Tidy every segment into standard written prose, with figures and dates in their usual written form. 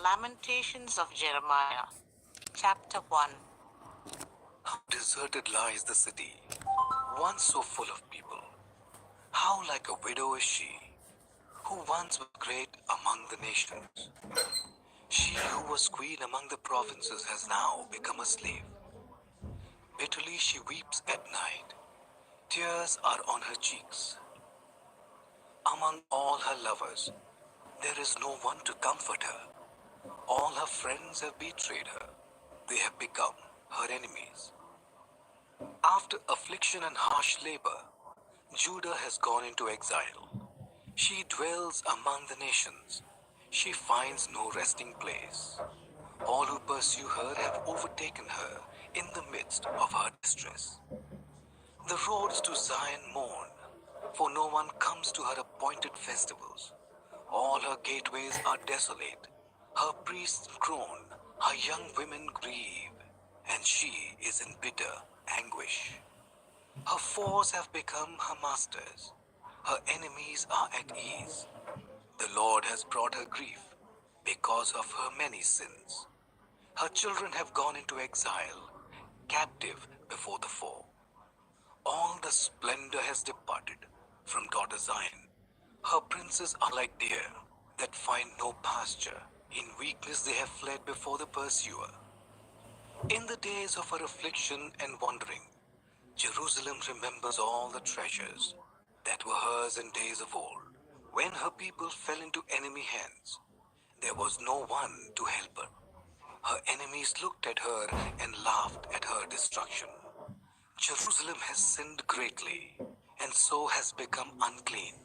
Lamentations of Jeremiah, Chapter 1. How deserted lies the city, once so full of people. How like a widow is she, who once was great among the nations. She who was queen among the provinces has now become a slave. Bitterly she weeps at night. Tears are on her cheeks. Among all her lovers, there is no one to comfort her. All her friends have betrayed her. They have become her enemies. After affliction and harsh labor, Judah has gone into exile. She dwells among the nations. She finds no resting place. All who pursue her have overtaken her in the midst of her distress. The roads to Zion mourn, for no one comes to her appointed festivals. All her gateways are desolate. Her priests groan, her young women grieve, and she is in bitter anguish. Her foes have become her masters. Her enemies are at ease. The Lord has brought her grief because of her many sins. Her children have gone into exile, captive before the foe. All the splendor has departed from daughter Zion. Her princes are like deer that find no pasture. In weakness they have fled before the pursuer. In the days of her affliction and wandering, Jerusalem remembers all the treasures that were hers in days of old. When her people fell into enemy hands, there was no one to help her. Her enemies looked at her and laughed at her destruction. Jerusalem has sinned greatly, and so has become unclean.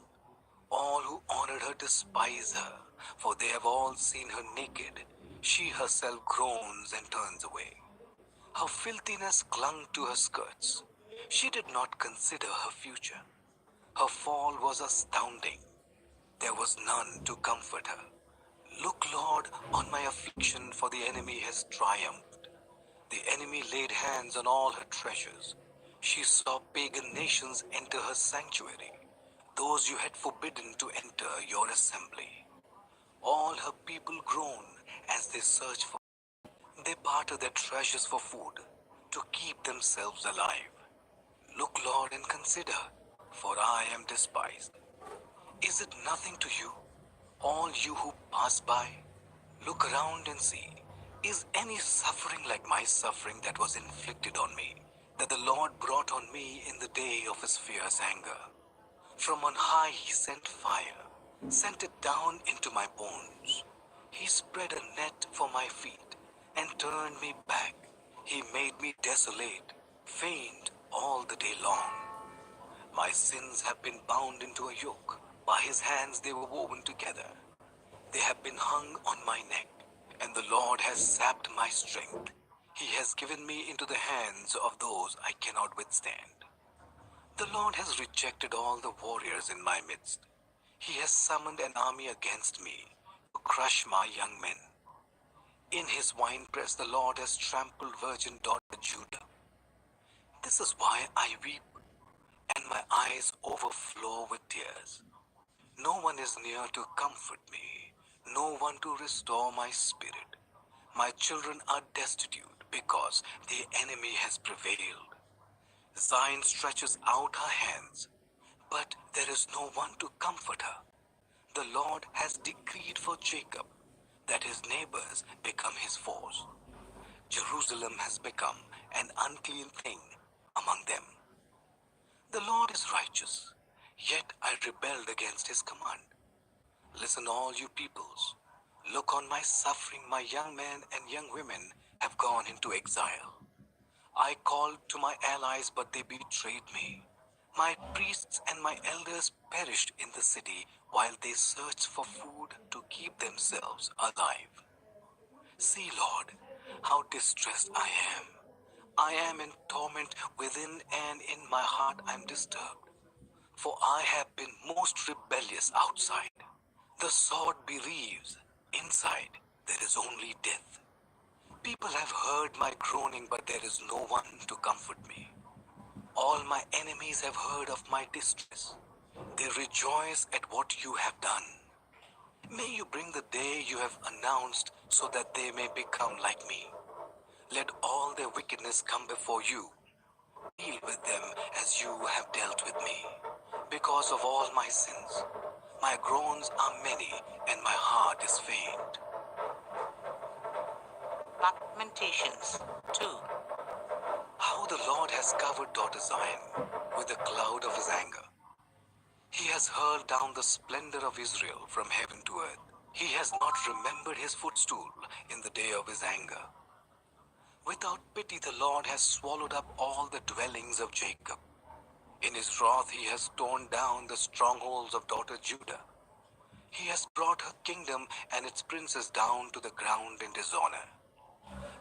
All who honored her despise her, for they have all seen her naked. She herself groans and turns away. Her filthiness clung to her skirts. She did not consider her future. Her fall was astounding. There was none to comfort her. Look, Lord, on my affliction, for the enemy has triumphed. The enemy laid hands on all her treasures. She saw pagan nations enter her sanctuary, those you had forbidden to enter your assembly. All her people groan as they search for. They barter their treasures for food to keep themselves alive. Look, Lord, and consider, for I am despised. Is it nothing to you, all you who pass by? Look around and see. Is any suffering like my suffering that was inflicted on me, that the Lord brought on me in the day of his fierce anger? From on high he sent fire, sent it down into my bones. He spread a net for my feet and turned me back. He made me desolate, faint all the day long. My sins have been bound into a yoke. By his hands they were woven together. They have been hung on my neck, and the Lord has sapped my strength. He has given me into the hands of those I cannot withstand. The Lord has rejected all the warriors in my midst. He has summoned an army against me to crush my young men. In his winepress the Lord has trampled virgin daughter Judah. This is why I weep, and my eyes overflow with tears. No one is near to comfort me, no one to restore my spirit. My children are destitute because the enemy has prevailed. Zion stretches out her hands, but there is no one to comfort her. The Lord has decreed for Jacob that his neighbors become his foes. Jerusalem has become an unclean thing among them. The Lord is righteous, yet I rebelled against his command. Listen, all you peoples. Look on my suffering. My young men and young women have gone into exile. I called to my allies, but they betrayed me. My priests and my elders perished in the city while they searched for food to keep themselves alive. See, Lord, how distressed I am. I am in torment within, and in my heart I am disturbed. For I have been most rebellious outside. The sword bereaves. Inside there is only death. People have heard my groaning, but there is no one to comfort me. All my enemies have heard of my distress. They rejoice at what you have done. May you bring the day you have announced so that they may become like me. Let all their wickedness come before you. Deal with them as you have dealt with me. Because of all my sins, my groans are many and my heart is faint. Lamentations 2. How the Lord has covered daughter Zion with the cloud of his anger. He has hurled down the splendor of Israel from heaven to earth. He has not remembered his footstool in the day of his anger. Without pity the Lord has swallowed up all the dwellings of Jacob. In his wrath he has torn down the strongholds of daughter Judah. He has brought her kingdom and its princes down to the ground in dishonor.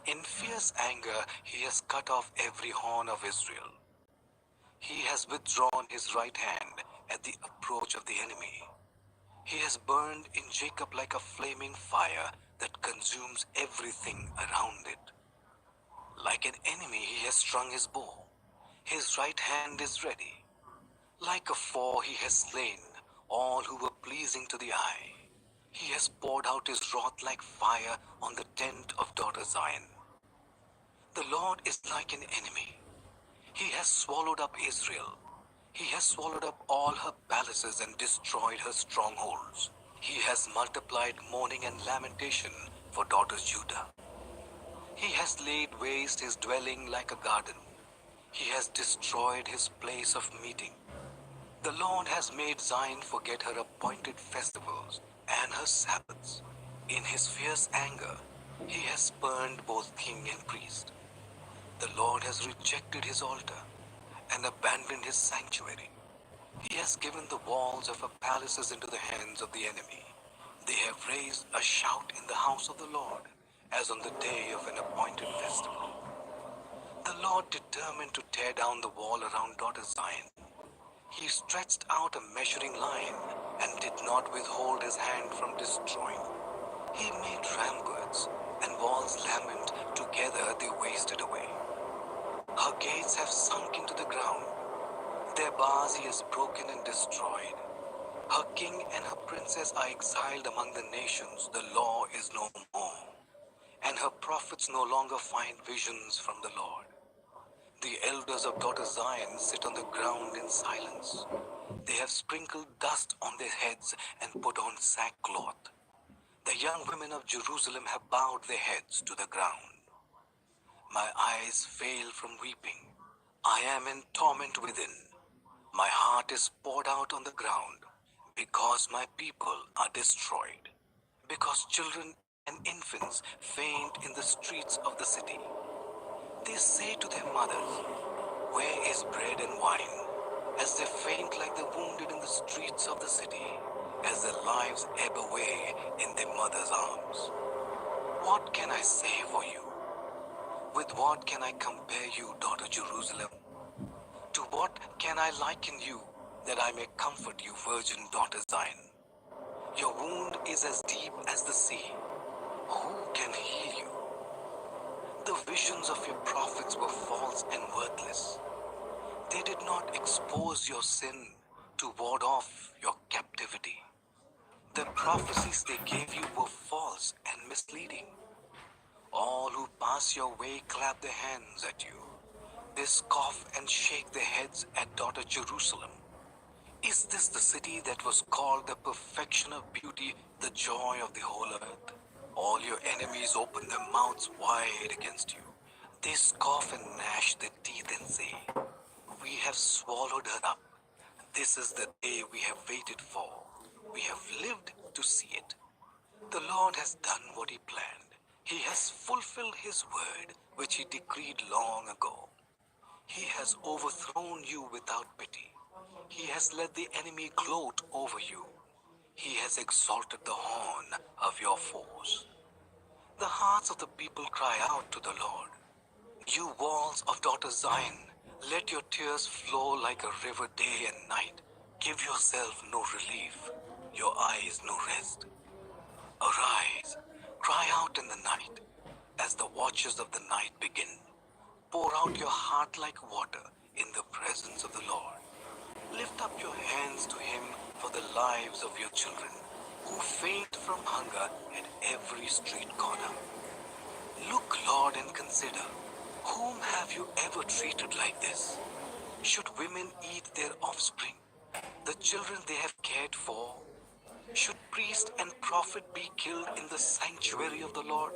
In fierce anger he has cut off every horn of Israel. He has withdrawn his right hand at the approach of the enemy. He has burned in Jacob like a flaming fire that consumes everything around it. Like an enemy he has strung his bow. His right hand is ready. Like a foe he has slain all who were pleasing to the eye. He has poured out his wrath like fire on the tent of daughter Zion. The Lord is like an enemy. He has swallowed up Israel. He has swallowed up all her palaces and destroyed her strongholds. He has multiplied mourning and lamentation for daughters Judah. He has laid waste his dwelling like a garden. He has destroyed his place of meeting. The Lord has made Zion forget her appointed festivals and her Sabbaths. In his fierce anger, he has spurned both king and priest. The Lord has rejected his altar and abandoned his sanctuary. He has given the walls of her palaces into the hands of the enemy. They have raised a shout in the house of the Lord, as on the day of an appointed festival. The Lord determined to tear down the wall around daughter Zion. He stretched out a measuring line and did not withhold his hand from destroying. He made ramparts and walls lament, together they wasted away. Her gates have sunk into the ground. Their bars he has broken and destroyed. Her king and her princess are exiled among the nations. The law is no more, and her prophets no longer find visions from the Lord. The elders of daughter Zion sit on the ground in silence. They have sprinkled dust on their heads and put on sackcloth. The young women of Jerusalem have bowed their heads to the ground. My eyes fail from weeping. I am in torment within. My heart is poured out on the ground, because my people are destroyed, because children and infants faint in the streets of the city. They say to their mothers, "Where is bread and wine?" As they faint like the wounded in the streets of the city, as their lives ebb away in their mother's arms. What can I say for you? With what can I compare you, daughter Jerusalem? To what can I liken you, that I may comfort you, virgin daughter Zion? Your wound is as deep as the sea. Who can heal you? The visions of your prophets were false and worthless. They did not expose your sin to ward off your captivity. The prophecies they gave you were false and misleading. All who pass your way clap their hands at you. They scoff and shake their heads at daughter Jerusalem. Is this the city that was called the perfection of beauty, the joy of the whole earth? All your enemies open their mouths wide against you. They scoff and gnash their teeth and say, "We have swallowed her up. This is the day we have waited for. We have lived to see it." The Lord has done what he planned. He has fulfilled his word, which he decreed long ago. He has overthrown you without pity. He has let the enemy gloat over you. He has exalted the horn of your foes. The hearts of the people cry out to the Lord. You walls of daughter Zion, let your tears flow like a river day and night. Give yourself no relief, your eyes no rest. Arise, cry out in the night, as the watches of the night begin. Pour out your heart like water in the presence of the Lord. Lift up your hands to him for the lives of your children. who faint from hunger at every street corner. Look, Lord, and consider, whom have you ever treated like this? Should women eat their offspring, the children they have cared for? Should priest and prophet be killed in the sanctuary of the Lord?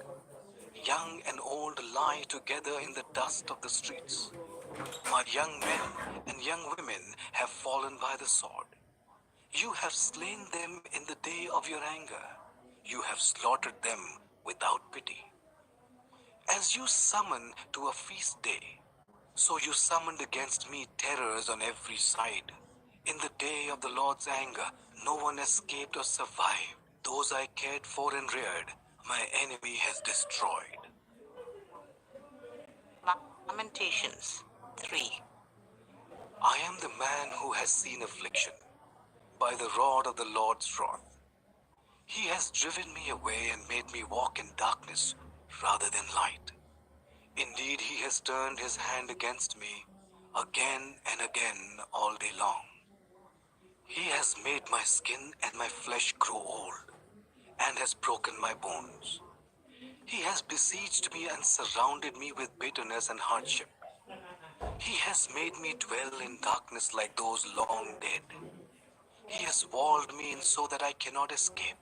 Young and old lie together in the dust of the streets. My young men and young women have fallen by the sword. You have slain them in the day of your anger. You have slaughtered them without pity. As you summon to a feast day, so you summoned against me terrors on every side. In the day of the Lord's anger, no one escaped or survived. Those I cared for and reared, my enemy has destroyed. Lamentations 3. I am the man who has seen affliction by the rod of the Lord's wrath. He has driven me away and made me walk in darkness rather than light. Indeed, he has turned his hand against me again and again all day long. He has made my skin and my flesh grow old and has broken my bones. He has besieged me and surrounded me with bitterness and hardship. He has made me dwell in darkness like those long dead. He has walled me in so that I cannot escape.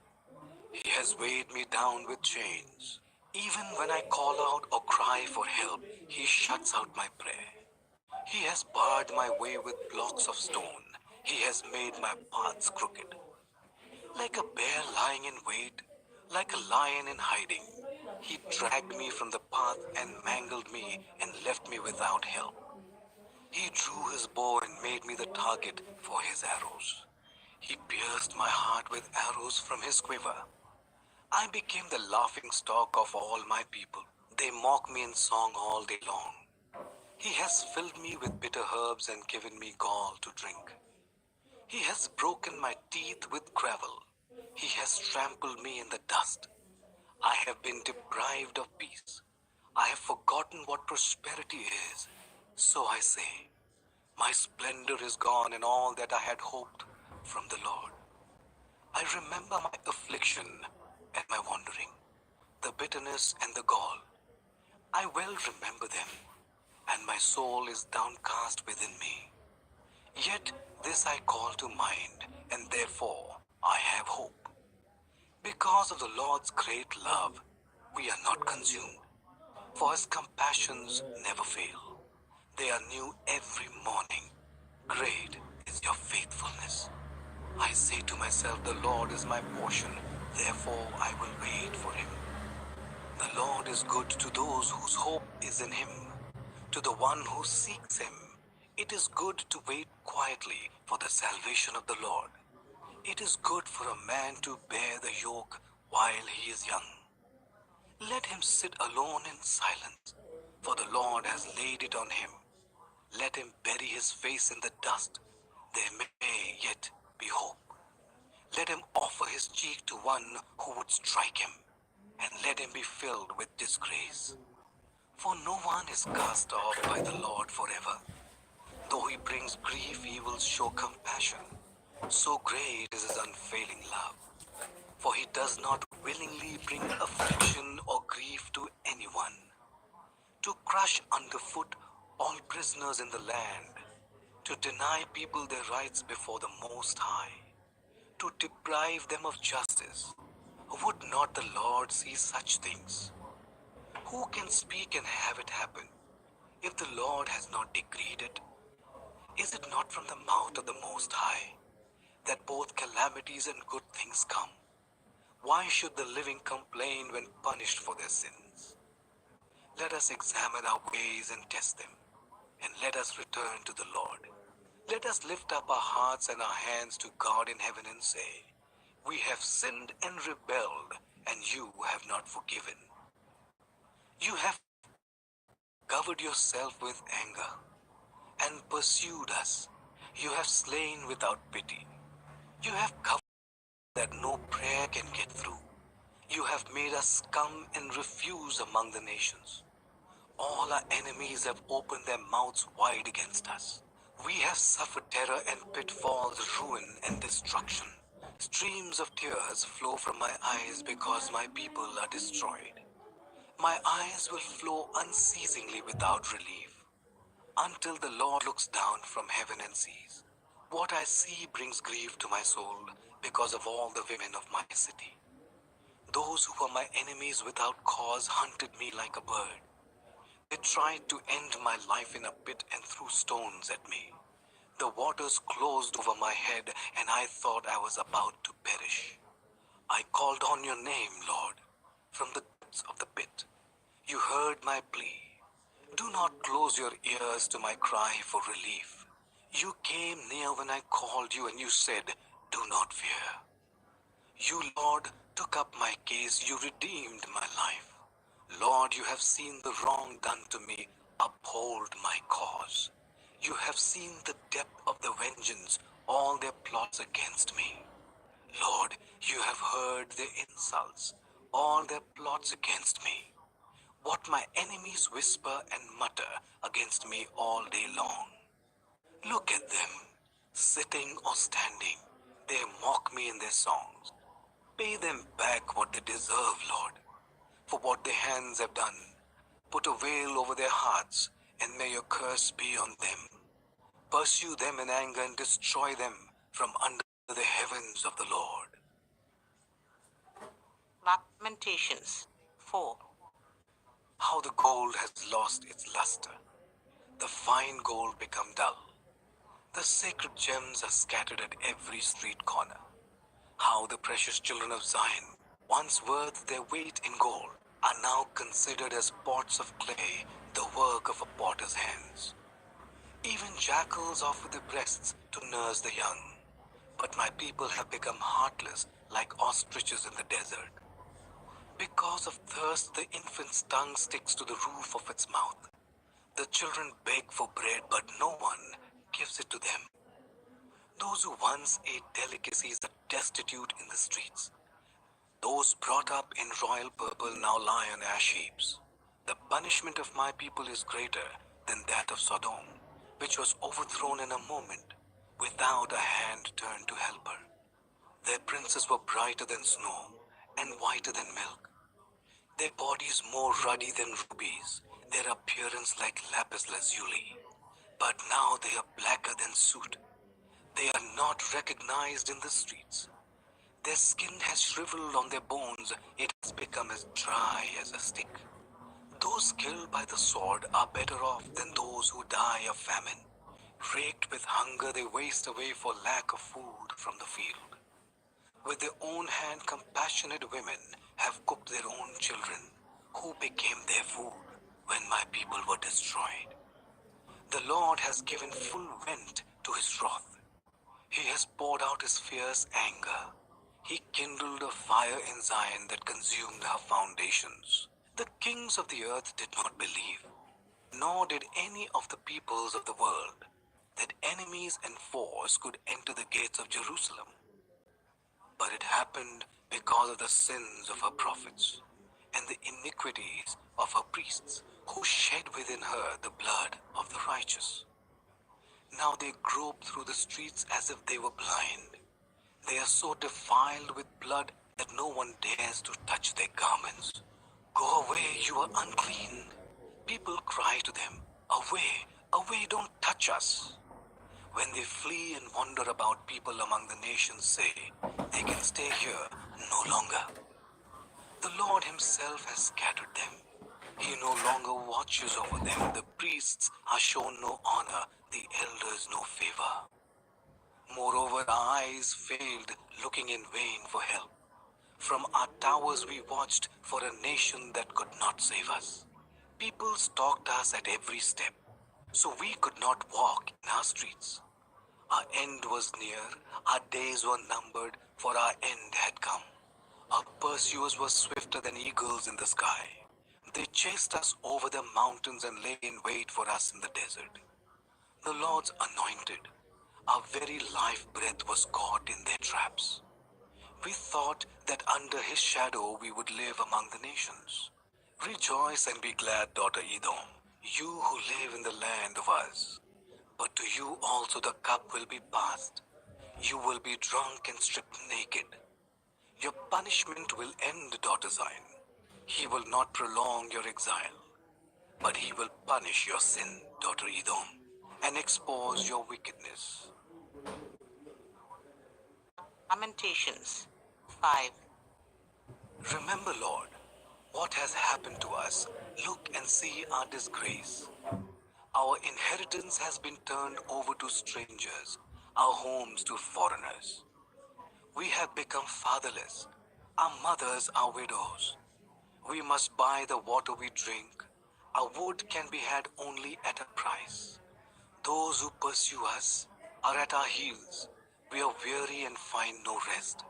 He has weighed me down with chains. Even when I call out or cry for help, he shuts out my prayer. He has barred my way with blocks of stone. He has made my paths crooked. Like a bear lying in wait, like a lion in hiding, he dragged me from the path and mangled me and left me without help. He drew his bow and made me the target for his arrows. He pierced my heart with arrows from his quiver. I became the laughing stock of all my people. They mock me in song all day long. He has filled me with bitter herbs and given me gall to drink. He has broken my teeth with gravel. He has trampled me in the dust. I have been deprived of peace. I have forgotten what prosperity is. So I say, my splendor is gone and all that I had hoped from the Lord. I remember my affliction and my wandering, the bitterness and the gall. I well remember them, and my soul is downcast within me. Yet this I call to mind, and therefore I have hope. Because of the Lord's great love, we are not consumed, for his compassions never fail. They are new every morning. Great is your faithfulness. I say to myself, the Lord is my portion, therefore I will wait for him. The Lord is good to those whose hope is in him. To the one who seeks him, it is good to wait quietly for the salvation of the Lord. It is good for a man to bear the yoke while he is young. Let him sit alone in silence, for the Lord has laid it on him. Let him bury his face in the dust. There may yet be hope. Let him offer his cheek to one who would strike him, and let him be filled with disgrace. For no one is cast off by the Lord forever. Though he brings grief, he will show compassion. So great is his unfailing love. For he does not willingly bring affliction or grief to anyone. To crush underfoot all prisoners in the land, to deny people their rights before the Most High, to deprive them of justice. Would not the Lord see such things? Who can speak and have it happen? If the Lord has not decreed it, is it not from the mouth of the Most High that both calamities and good things come? Why should the living complain when punished for their sins? Let us examine our ways and test them, and let us return to the Lord. Let us lift up our hearts and our hands to God in heaven and say, we have sinned and rebelled, and you have not forgiven. You have covered yourself with anger and pursued us. You have slain without pity. You have covered that no prayer can get through. You have made us scum and refuse among the nations. All our enemies have opened their mouths wide against us. We have suffered terror and pitfalls, ruin and destruction. Streams of tears flow from my eyes because my people are destroyed. My eyes will flow unceasingly without relief, until the Lord looks down from heaven and sees. What I see brings grief to my soul because of all the women of my city. Those who were my enemies without cause hunted me like a bird. They tried to end my life in a pit and threw stones at me. The waters closed over my head, and I thought I was about to perish. I called on your name, Lord, from the depths of the pit. You heard my plea. Do not close your ears to my cry for relief. You came near when I called you, and you said, do not fear. You, Lord, took up my case. You redeemed my life. Lord, you have seen the wrong done to me. Uphold my cause. You have seen the depth of the vengeance, all their plots against me. Lord, you have heard their insults, all their plots against me. What my enemies whisper and mutter against me all day long. Look at them, sitting or standing. They mock me in their songs. Pay them back what they deserve, Lord, for what their hands have done. Put a veil over their hearts, and may your curse be on them. Pursue them in anger and destroy them from under the heavens of the Lord. Lamentations 4. How the gold has lost its luster. The fine gold become dull. The sacred gems are scattered at every street corner. How the precious children of Zion, once worth their weight in gold, are now considered as pots of clay, the work of a potter's hands. Even jackals offer their breasts to nurse the young. But my people have become heartless like ostriches in the desert. Because of thirst, the infant's tongue sticks to the roof of its mouth. The children beg for bread, but no one gives it to them. Those who once ate delicacies are destitute in the streets. Those brought up in royal purple now lie on ash heaps. The punishment of my people is greater than that of Sodom, which was overthrown in a moment, without a hand turned to help her. Their princes were brighter than snow and whiter than milk. Their bodies more ruddy than rubies, their appearance like lapis lazuli. But now they are blacker than soot. They are not recognized in the streets. Their skin has shriveled on their bones. It has become as dry as a stick. Those killed by the sword are better off than those who die of famine. Raked with hunger, they waste away for lack of food from the field. With their own hand, compassionate women have cooked their own children, who became their food when my people were destroyed. The Lord has given full vent to his wrath. He has poured out his fierce anger. He kindled a fire in Zion that consumed her foundations. The kings of the earth did not believe, nor did any of the peoples of the world, that enemies and foes could enter the gates of Jerusalem. But it happened because of the sins of her prophets and the iniquities of her priests, who shed within her the blood of the righteous. Now they grope through the streets as if they were blind. They are so defiled with blood that no one dares to touch their garments. Go away, you are unclean. People cry to them, away, away, don't touch us. When they flee and wander about, people among the nations say, they can stay here no longer. The Lord himself has scattered them. He no longer watches over them. The priests are shown no honor, the elders no favor. Moreover, our eyes failed, looking in vain for help. From our towers we watched for a nation that could not save us. People stalked us at every step, so we could not walk in our streets. Our end was near, our days were numbered, for our end had come. Our pursuers were swifter than eagles in the sky. They chased us over the mountains and lay in wait for us in the desert. The Lord's anointed, our very life breath was caught in their traps. We thought that under his shadow we would live among the nations. Rejoice and be glad, daughter Edom, you who live in the land of Uz. But to you also the cup will be passed. You will be drunk and stripped naked. Your punishment will end, daughter Zion. He will not prolong your exile, but he will punish your sin, daughter Edom, and expose your wickedness. Lamentations 5. Remember, Lord, what has happened to us. Look and see our disgrace. Our inheritance has been turned over to strangers, our homes to foreigners. We have become fatherless. Our mothers are widows. We must buy the water we drink. Our wood can be had only at a price. Those who pursue us are at our heels. We are weary and find no rest.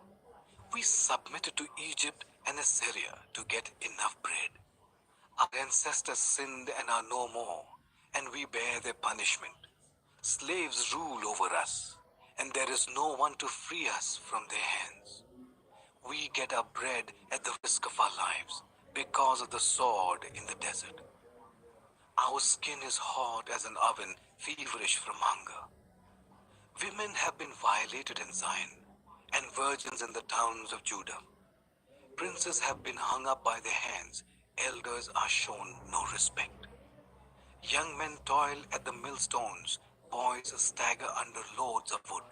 We submitted to Egypt and Assyria to get enough bread. Our ancestors sinned and are no more, and we bear their punishment. Slaves rule over us, and there is no one to free us from their hands. We get our bread at the risk of our lives because of the sword in the desert. Our skin is hot as an oven, feverish from hunger. Women have been violated in Zion, and virgins in the towns of Judah. Princes have been hung up by their hands, elders are shown no respect. Young men toil at the millstones, boys stagger under loads of wood.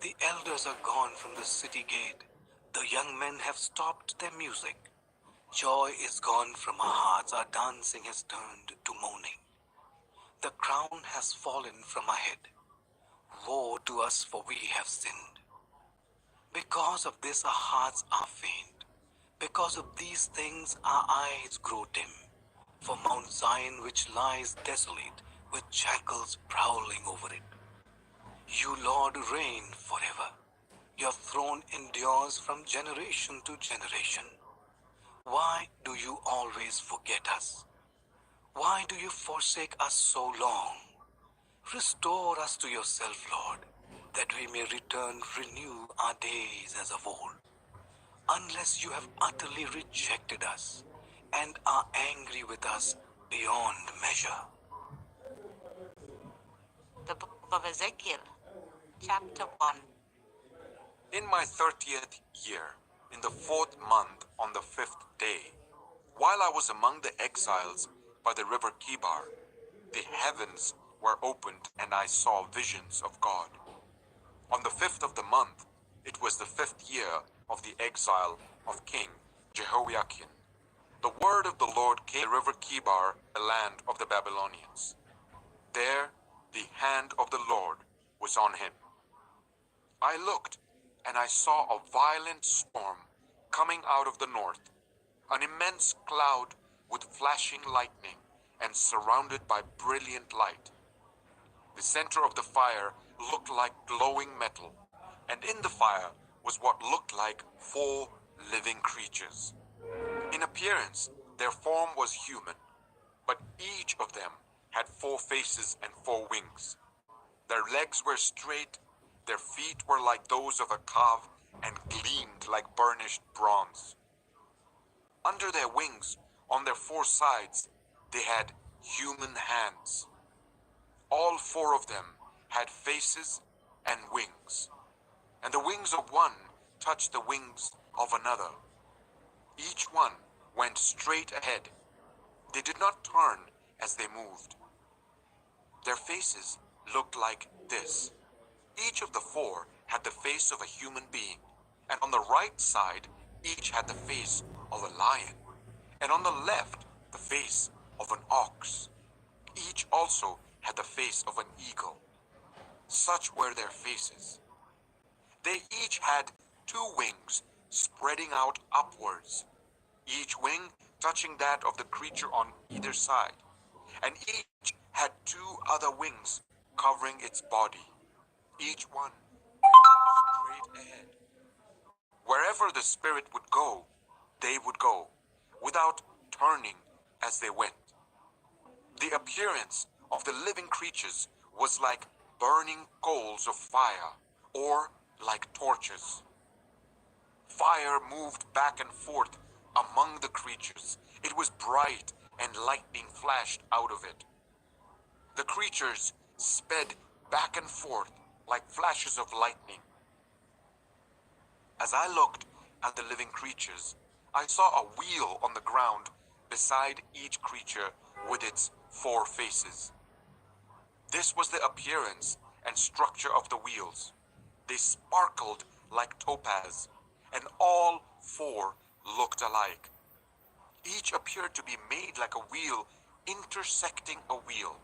The elders are gone from the city gate, the young men have stopped their music. Joy is gone from our hearts, our dancing has turned to mourning. The crown has fallen from our head. Woe to us, for we have sinned. Because of this our hearts are faint. Because of these things our eyes grow dim. For Mount Zion which lies desolate, with jackals prowling over it. You, Lord, reign forever. Your throne endures from generation to generation. Why do you always forget us? Why do you forsake us so long? Restore us to yourself, Lord, that we may return, renew our days as of old. Unless you have utterly rejected us and are angry with us beyond measure. The book of Ezekiel, chapter 1. In my 30th year, in the 4th month, on the 5th day, while I was among the exiles by the river Kibar, the heavens were opened and I saw visions of God. On the 5th of the month, it was the 5th year of the exile of King Jehoiakim. The word of the Lord came to the river Kibar, the land of the Babylonians. There the hand of the Lord was on him. I looked, and I saw a violent storm coming out of the north, an immense cloud with flashing lightning and surrounded by brilliant light. The center of the fire looked like glowing metal, and in the fire was what looked like 4 living creatures. In appearance, their form was human, but each of them had 4 faces and 4 wings. Their legs were straight, their feet were like those of a calf and gleamed like burnished bronze. Under their wings, on their 4 sides, they had human hands. All 4 of them had faces and wings, and the wings of one touched the wings of another. Each one went straight ahead. They did not turn as they moved. Their faces looked like this. Each of the 4 had the face of a human being, and on the right side, each had the face of a lion, and on the left, the face of an ox. Each also had the face of an eagle. Such were their faces. They each had 2 wings spreading out upwards, each wing touching that of the creature on either side, and each had 2 other wings covering its body, each one straight ahead. Wherever the Spirit would go, they would go, without turning as they went. The appearance of the living creatures was like burning coals of fire, or like torches. Fire moved back and forth among the creatures. It was bright, and lightning flashed out of it. The creatures sped back and forth, like flashes of lightning. As I looked at the living creatures, I saw a wheel on the ground beside each creature with its 4 faces. This was the appearance and structure of the wheels. They sparkled like topaz, and all 4 looked alike. Each appeared to be made like a wheel intersecting a wheel.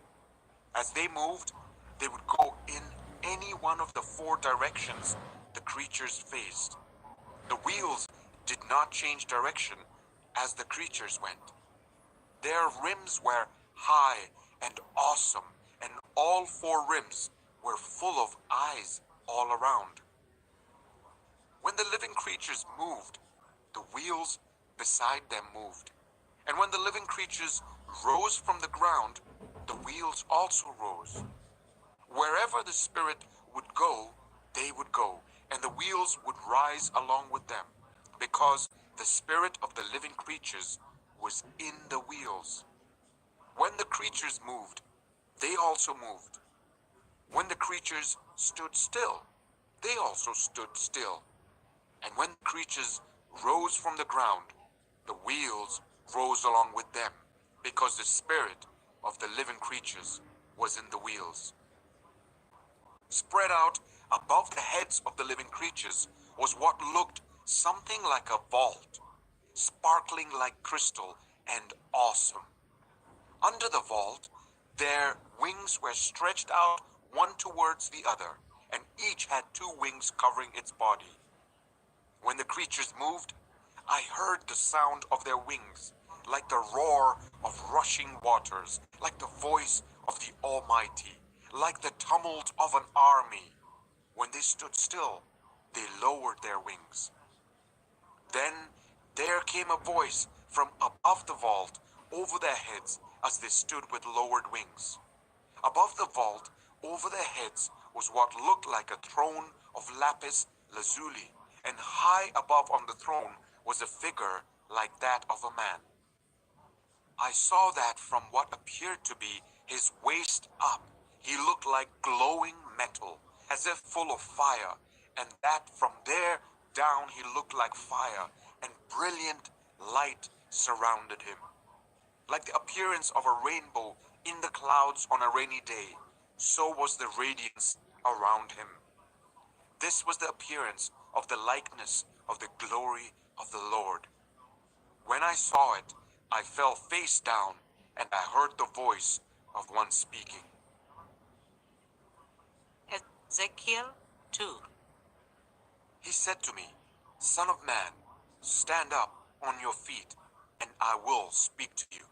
As they moved, they would go in any one of the 4 directions the creatures faced. The wheels did not change direction as the creatures went. Their rims were high and awesome, and all 4 rims were full of eyes all around. When the living creatures moved, the wheels beside them moved. And when the living creatures rose from the ground, the wheels also rose. Wherever the Spirit would go, they would go, and the wheels would rise along with them, because the Spirit of the living creatures was in the wheels. When the creatures moved, they also moved. When the creatures stood still, they also stood still. And when the creatures rose from the ground, the wheels rose along with them, because the Spirit of the living creatures was in the wheels. Spread out above the heads of the living creatures was what looked something like a vault, sparkling like crystal and awesome. Under the vault, their wings were stretched out one towards the other, and each had 2 wings covering its body. When the creatures moved, I heard the sound of their wings, like the roar of rushing waters, like the voice of the Almighty, like the tumult of an army. When they stood still, they lowered their wings. Then there came a voice from above the vault over their heads as they stood with lowered wings. Above the vault, over their heads, was what looked like a throne of lapis lazuli, and high above on the throne was a figure like that of a man. I saw that from what appeared to be his waist up, he looked like glowing metal, as if full of fire, and that from there down he looked like fire, and brilliant light surrounded him. Like the appearance of a rainbow in the clouds on a rainy day, so was the radiance around him. This was the appearance of the likeness of the glory of the Lord. When I saw it, I fell face down, and I heard the voice of one speaking. Ezekiel 2. He said to me, Son of man, stand up on your feet, and I will speak to you.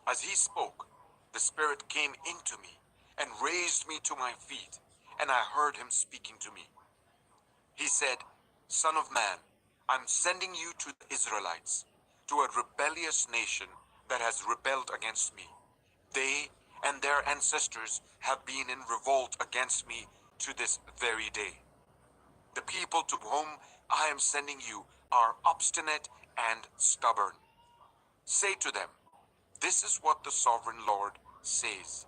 As he spoke, the Spirit came into me and raised me to my feet, and I heard him speaking to me. He said, Son of man, I'm sending you to the Israelites, to a rebellious nation that has rebelled against me. They and their ancestors have been in revolt against me to this very day. The people to whom I am sending you are obstinate and stubborn. Say to them, this is what the sovereign Lord says.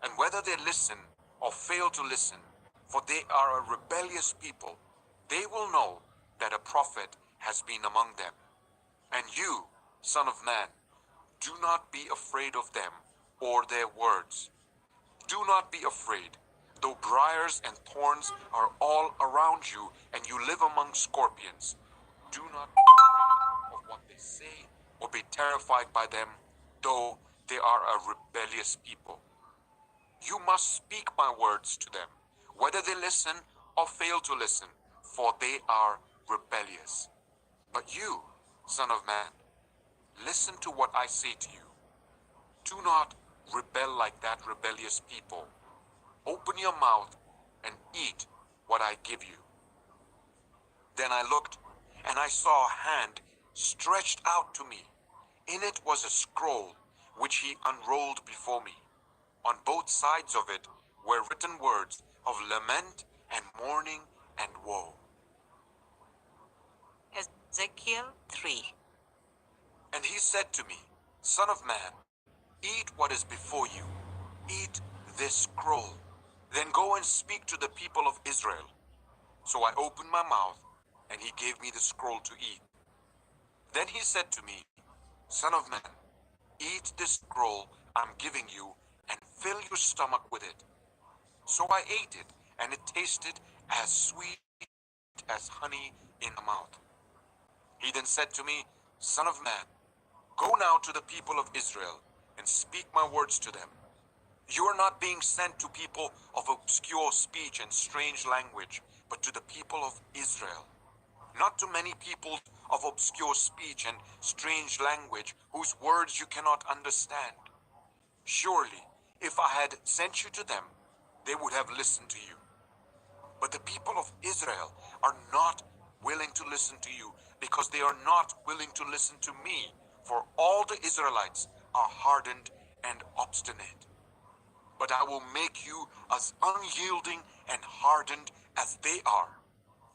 And whether they listen or fail to listen, for they are a rebellious people, they will know that a prophet has been among them. And you, Son of man, do not be afraid of them or their words. Do not be afraid, though briars and thorns are all around you and you live among scorpions. Do not be afraid of what they say or be terrified by them, though they are a rebellious people. You must speak my words to them, whether they listen or fail to listen, for they are rebellious. But you, Son of man, listen to what I say to you. Do not rebel like that rebellious people. Open your mouth and eat what I give you. Then I looked, and I saw a hand stretched out to me. In it was a scroll, which he unrolled before me. On both sides of it were written words of lament and mourning and woe. Ezekiel 3. And he said to me, Son of man, eat what is before you. Eat this scroll. Then go and speak to the people of Israel. So I opened my mouth, and he gave me the scroll to eat. Then he said to me, Son of man, eat this scroll I'm giving you, and fill your stomach with it. So I ate it, and it tasted as sweet as honey in the mouth. He then said to me, Son of man, go now to the people of Israel, and speak my words to them. You are not being sent to people of obscure speech and strange language, but to the people of Israel. Not to many people of obscure speech and strange language, whose words you cannot understand. Surely, if I had sent you to them, they would have listened to you. But the people of Israel are not willing to listen to you, because they are not willing to listen to me, for all the Israelites are hardened and obstinate. But I will make you as unyielding and hardened as they are.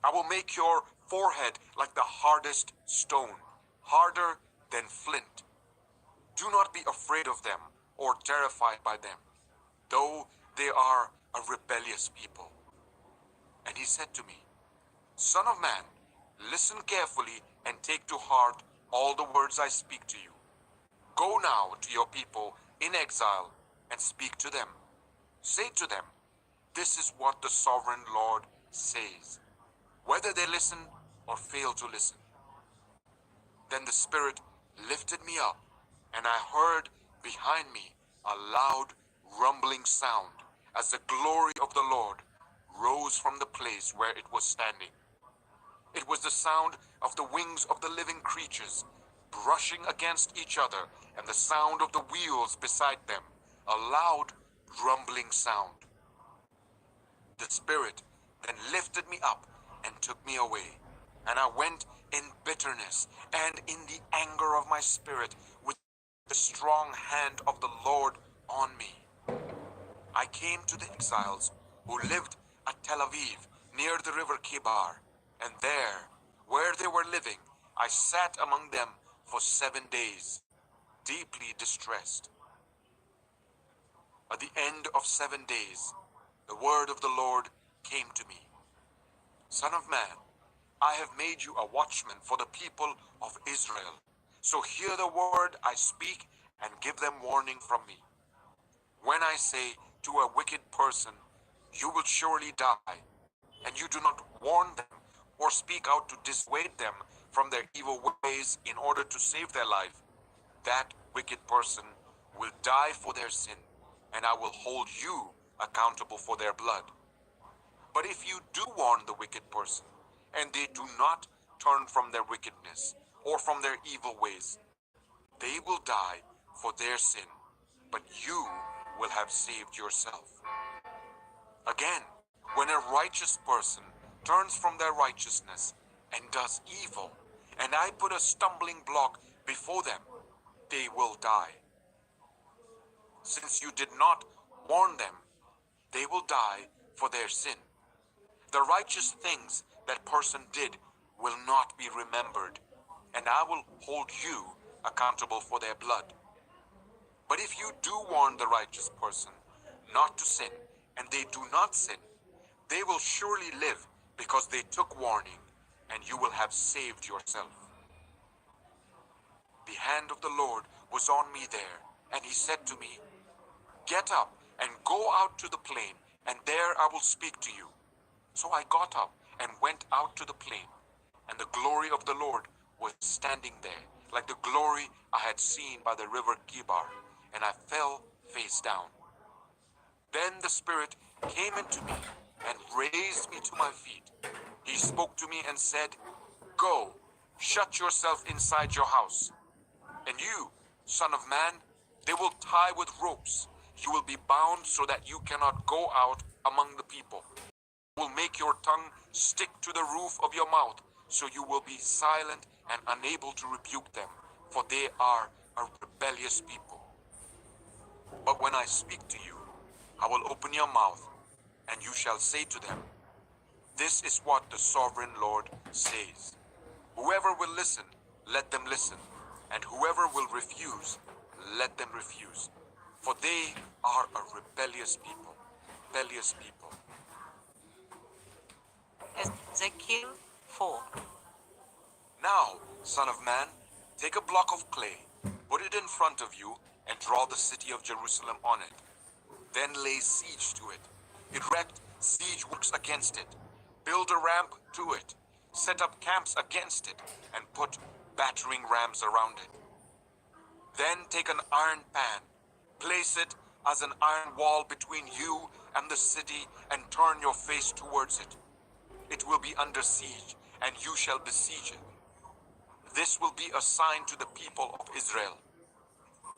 I will make your forehead like the hardest stone, harder than flint. Do not be afraid of them or terrified by them, though they are a rebellious people. And he said to me, Son of man, listen carefully and take to heart all the words I speak to you. Go now to your people in exile and speak to them. Say to them, this is what the sovereign Lord says, whether they listen or fail to listen. Then the Spirit lifted me up, and I heard behind me a loud rumbling sound, as the glory of the Lord rose from the place where it was standing. It was the sound of the wings of the living creatures brushing against each other, and the sound of the wheels beside them, a loud rumbling sound. The Spirit then lifted me up and took me away, and I went in bitterness and in the anger of my spirit, with the strong hand of the Lord on me. I came to the exiles who lived at Tel Aviv, near the river Kibar, and there, where they were living, I sat among them for 7 days, deeply distressed. At the end of 7 days, the word of the Lord came to me. Son of man, I have made you a watchman for the people of Israel. So hear the word I speak and give them warning from me. When I say to a wicked person, you will surely die, and you do not warn them or speak out to dissuade them from their evil ways in order to save their life, that wicked person will die for their sin, and I will hold you accountable for their blood. But if you do warn the wicked person, and they do not turn from their wickedness or from their evil ways, they will die for their sin, but you will have saved yourself. Again, when a righteous person turns from their righteousness and does evil, and I put a stumbling block before them, they will die. Since you did not warn them, they will die for their sin. The righteous things that person did will not be remembered, and I will hold you accountable for their blood. But if you do warn the righteous person not to sin, and they do not sin, they will surely live because they took warning, and you will have saved yourself. The hand of the Lord was on me there, and he said to me, Get up and go out to the plain, and there I will speak to you. So I got up and went out to the plain, and the glory of the Lord was standing there, like the glory I had seen by the river Kibar, and I fell face down. Then the Spirit came into me and raised me to my feet. He spoke to me and said, Go, shut yourself inside your house. And you, son of man, they will tie with ropes. You will be bound so that you cannot go out among the people. Will make your tongue stick to the roof of your mouth, so you will be silent and unable to rebuke them, for they are a rebellious people. But when I speak to you, I will open your mouth, and you shall say to them, This is what the sovereign Lord says. Whoever will listen, let them listen, and whoever will refuse, let them refuse, for they are a rebellious people. rebellious people. Ezekiel 4. Now, son of man, take a block of clay, put it in front of you, and draw the city of Jerusalem on it. Then lay siege to it. Erect siege works against it. Build a ramp to it. Set up camps against it, and put battering rams around it. Then take an iron pan, place it as an iron wall between you and the city, and turn your face towards it. It will be under siege, and you shall besiege it. This will be a sign to the people of Israel.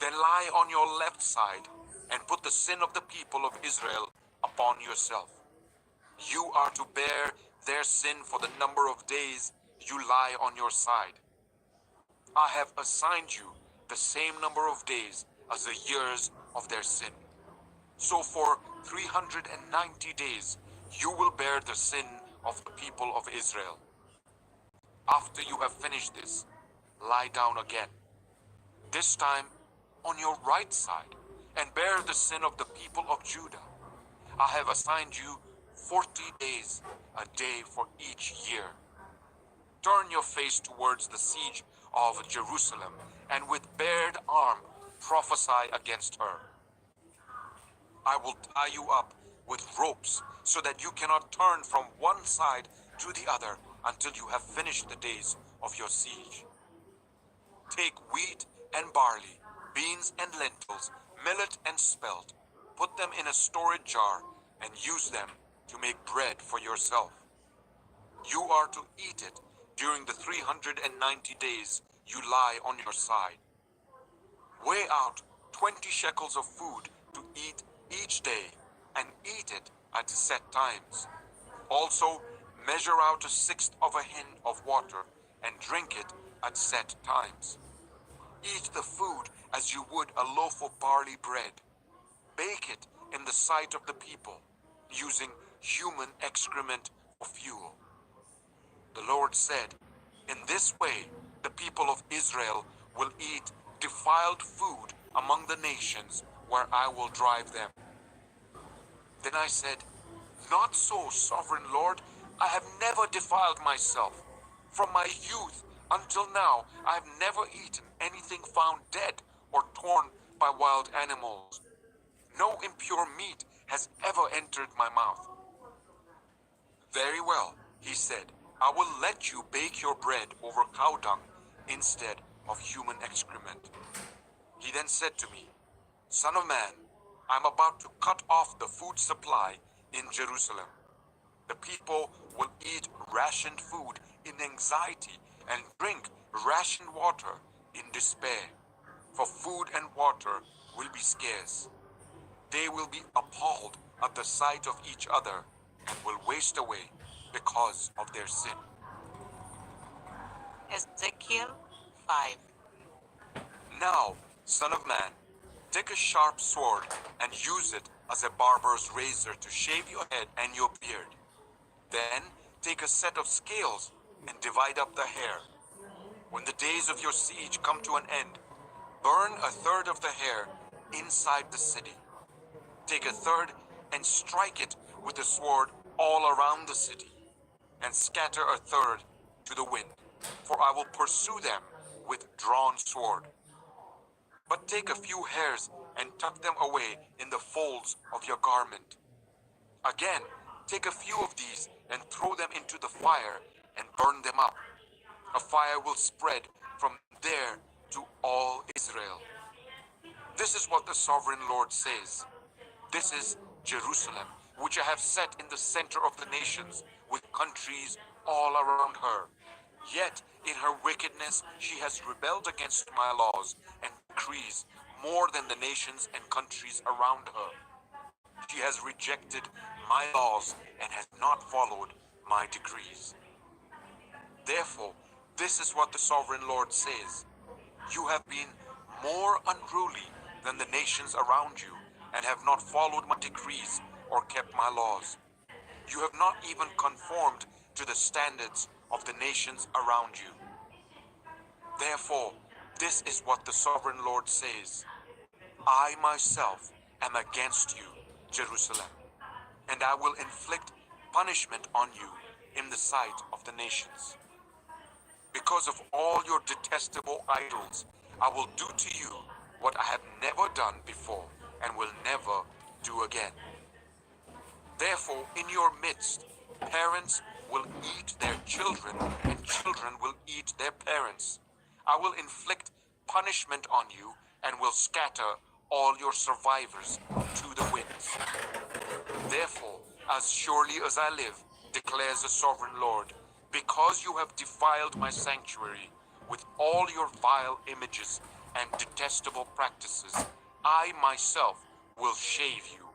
Then lie on your left side, and put the sin of the people of Israel upon yourself. You are to bear their sin for the number of days you lie on your side. I have assigned you the same number of days as the years of their sin. So for 390 days you will bear the sin of the people of Israel. After you have finished this, lie down again, this time on your right side, and bear the sin of the people of Judah. I have assigned you 40 days, a day for each year. Turn your face towards the siege of Jerusalem, and with bared arm prophesy against her. I will tie you up with ropes so that you cannot turn from one side to the other until you have finished the days of your siege. Take wheat and barley, beans and lentils, millet and spelt, put them in a storage jar, and use them to make bread for yourself. You are to eat it during the 390 days you lie on your side. Weigh out 20 shekels of food to eat each day, and eat it at set times. Also, measure out a sixth of a hin of water, and drink it at set times. Eat the food as you would a loaf of barley bread. Bake it in the sight of the people, using human excrement for fuel. The Lord said, in this way the people of Israel will eat defiled food among the nations where I will drive them. Then I said, not so, sovereign Lord. I have never defiled myself. From my youth until now, I have never eaten anything found dead or torn by wild animals. No impure meat has ever entered my mouth. Very well, he said, I will let you bake your bread over cow dung instead of human excrement. He then said to me, Son of man, I am about to cut off the food supply in Jerusalem. The people will eat rationed food in anxiety and drink rationed water in despair, for food and water will be scarce. They will be appalled at the sight of each other and will waste away because of their sin. Ezekiel 5. Now, son of man, take a sharp sword and use it as a barber's razor to shave your head and your beard. Then take a set of scales and divide up the hair. When the days of your siege come to an end, burn a third of the hair inside the city. Take a third and strike it with the sword all around the city, and scatter a third to the wind, for I will pursue them with drawn sword. But take a few hairs and tuck them away in the folds of your garment. Again, take a few of these and throw them into the fire and burn them up. A fire will spread from there to all Israel. This is what the sovereign Lord says. This is Jerusalem, which I have set in the center of the nations, with countries all around her. Yet in her wickedness she has rebelled against my laws and decrees more than the nations and countries around her. She has rejected my laws and has not followed my decrees. Therefore, this is what the sovereign Lord says. You have been more unruly than the nations around you, and have not followed my decrees or kept my laws. You have not even conformed to the standards of the nations around you. Therefore, this is what the sovereign Lord says. I myself am against you, Jerusalem. and I will inflict punishment on you in the sight of the nations. Because of all your detestable idols, I will do to you what I have never done before and will never do again. Therefore, in your midst, parents will eat their children, and children will eat their parents. I will inflict punishment on you and will scatter all your survivors to the winds. Therefore, as surely as I live, declares the sovereign Lord, because you have defiled my sanctuary with all your vile images and detestable practices, I myself will shave you.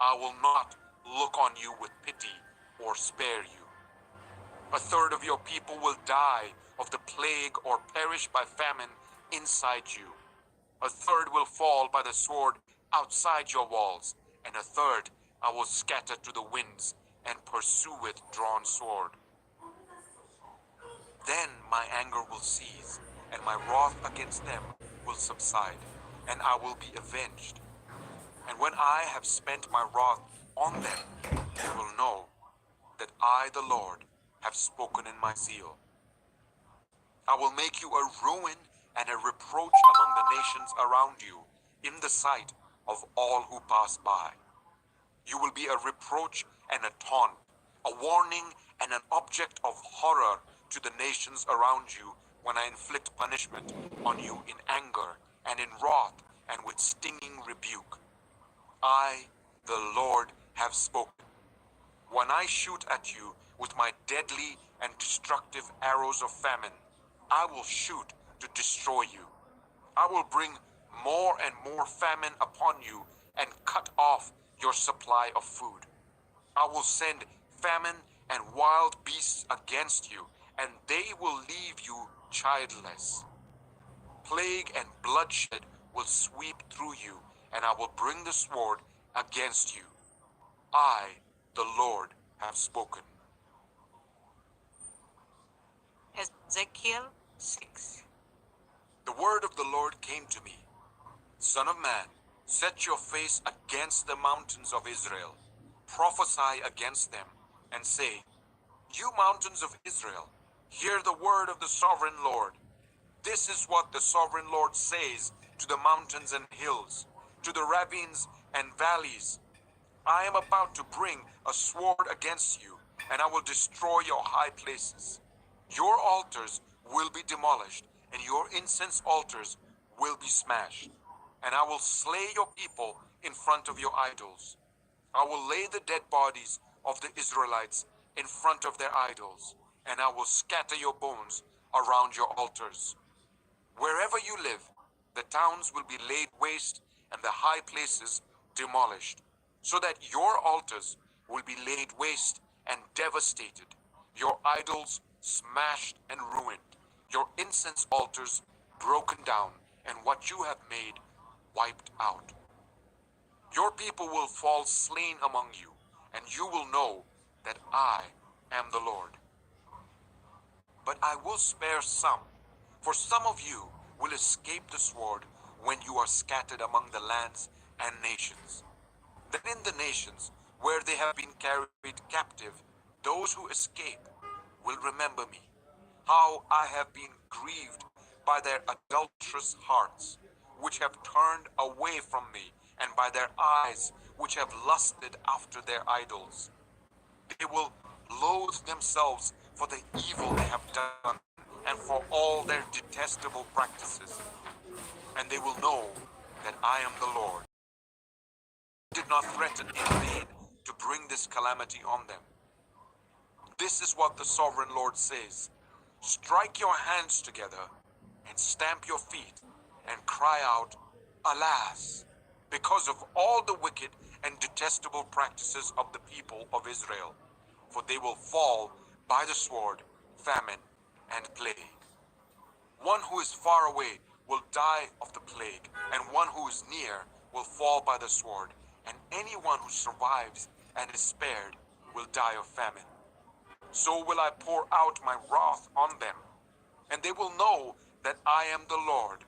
I will not look on you with pity or spare you. A third of your people will die of the plague or perish by famine inside you. A third will fall by the sword outside your walls, and a third I will scatter to the winds and pursue with drawn sword. Then my anger will cease, and my wrath against them will subside, and I will be avenged. And when I have spent my wrath on them, they will know that I, the Lord, have spoken in my zeal. I will make you a ruin and a reproach among the nations around you in the sight of all who pass by. You will be a reproach and a taunt, a warning and an object of horror to the nations around you when I inflict punishment on you in anger and in wrath and with stinging rebuke. I, the Lord, have spoken. When I shoot at you with my deadly and destructive arrows of famine, I will shoot to destroy you. I will bring more and more famine upon you and cut off your supply of food. I will send famine and wild beasts against you, and they will leave you childless. Plague and bloodshed will sweep through you, and I will bring the sword against you. I, the Lord, have spoken. Ezekiel 6. The word of the Lord came to me. Son of man, set your face against the mountains of Israel. Prophesy against them, and say, You mountains of Israel, hear the word of the sovereign Lord. This is what the sovereign Lord says to the mountains and hills, to the ravines and valleys. I am about to bring a sword against you, and I will destroy your high places. Your altars will be demolished, and your incense altars will be smashed. And I will slay your people in front of your idols. I will lay the dead bodies of the Israelites in front of their idols, and I will scatter your bones around your altars. Wherever you live, the towns will be laid waste and the high places demolished, so that your altars will be laid waste and devastated, your idols smashed and ruined, your incense altars broken down, and what you have made wiped out. Your people will fall slain among you, and you will know that I am the Lord. But I will spare some, for some of you will escape the sword when you are scattered among the lands and nations. Then in the nations where they have been carried captive, those who escape will remember me, how I have been grieved by their adulterous hearts, which have turned away from me, and by their eyes, which have lusted after their idols. They will loathe themselves for the evil they have done, and for all their detestable practices. And they will know that I am the Lord. I did not threaten in vain to bring this calamity on them. This is what the sovereign Lord says. Strike your hands together and stamp your feet and cry out, Alas, because of all the wicked and detestable practices of the people of Israel, for they will fall by the sword, famine, and plague. One who is far away will die of the plague, and one who is near will fall by the sword, and anyone who survives and is spared will die of famine. So will I pour out my wrath on them, and they will know that I am the Lord,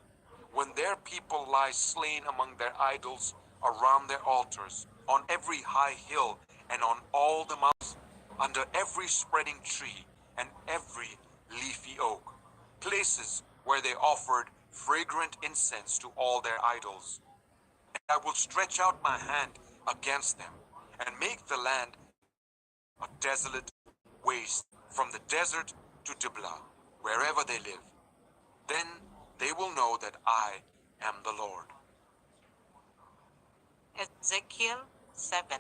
when their people lie slain among their idols around their altars, on every high hill and on all the mountains, under every spreading tree and every leafy oak, places where they offered fragrant incense to all their idols. And I will stretch out my hand against them and make the land a desolate waste from the desert to Diblah, wherever they live. Then they will know that I am the Lord. Ezekiel 7.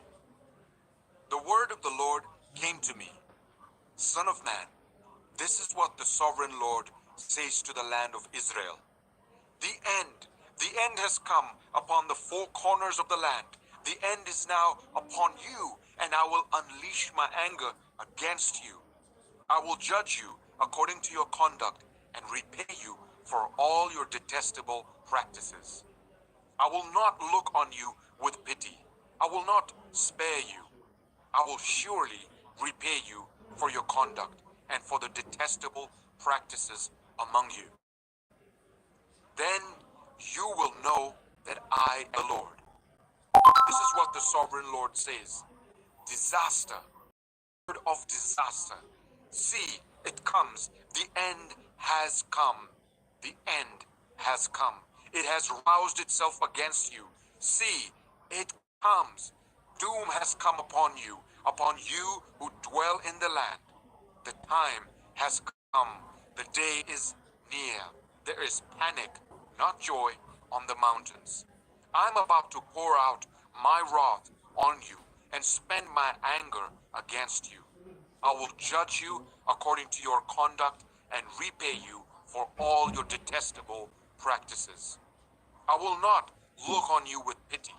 The word of the Lord came to me. Son of man, this is what the sovereign Lord says to the land of Israel. The end has come upon the four corners of the land. The end is now upon you, and I will unleash my anger against you. I will judge you according to your conduct and repay you for all your detestable practices. I will not look on you with pity. I will not spare you. I will surely repay you for your conduct and for the detestable practices among you. Then you will know that I am the Lord. This is what the sovereign Lord says. Disaster, word of disaster. See, it comes. The end has come. The end has come. It has roused itself against you. See, it comes. Doom has come upon you who dwell in the land. The time has come. The day is near. There is panic, not joy, on the mountains. I'm about to pour out my wrath on you and spend my anger against you. I will judge you according to your conduct and repay you for all your detestable practices. I will not look on you with pity.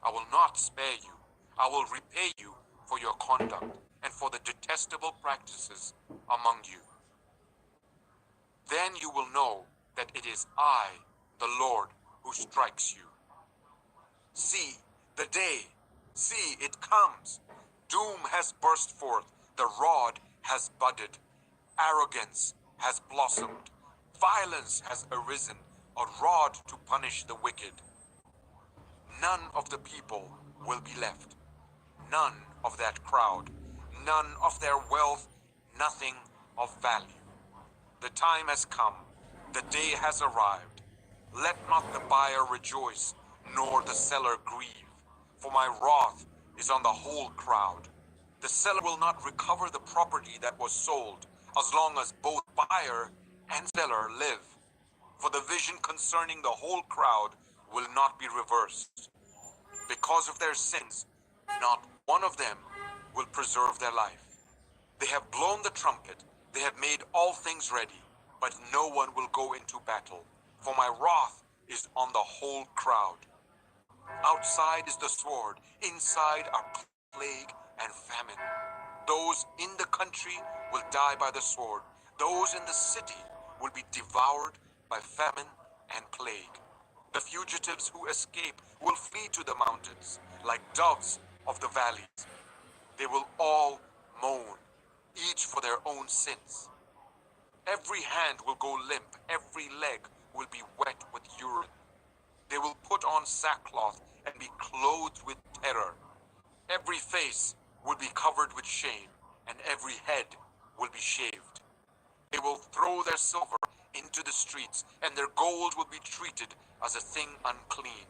I will not spare you. I will repay you for your conduct and for the detestable practices among you. Then you will know that it is I, the Lord, who strikes you. See, the day, see, it comes. Doom has burst forth. The rod has budded. Arrogance has blossomed. Violence has arisen, a rod to punish the wicked. None of the people will be left. None of that crowd. None of their wealth. Nothing of value. The time has come. The day has arrived. Let not the buyer rejoice, nor the seller grieve. For my wrath is on the whole crowd. The seller will not recover the property that was sold, as long as both buyer and seller live. For the vision concerning the whole crowd will not be reversed. Because of their sins, not one of them will preserve their life. They have blown the trumpet, they have made all things ready, but no one will go into battle. For my wrath is on the whole crowd. Outside is the sword, inside are plague and famine. Those in the country will die by the sword. Those in the city will be devoured by famine and plague. The fugitives who escape will flee to the mountains like doves of the valleys. They will all moan, each for their own sins. Every hand will go limp, every leg will be wet with urine. They will put on sackcloth and be clothed with terror. Every face will be covered with shame, and every head will be shaved. They will throw their silver into the streets, and their gold will be treated as a thing unclean.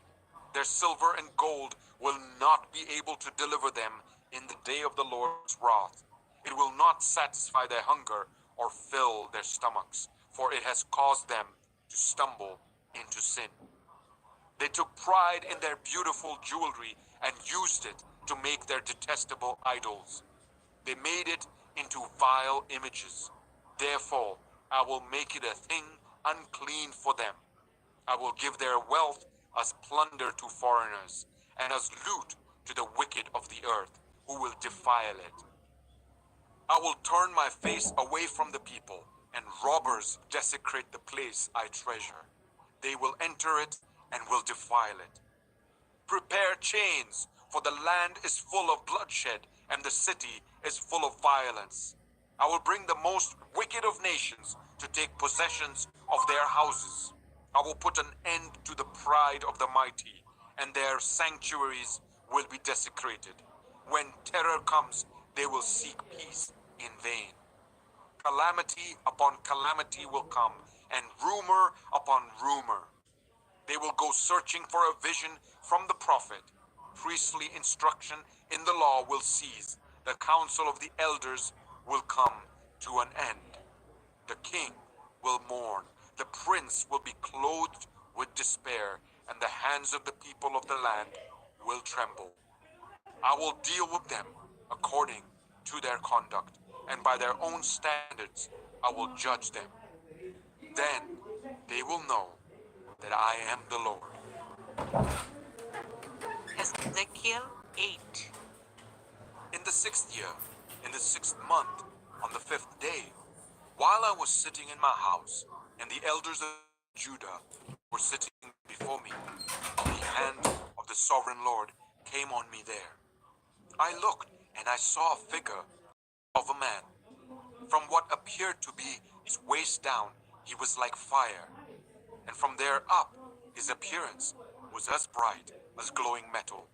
Their silver and gold will not be able to deliver them in the day of the Lord's wrath. It will not satisfy their hunger or fill their stomachs, for it has caused them to stumble into sin. They took pride in their beautiful jewelry and used it to make their detestable idols. They made it into vile images. Therefore, I will make it a thing unclean for them. I will give their wealth as plunder to foreigners, and as loot to the wicked of the earth, who will defile it. I will turn my face away from the people, and robbers desecrate the place I treasure. They will enter it and will defile it. Prepare chains, for the land is full of bloodshed, and the city is full of violence. I will bring the most wicked of nations to take possessions of their houses. I will put an end to the pride of the mighty, and their sanctuaries will be desecrated. When terror comes, they will seek peace in vain. Calamity upon calamity will come, and rumor upon rumor. They will go searching for a vision from the prophet. Priestly instruction in the law will cease. The council of the elders will come to an end. The king will mourn. The prince will be clothed with despair, and the hands of the people of the land will tremble. I will deal with them according to their conduct, and by their own standards I will judge them. Then they will know that I am the Lord. Ezekiel 8. In the 6th year, in the 6th month, on the 5th day, while I was sitting in my house, and the elders of Judah were sitting before me, the hand of the sovereign Lord came on me there. I looked, and I saw a figure of a man. From what appeared to be his waist down, he was like fire, and from there up, his appearance was as bright as glowing metal.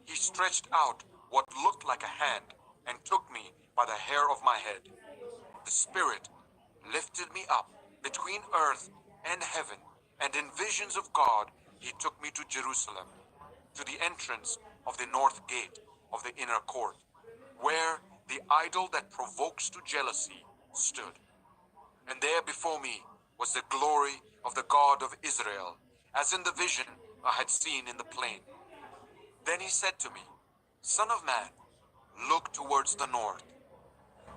He stretched out what looked like a hand and took me by the hair of my head. The Spirit lifted me up between earth and heaven, and in visions of God, he took me to Jerusalem, to the entrance of the north gate of the inner court, where the idol that provokes to jealousy stood. And there before me was the glory of the God of Israel, as in the vision I had seen in the plain. Then he said to me, Son of man, look towards the north.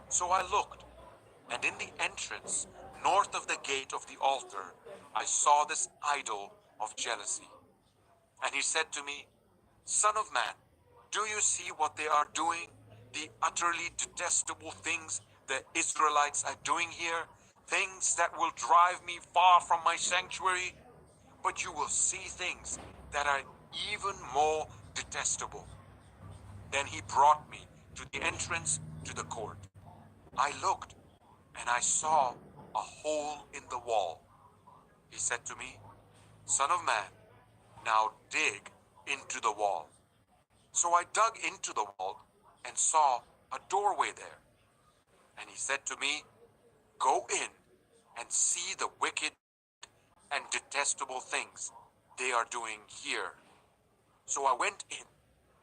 So I looked, and in the entrance, north of the gate of the altar, I saw this idol of jealousy. And he said to me, Son of man, do you see what they are doing? The utterly detestable things the Israelites are doing here? Things that will drive me far from my sanctuary? But you will see things that are even more detestable. Then he brought me to the entrance to the court. I looked, and I saw a hole in the wall. He said to me, Son of man, now dig into the wall. So I dug into the wall and saw a doorway there. And he said to me, Go in and see the wicked and detestable things they are doing here. So I went in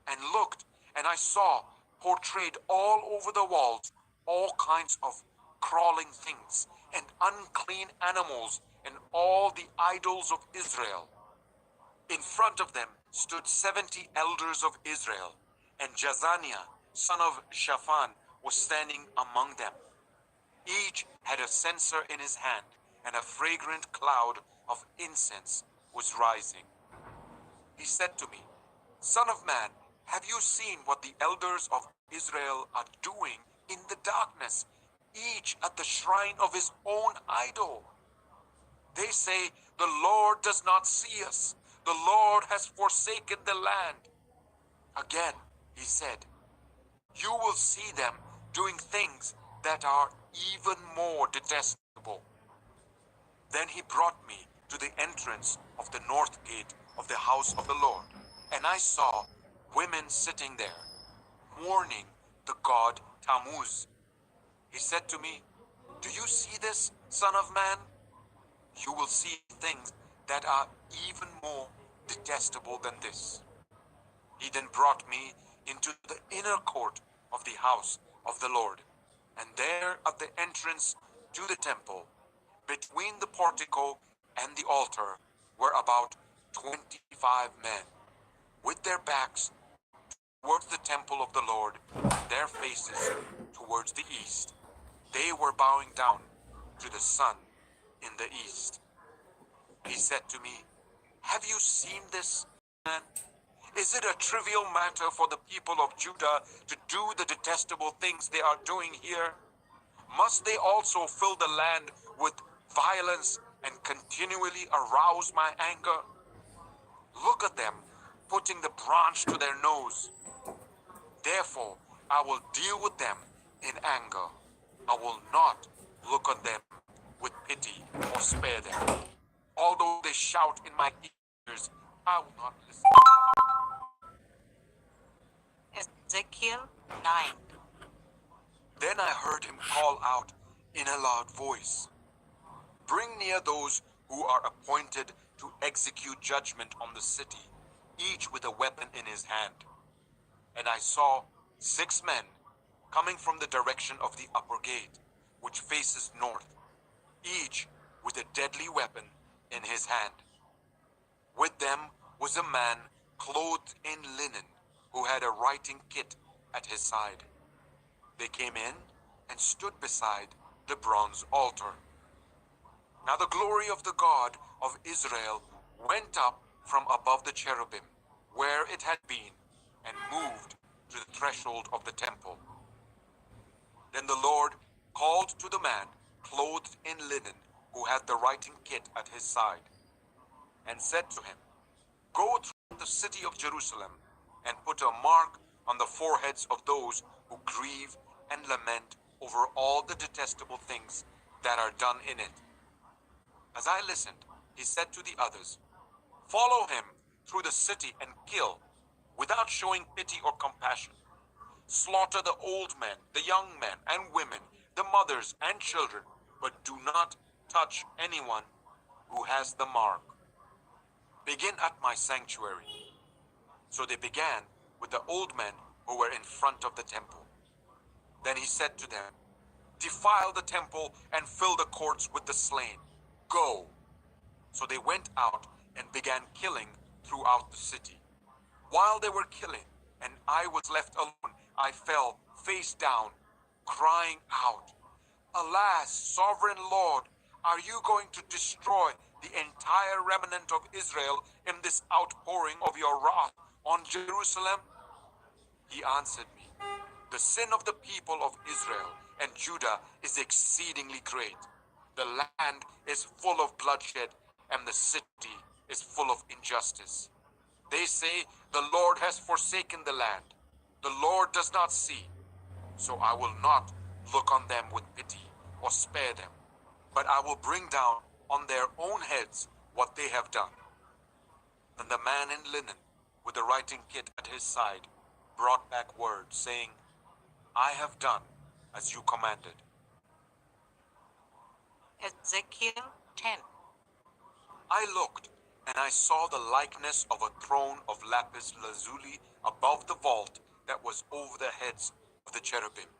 and looked, and I saw portrayed all over the walls all kinds of crawling things and unclean animals and all the idols of Israel. In front of them stood 70 elders of Israel, and Jazaniah, son of Shaphan, was standing among them. Each had a censer in his hand, and a fragrant cloud of incense was rising. He said to me, Son of man, have you seen what the elders of Israel are doing in the darkness, each at the shrine of his own idol? They say, The Lord does not see us. The Lord has forsaken the land. Again, he said, You will see them doing things that are even more detestable. Then he brought me to the entrance of the north gate of the house of the Lord, and I saw women sitting there, mourning the god Tammuz. He said to me, Do you see this, son of man? You will see things that are even more detestable than this. He then brought me into the inner court of the house of the Lord, and there at the entrance to the temple, between the portico and the altar, were about 25 men, with their backs towards the temple of the Lord, their faces towards the east. They were bowing down to the sun in the east. He said to me, Have you seen this, man? Is it a trivial matter for the people of Judah to do the detestable things they are doing here? Must they also fill the land with violence and continually arouse my anger? Look at them, putting the branch to their nose. Therefore, I will deal with them in anger. I will not look on them with pity or spare them. Although they shout in my ears, I will not listen. Ezekiel 9. Then I heard him call out in a loud voice, "Bring near those who are appointed to execute judgment on the city, each with a weapon in his hand." And I saw 6 men coming from the direction of the upper gate, which faces north, each with a deadly weapon in his hand. With them was a man clothed in linen, who had a writing kit at his side. They came in and stood beside the bronze altar. Now the glory of the God of Israel went up from above the cherubim, where it had been, and moved to the threshold of the temple. Then the Lord called to the man clothed in linen, who had the writing kit at his side, and said to him, "Go through the city of Jerusalem, and put a mark on the foreheads of those who grieve and lament over all the detestable things that are done in it." As I listened, he said to the others, "Follow him through the city and kill, without showing pity or compassion. Slaughter the old men, the young men and women, the mothers and children, but do not touch anyone who has the mark. Begin at my sanctuary." So they began with the old men who were in front of the temple. Then he said to them, "Defile the temple and fill the courts with the slain. Go." So they went out and began killing throughout the city. While they were killing, and I was left alone, I fell face down, crying out, "Alas, sovereign Lord, are you going to destroy the entire remnant of Israel in this outpouring of your wrath on Jerusalem?" He answered me, "The sin of the people of Israel and Judah is exceedingly great. The land is full of bloodshed, and the city is full of injustice. They say, 'The Lord has forsaken the land. The Lord does not see.' So I will not look on them with pity or spare them, but I will bring down on their own heads what they have done." Then the man in linen, with the writing kit at his side, brought back word, saying, "I have done as you commanded." Ezekiel 10. I looked, and I saw the likeness of a throne of lapis lazuli above the vault that was over the heads of the cherubim.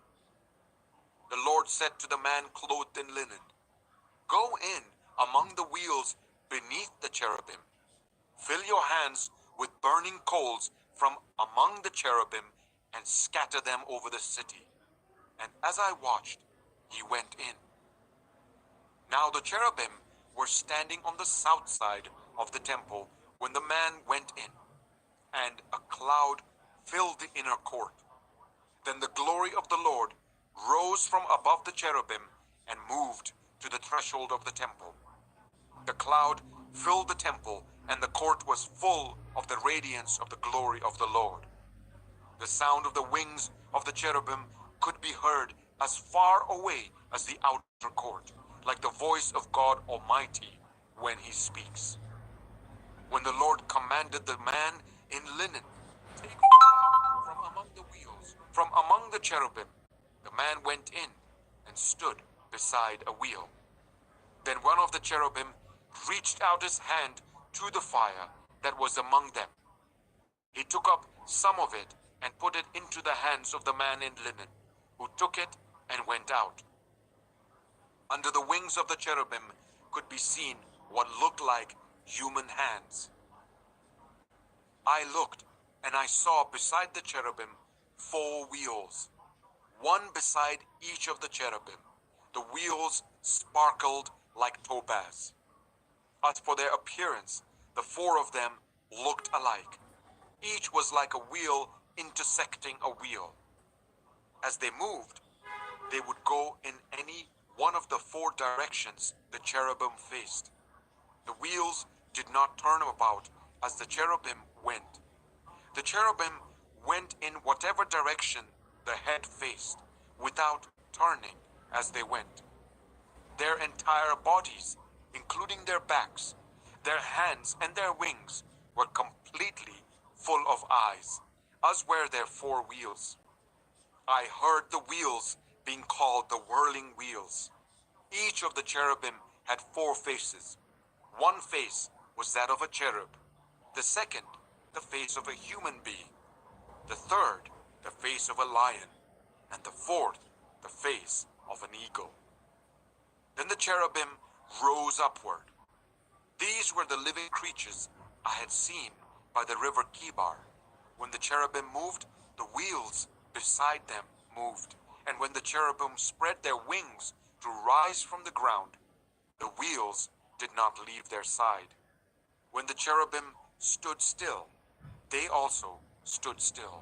The Lord said to the man clothed in linen, "Go in among the wheels beneath the cherubim. Fill your hands with burning coals from among the cherubim and scatter them over the city." And as I watched, he went in. Now the cherubim were standing on the south side of the temple when the man went in, and a cloud filled the inner court. Then the glory of the Lord rose from above the cherubim and moved to the threshold of the temple. The cloud filled the temple, and the court was full of the radiance of the glory of the Lord. The sound of the wings of the cherubim could be heard as far away as the outer court, like the voice of God Almighty when he speaks. When the Lord commanded the man in linen, "Take fire from among the wheels, from among the cherubim," the man went in and stood beside a wheel. Then one of the cherubim reached out his hand to the fire that was among them. He took up some of it and put it into the hands of the man in linen, who took it and went out. Under the wings of the cherubim could be seen what looked like human hands. I looked, and I saw beside the cherubim 4 wheels, one beside each of the cherubim. The wheels sparkled like topaz. As for their appearance, the 4 of them looked alike. Each was like a wheel intersecting a wheel. As they moved, they would go in any one of the 4 directions the cherubim faced. The wheels did not turn about as the cherubim went. The cherubim went in whatever direction the head faced, without turning as they went. Their entire bodies, including their backs, their hands and their wings, were completely full of eyes, as were their 4 wheels. I heard the wheels being called the whirling wheels. Each of the cherubim had 4 faces. One face was that of a cherub, the second the face of a human being, the third the face of a lion, and the fourth the face of an eagle. Then the cherubim rose upward. These were the living creatures I had seen by the river Kibar. When the cherubim moved, the wheels beside them moved, and when the cherubim spread their wings to rise from the ground, the wheels did not leave their side. When the cherubim stood still, they also stood still.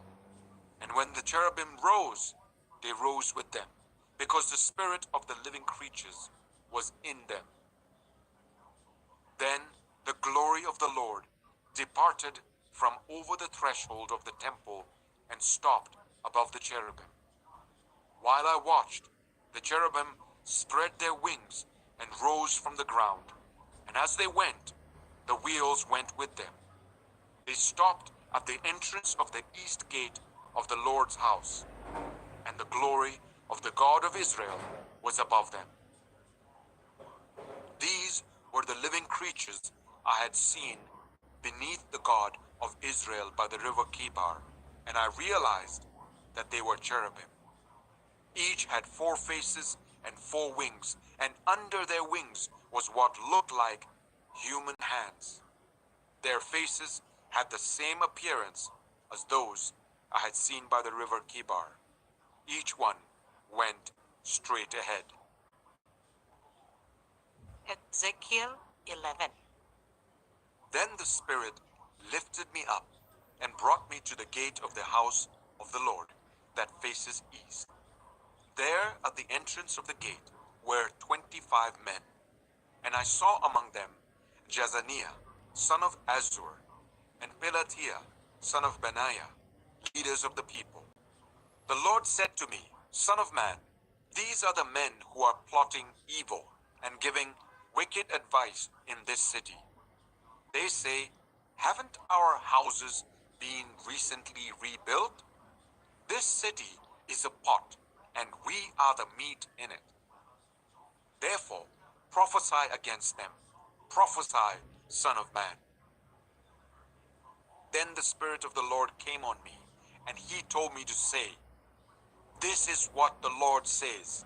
And when the cherubim rose, they rose with them, because the spirit of the living creatures was in them. Then the glory of the Lord departed from over the threshold of the temple and stopped above the cherubim. While I watched, the cherubim spread their wings and rose from the ground, and as they went, the wheels went with them. They stopped at the entrance of the east gate of the Lord's house, and the glory of the God of Israel was above them. These were the living creatures I had seen beneath the God of Israel by the river Kibar, and I realized that they were cherubim. Each had 4 faces and 4 wings, and under their wings was what looked like human hands. Their faces had the same appearance as those I had seen by the river Kibar. Each one went straight ahead. Ezekiel 11. Then the Spirit lifted me up and brought me to the gate of the house of the Lord that faces east. There at the entrance of the gate were 25 men, and I saw among them Jazaniah, son of Azur, and Pelatiah, son of Benaiah, leaders of the people. The Lord said to me, Son of man, these are the men who are plotting evil and giving wicked advice in this city. They say, haven't our houses been recently rebuilt? This city is a pot, and we are the meat in it. Therefore, prophesy against them. Prophesy, Son of man. Then the Spirit of the Lord came on me, and he told me to say, This is what the Lord says.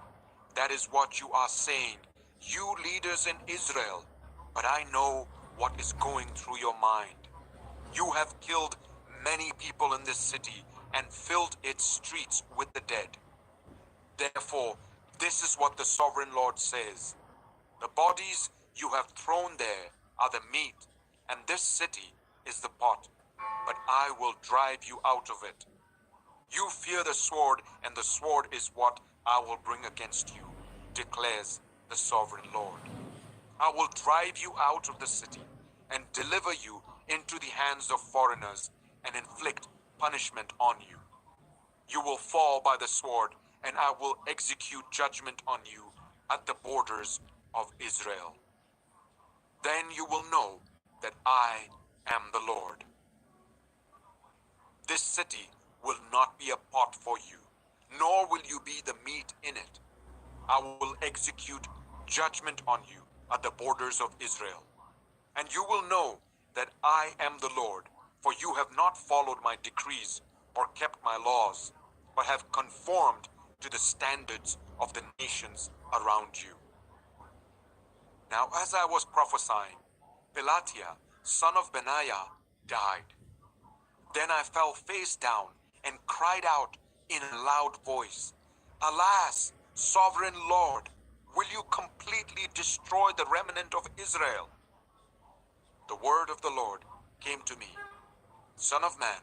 That is what you are saying, you leaders in Israel. But I know what is going through your mind. You have killed many people in this city and filled its streets with the dead. Therefore, this is what the sovereign Lord says. The bodies you have thrown there are the meat, and this city is the pot, but I will drive you out of it. You fear the sword, and the sword is what I will bring against you, declares the sovereign Lord. I will drive you out of the city and deliver you into the hands of foreigners and inflict punishment on you. You will fall by the sword, and I will execute judgment on you at the borders of Israel. Then you will know that I am the Lord. This city will not be a pot for you, nor will you be the meat in it. I will execute judgment on you at the borders of Israel. And you will know that I am the Lord, for you have not followed my decrees or kept my laws, but have conformed to the standards of the nations around you. Now as I was prophesying, Pelatiah, son of Benaiah, died. Then I fell face down and cried out in a loud voice, Alas, sovereign Lord, will you completely destroy the remnant of Israel? The word of the Lord came to me, Son of man,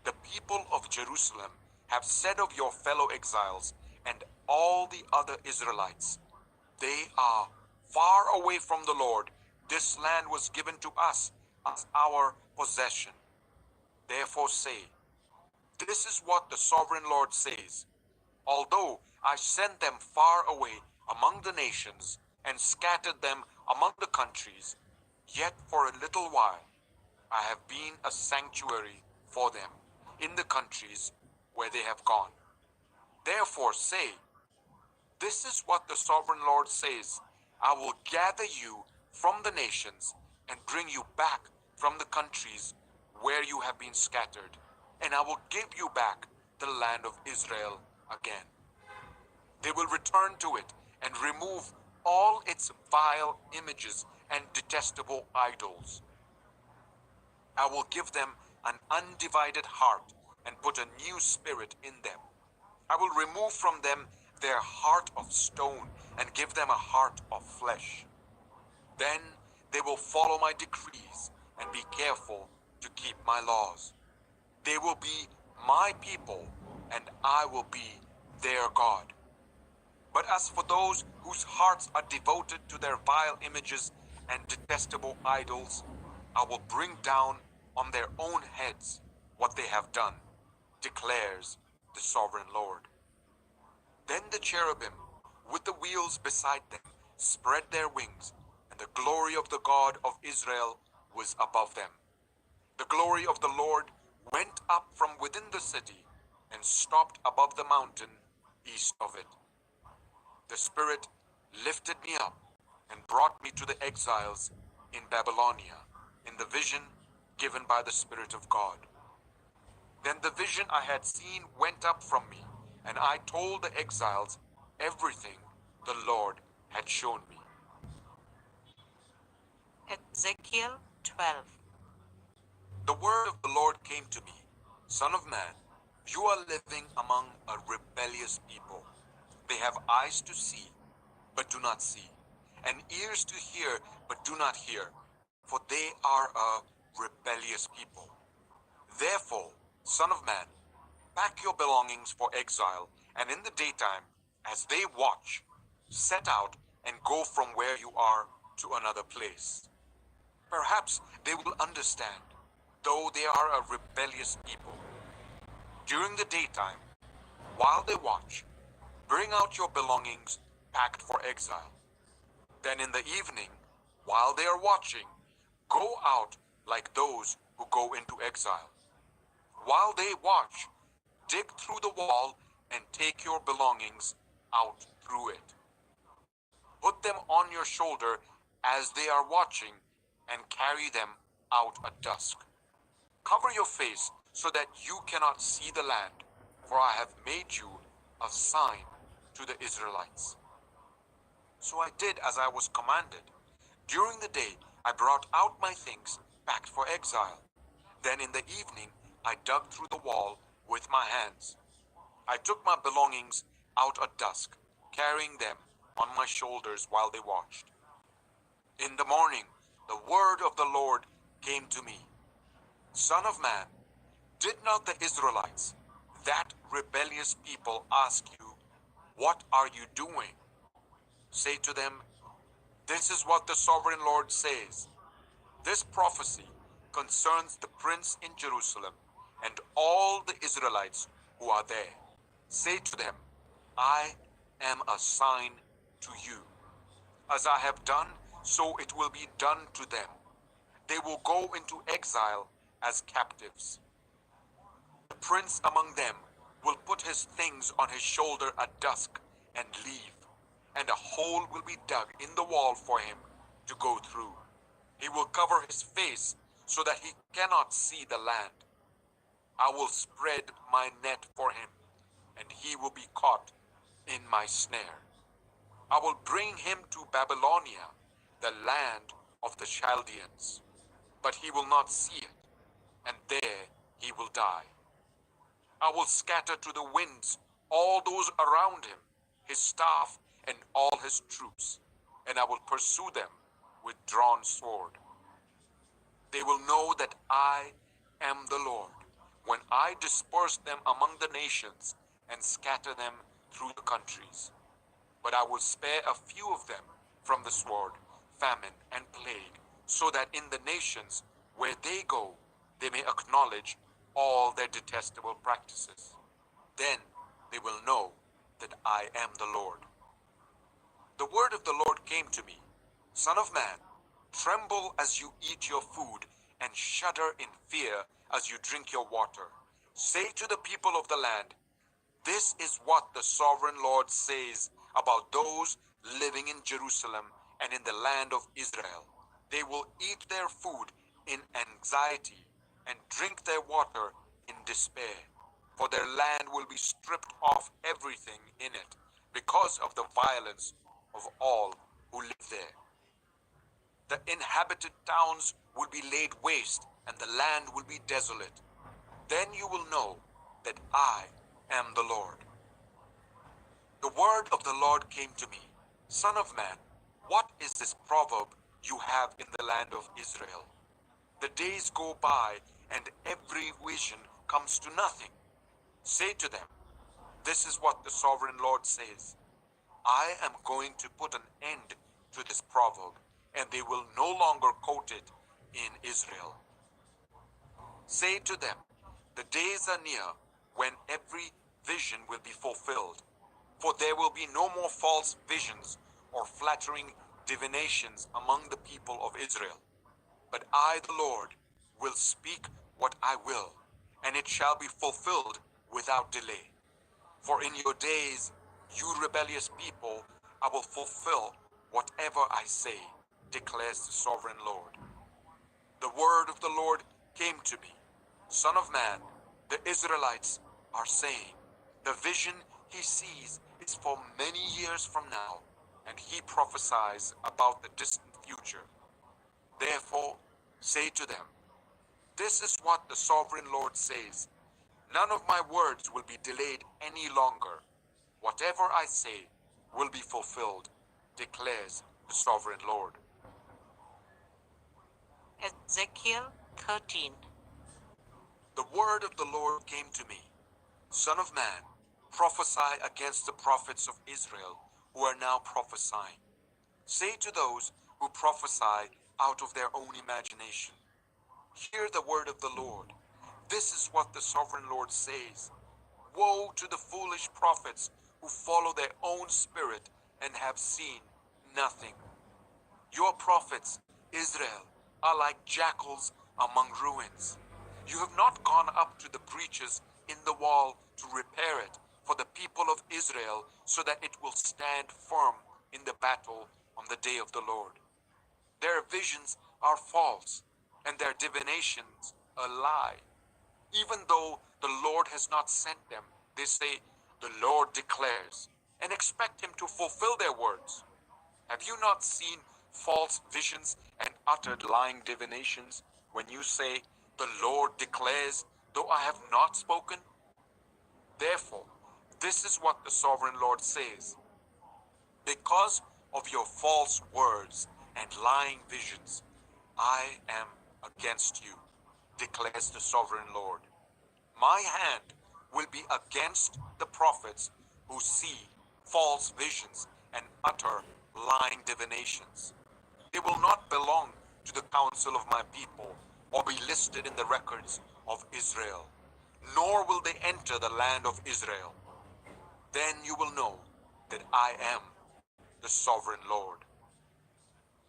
the people of Jerusalem have said of your fellow exiles and all the other Israelites, they are far away from the Lord. This land was given to us as our possession. Therefore say, This is what the sovereign Lord says. Although I sent them far away among the nations and scattered them among the countries, yet for a little while I have been a sanctuary for them in the countries where they have gone. Therefore say, this is what the sovereign Lord says, I will gather you from the nations and bring you back from the countries where you have been scattered, and I will give you back the land of Israel again. They will return to it and remove all its vile images and detestable idols. I will give them an undivided heart and put a new spirit in them. I will remove from them their heart of stone and give them a heart of flesh. Then they will follow my decrees and be careful to keep my laws. They will be my people, and I will be their God. But as for those whose hearts are devoted to their vile images and detestable idols, I will bring down on their own heads what they have done, declares the sovereign Lord. Then the cherubim, with the wheels beside them, spread their wings, and the glory of the God of Israel was above them. The glory of the Lord went up from within the city and stopped above the mountain east of it. The Spirit lifted me up and brought me to the exiles in Babylonia, in the vision given by the Spirit of God. Then the vision I had seen went up from me, and I told the exiles everything the Lord had shown me. Ezekiel 12. The word of the Lord came to me, Son of man, you are living among a rebellious people. They have eyes to see, but do not see, and ears to hear, but do not hear, for they are a rebellious people. Therefore, Son of man, pack your belongings for exile, and in the daytime, as they watch, set out and go from where you are to another place. Perhaps they will understand, though they are a rebellious people. During the daytime, while they watch, bring out your belongings packed for exile. Then in the evening, while they are watching, go out like those who go into exile. While they watch, dig through the wall and take your belongings out through it. Put them on your shoulder as they are watching and carry them out at dusk. Cover your face so that you cannot see the land, for I have made you a sign to the Israelites. So I did as I was commanded. During the day I brought out my things packed for exile. Then in the evening I dug through the wall with my hands. I took my belongings out at dusk, carrying them on my shoulders while they watched. In the morning the word of the Lord came to me. Son of man, did not the Israelites, that rebellious people, ask you, what are you doing? Say to them, this is what the sovereign Lord says. This prophecy concerns the prince in Jerusalem and all the Israelites who are there. Say to them, I am a sign to you. As I have done, so it will be done to them. They will go into exile as captives. The prince among them will put his things on his shoulder at dusk and leave, and a hole will be dug in the wall for him to go through. He will cover his face so that he cannot see the land. I will spread my net for him, and he will be caught in my snare. I will bring him to Babylonia, the land of the Chaldeans, but he will not see it, and there he will die. I will scatter to the winds all those around him, his staff and all his troops, and I will pursue them with drawn sword. They will know that I am the Lord, when I disperse them among the nations and scatter them through the countries. But I will spare a few of them from the sword, famine, and plague, so that in the nations where they go, they may acknowledge all their detestable practices. Then they will know that I am the Lord. The word of the Lord came to me, Son of man, tremble as you eat your food, and shudder in fear as you drink your water. Say to the people of the land, this is what the sovereign Lord says about those living in Jerusalem and in the land of Israel. They will eat their food in anxiety and drink their water in despair, for their land will be stripped of everything in it because of the violence of all who live there. The inhabited towns will be laid waste and the land will be desolate. Then you will know that I am the Lord. The word of the Lord came to me, Son of man, what is this proverb you have in the land of Israel? The days go by and every vision comes to nothing. Say to them, this is what the sovereign Lord says. I am going to put an end to this proverb, and they will no longer quote it in Israel. Say to them, the days are near when every vision will be fulfilled, for there will be no more false visions or flattering divinations among the people of Israel. But I, the Lord, will speak what I will, and it shall be fulfilled without delay. For in your days, you rebellious people, I will fulfill whatever I say, declares the sovereign Lord. The word of the Lord came to me. Son of man, the Israelites are saying, the vision he sees is for many years from now, and he prophesies about the distant future. Therefore, say to them, this is what the sovereign Lord says. None of my words will be delayed any longer. Whatever I say will be fulfilled, declares the sovereign Lord. Ezekiel 13. The word of the Lord came to me. Son of man, prophesy against the prophets of Israel who are now prophesying. Say to those who prophesy out of their own imagination, hear the word of the Lord. This is what the sovereign Lord says. Woe to the foolish prophets who follow their own spirit and have seen nothing. Your prophets, Israel, are like jackals among ruins. You have not gone up to the breaches in the wall to repair it for the people of Israel so that it will stand firm in the battle on the day of the Lord. Their visions are false and their divinations a lie. Even though the Lord has not sent them, they say, the Lord declares, and expect him to fulfill their words. Have you not seen false visions and uttered lying divinations when you say, the Lord declares, though I have not spoken? Therefore, this is what the sovereign Lord says. Because of your false words and lying visions, I am against you, declares the sovereign Lord. My hand will be against the prophets who see false visions and utter lying divinations. They will not belong to the council of my people or be listed in the records of Israel, nor will they enter the land of Israel. Then you will know that I am the sovereign Lord.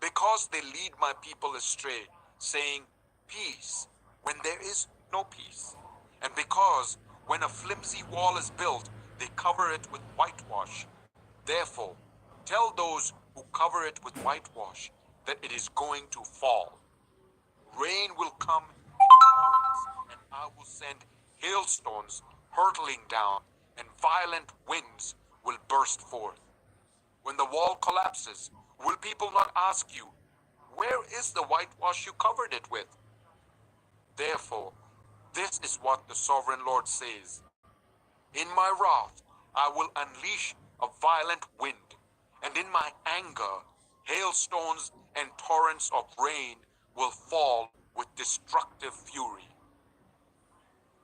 Because they lead my people astray, saying, peace, when there is no peace. And because when a flimsy wall is built, they cover it with whitewash. Therefore, tell those who cover it with whitewash that it is going to fall. Rain will come in torrents, and I will send hailstones hurtling down, and violent winds will burst forth. When the wall collapses, will people not ask you, where is the whitewash you covered it with? Therefore, this is what the sovereign Lord says. In my wrath, I will unleash a violent wind, and in my anger, hailstones and torrents of rain will fall with destructive fury.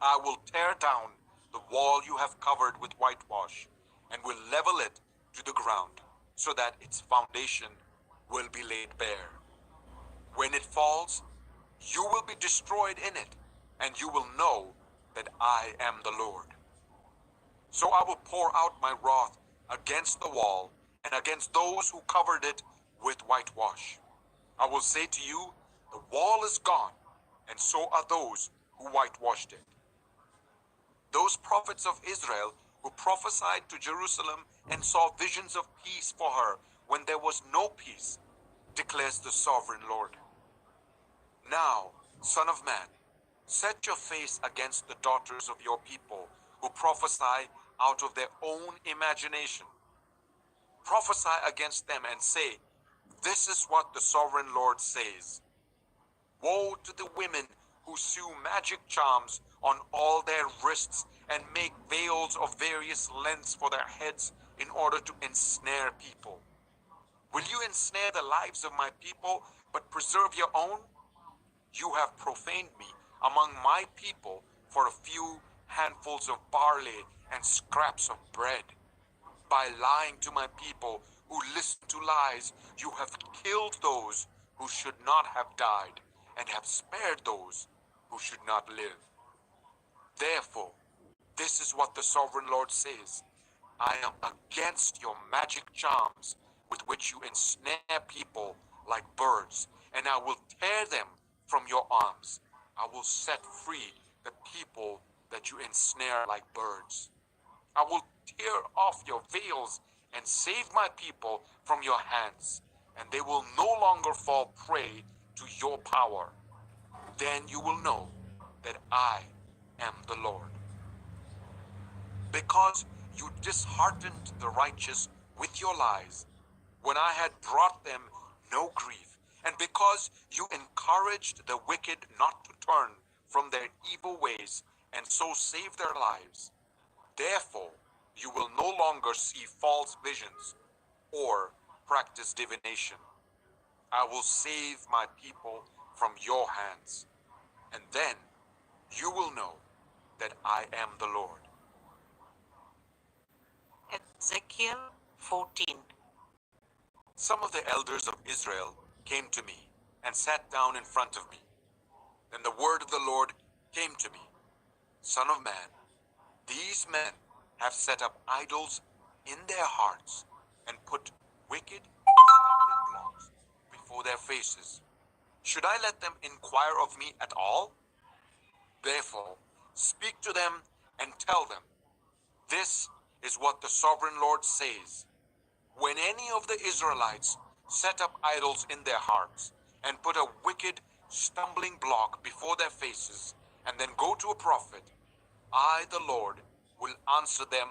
I will tear down the wall you have covered with whitewash, and will level it to the ground, so that its foundation will be laid bare. When it falls, you will be destroyed in it, and you will know that I am the Lord. So I will pour out my wrath against the wall and against those who covered it with whitewash. I will say to you, the wall is gone, and so are those who whitewashed it. Those prophets of Israel who prophesied to Jerusalem and saw visions of peace for her when there was no peace, declares the sovereign Lord. Now, Son of Man, set your face against the daughters of your people who prophesy out of their own imagination. Prophesy against them and say, this is what the sovereign Lord says. Woe to the women who sew magic charms on all their wrists and make veils of various lengths for their heads in order to ensnare people. Will you ensnare the lives of my people, but preserve your own? You have profaned me among my people for a few handfuls of barley and scraps of bread. By lying to my people who listen to lies, you have killed those who should not have died, and have spared those who should not live. Therefore, this is what the sovereign Lord says. I am against your magic charms with which you ensnare people like birds, and I will tear them from your arms. I will set free the people that you ensnare like birds. I will tear off your veils and save my people from your hands, and they will no longer fall prey to your power. Then you will know that I am the Lord. Because you disheartened the righteous with your lies, when I had brought them no grief, and because you encouraged the wicked not to turn from their evil ways and so save their lives, therefore you will no longer see false visions or practice divination. I will save my people from your hands, and then you will know that I am the Lord. Ezekiel 14. Some of the elders of Israel came to me and sat down in front of me. Then the word of the Lord came to me. Son of man, these men have set up idols in their hearts and put wicked stumbling blocks before their faces. Should I let them inquire of me at all? Therefore, speak to them and tell them, this is what the sovereign Lord says. When any of the Israelites set up idols in their hearts and put a wicked stumbling block before their faces and then go to a prophet, I, the Lord, will answer them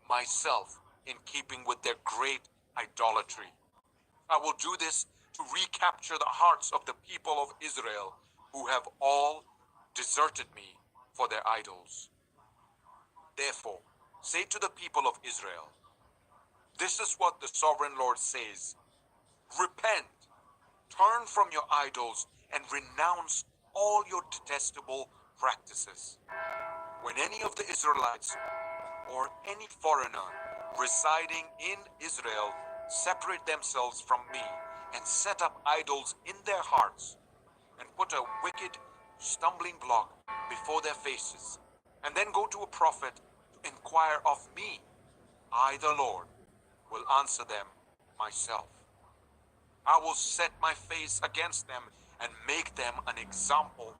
myself in keeping with their great idolatry. I will do this to recapture the hearts of the people of Israel who have all deserted me for their idols. Therefore, say to the people of Israel, this is what the sovereign Lord says. Repent, turn from your idols, and renounce all your detestable practices. When any of the Israelites or any foreigner residing in Israel separate themselves from me and set up idols in their hearts and put a wicked stumbling block before their faces, and then go to a prophet to inquire of me, I, the Lord, will answer them myself. I will set my face against them and make them an example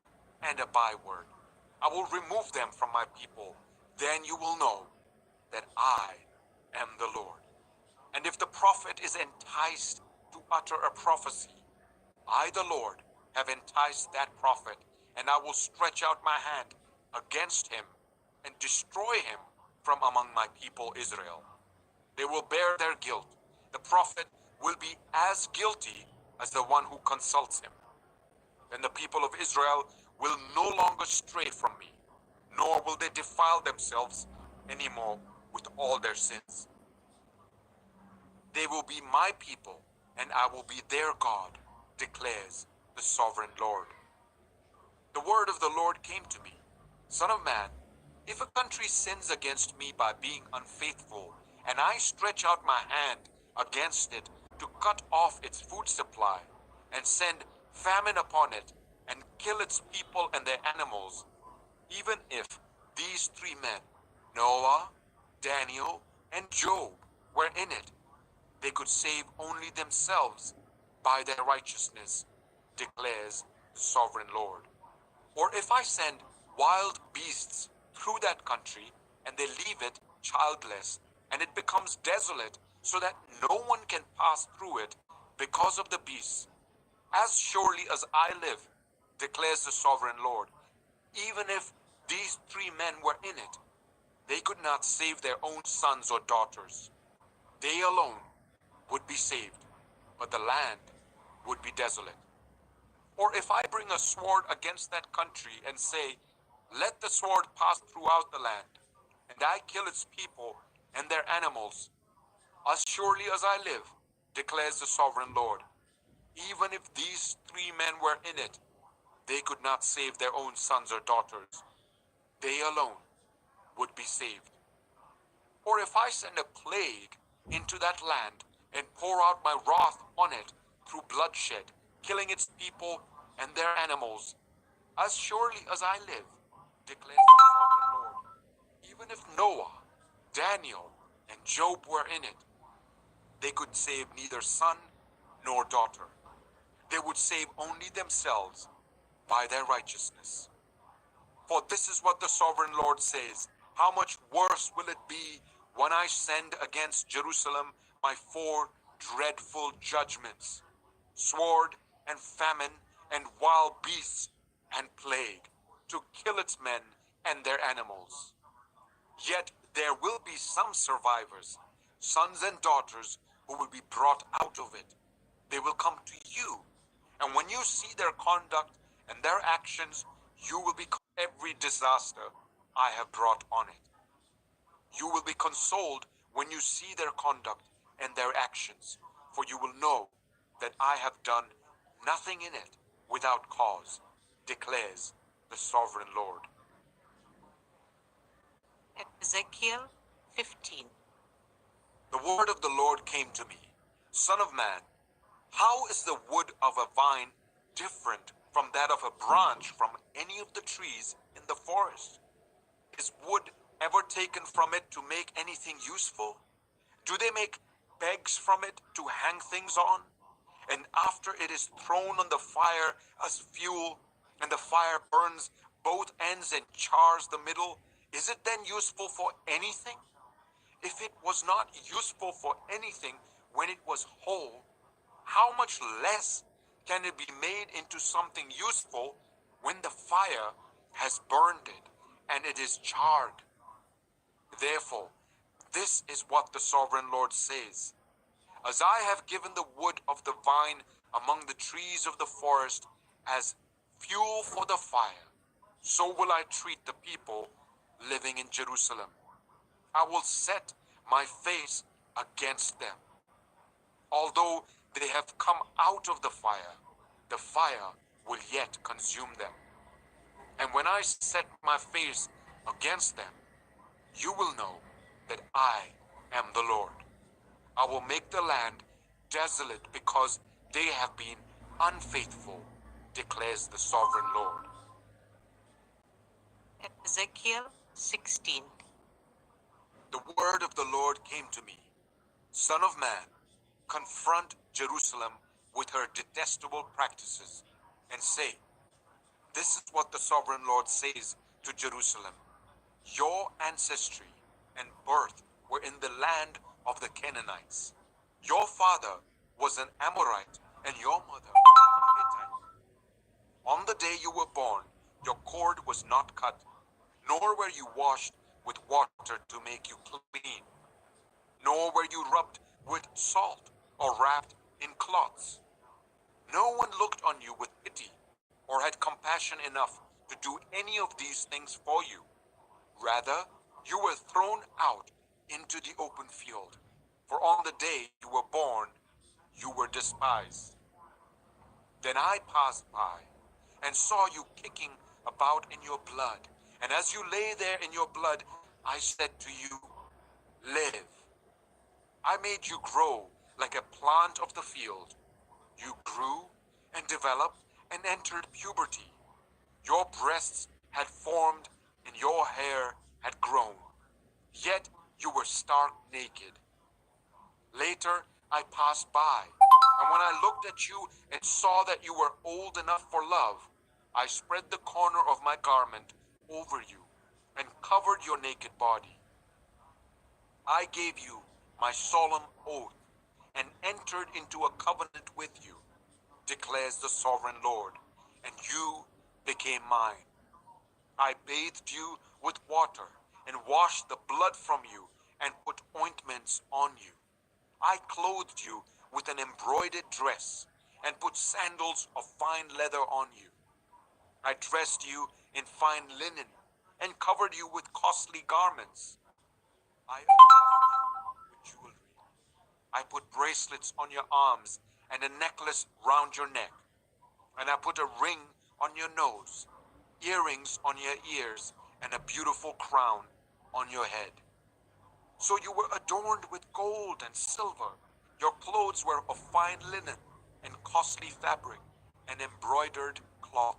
and a byword. I will remove them from my people. Then you will know that I am the Lord. And if the prophet is enticed to utter a prophecy, I, the Lord, have enticed that prophet, and I will stretch out my hand against him and destroy him from among my people Israel. They will bear their guilt. The prophet will be as guilty as the one who consults him. Then the people of Israel will no longer stray from me, nor will they defile themselves anymore with all their sins. They will be my people, and I will be their God, declares the sovereign Lord. The word of the Lord came to me. Son of man, if a country sins against me by being unfaithful, and I stretch out my hand against it to cut off its food supply, and send famine upon it, and kill its people and their animals, even if these three men, Noah, Daniel, and Job, were in it, they could save only themselves by their righteousness, declares the sovereign Lord. Or if I send wild beasts through that country, and they leave it childless, and it becomes desolate, so that no one can pass through it because of the beasts. As surely as I live, declares the sovereign Lord, even if these 3 men were in it, they could not save their own sons or daughters. They alone would be saved, but the land would be desolate. Or if I bring a sword against that country and say, let the sword pass throughout the land, and I kill its people and their animals, as surely as I live, declares the sovereign Lord, even if these 3 men were in it, they could not save their own sons or daughters. They alone would be saved. Or if I send a plague into that land and pour out my wrath on it through bloodshed, killing its people and their animals, as surely as I live, declares the sovereign Lord, even if Noah, Daniel, and Job were in it, they could save neither son nor daughter. They would save only themselves by their righteousness. For this is what the sovereign Lord says, how much worse will it be when I send against Jerusalem my 4 dreadful judgments, sword and famine and wild beasts and plague, to kill its men and their animals. Yet there will be some survivors, sons and daughters, who will be brought out of it. They will come to you, and when you see their conduct and their actions, you will be every disaster I have brought on it. You will be consoled when you see their conduct and their actions, for you will know that I have done nothing in it without cause, declares the sovereign Lord. Ezekiel 15. The word of the Lord came to me, Son of man, how is the wood of a vine different from that of a branch from any of the trees in the forest? Is wood ever taken from it to make anything useful? Do they make pegs from it to hang things on? And after it is thrown on the fire as fuel, and the fire burns both ends and chars the middle, is it then useful for anything? If it was not useful for anything when it was whole, how much less can it be made into something useful when the fire has burned it and it is charred? Therefore, this is what the sovereign Lord says. As I have given the wood of the vine among the trees of the forest as fuel for the fire, so will I treat the people living in Jerusalem. I will set my face against them. Although they have come out of the fire will yet consume them. And when I set my face against them, you will know that I am the Lord. I will make the land desolate because they have been unfaithful, declares the sovereign Lord. Ezekiel 16. The word of the Lord came to me, Son of man, confront Jerusalem with her detestable practices, and say, this is what the sovereign Lord says to Jerusalem. Your ancestry and birth were in the land of the Canaanites. Your father was an Amorite, and your mother a Hittite. On the day you were born, your cord was not cut, nor were you washed with water to make you clean, nor were you rubbed with salt or wrapped in cloths. No one looked on you with pity or had compassion enough to do any of these things for you. Rather, you were thrown out into the open field, for on the day you were born, you were despised. Then I passed by and saw you kicking about in your blood, and as you lay there in your blood, I said to you, live. I made you grow like a plant of the field. You grew and developed and entered puberty. Your breasts had formed and your hair had grown, yet you were stark naked. Later I passed by, and when I looked at you and saw that you were old enough for love, I spread the corner of my garment over you, and covered your naked body. I gave you my solemn oath and entered into a covenant with you, declares the sovereign Lord, and you became mine. I bathed you with water and washed the blood from you and put ointments on you. I clothed you with an embroidered dress and put sandals of fine leather on you. I dressed you in fine linen and covered you with costly garments. I adorned you with jewelry. I put bracelets on your arms and a necklace round your neck. And I put a ring on your nose, earrings on your ears, and a beautiful crown on your head. So you were adorned with gold and silver. Your clothes were of fine linen and costly fabric and embroidered cloth.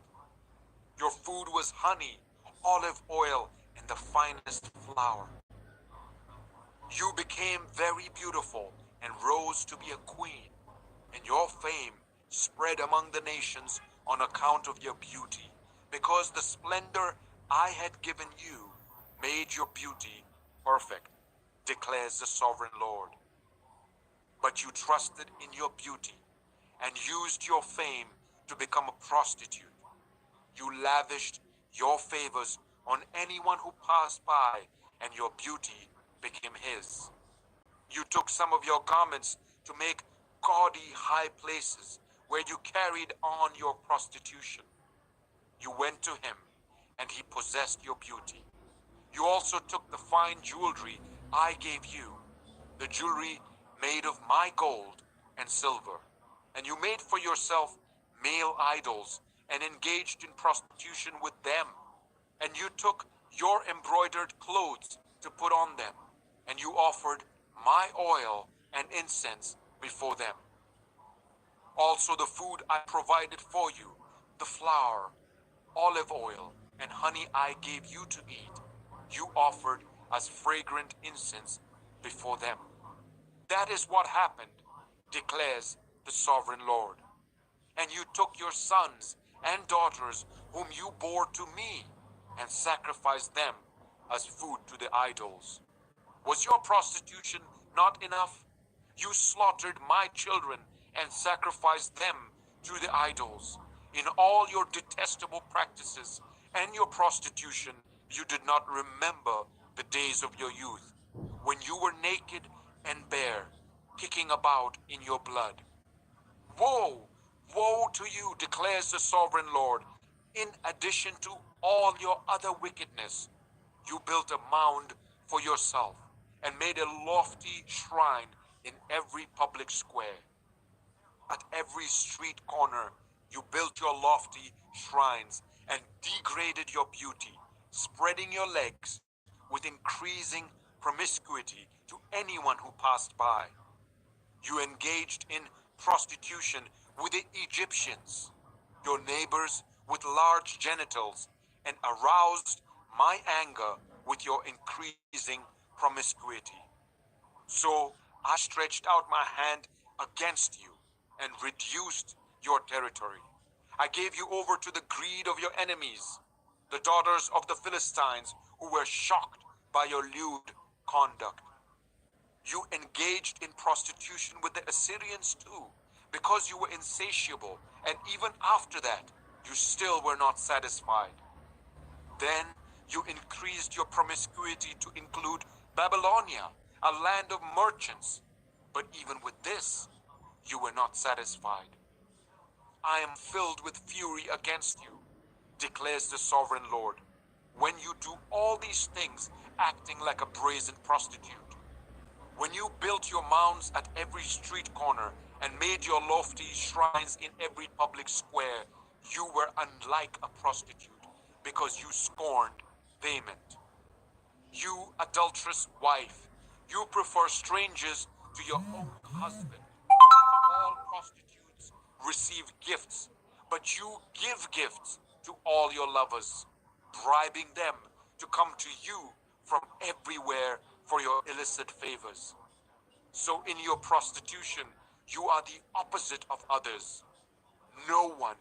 Your food was honey, olive oil, and the finest flour. You became very beautiful and rose to be a queen, and your fame spread among the nations on account of your beauty, because the splendor I had given you made your beauty perfect, declares the sovereign Lord. But you trusted in your beauty and used your fame to become a prostitute. You lavished your favors on anyone who passed by, and your beauty became his. You took some of your garments to make gaudy high places where you carried on your prostitution. You went to him, and he possessed your beauty. You also took the fine jewelry I gave you, the jewelry made of my gold and silver, and you made for yourself male idols and engaged in prostitution with them. And you took your embroidered clothes to put on them, and you offered my oil and incense before them. Also the food I provided for you, the flour, olive oil, and honey I gave you to eat, you offered as fragrant incense before them. That is what happened, declares the sovereign Lord. And you took your sons and daughters whom you bore to me and sacrificed them as food to the idols. Was your prostitution not enough? You slaughtered my children and sacrificed them to the idols. In all your detestable practices and your prostitution, you did not remember the days of your youth, when you were naked and bare, kicking about in your blood. Woe, woe to you, declares the sovereign Lord. In addition to all your other wickedness, you built a mound for yourself and made a lofty shrine in every public square. At every street corner, you built your lofty shrines and degraded your beauty, spreading your legs with increasing promiscuity to anyone who passed by. You engaged in prostitution with the Egyptians, your neighbors with large genitals, and aroused my anger with your increasing promiscuity. So I stretched out my hand against you and reduced your territory. I gave you over to the greed of your enemies, the daughters of the Philistines, who were shocked by your lewd conduct. You engaged in prostitution with the Assyrians too, because you were insatiable, and even after that, you still were not satisfied. Then you increased your promiscuity to include Babylonia, a land of merchants. But even with this, you were not satisfied. I am filled with fury against you, declares the sovereign Lord, when you do all these things acting like a brazen prostitute. When you built your mounds at every street corner and made your lofty shrines in every public square, you were unlike a prostitute, because you scorned payment. You adulterous wife, you prefer strangers to your own husband. All prostitutes receive gifts, but you give gifts to all your lovers, bribing them to come to you from everywhere for your illicit favors. So in your prostitution, you are the opposite of others. No one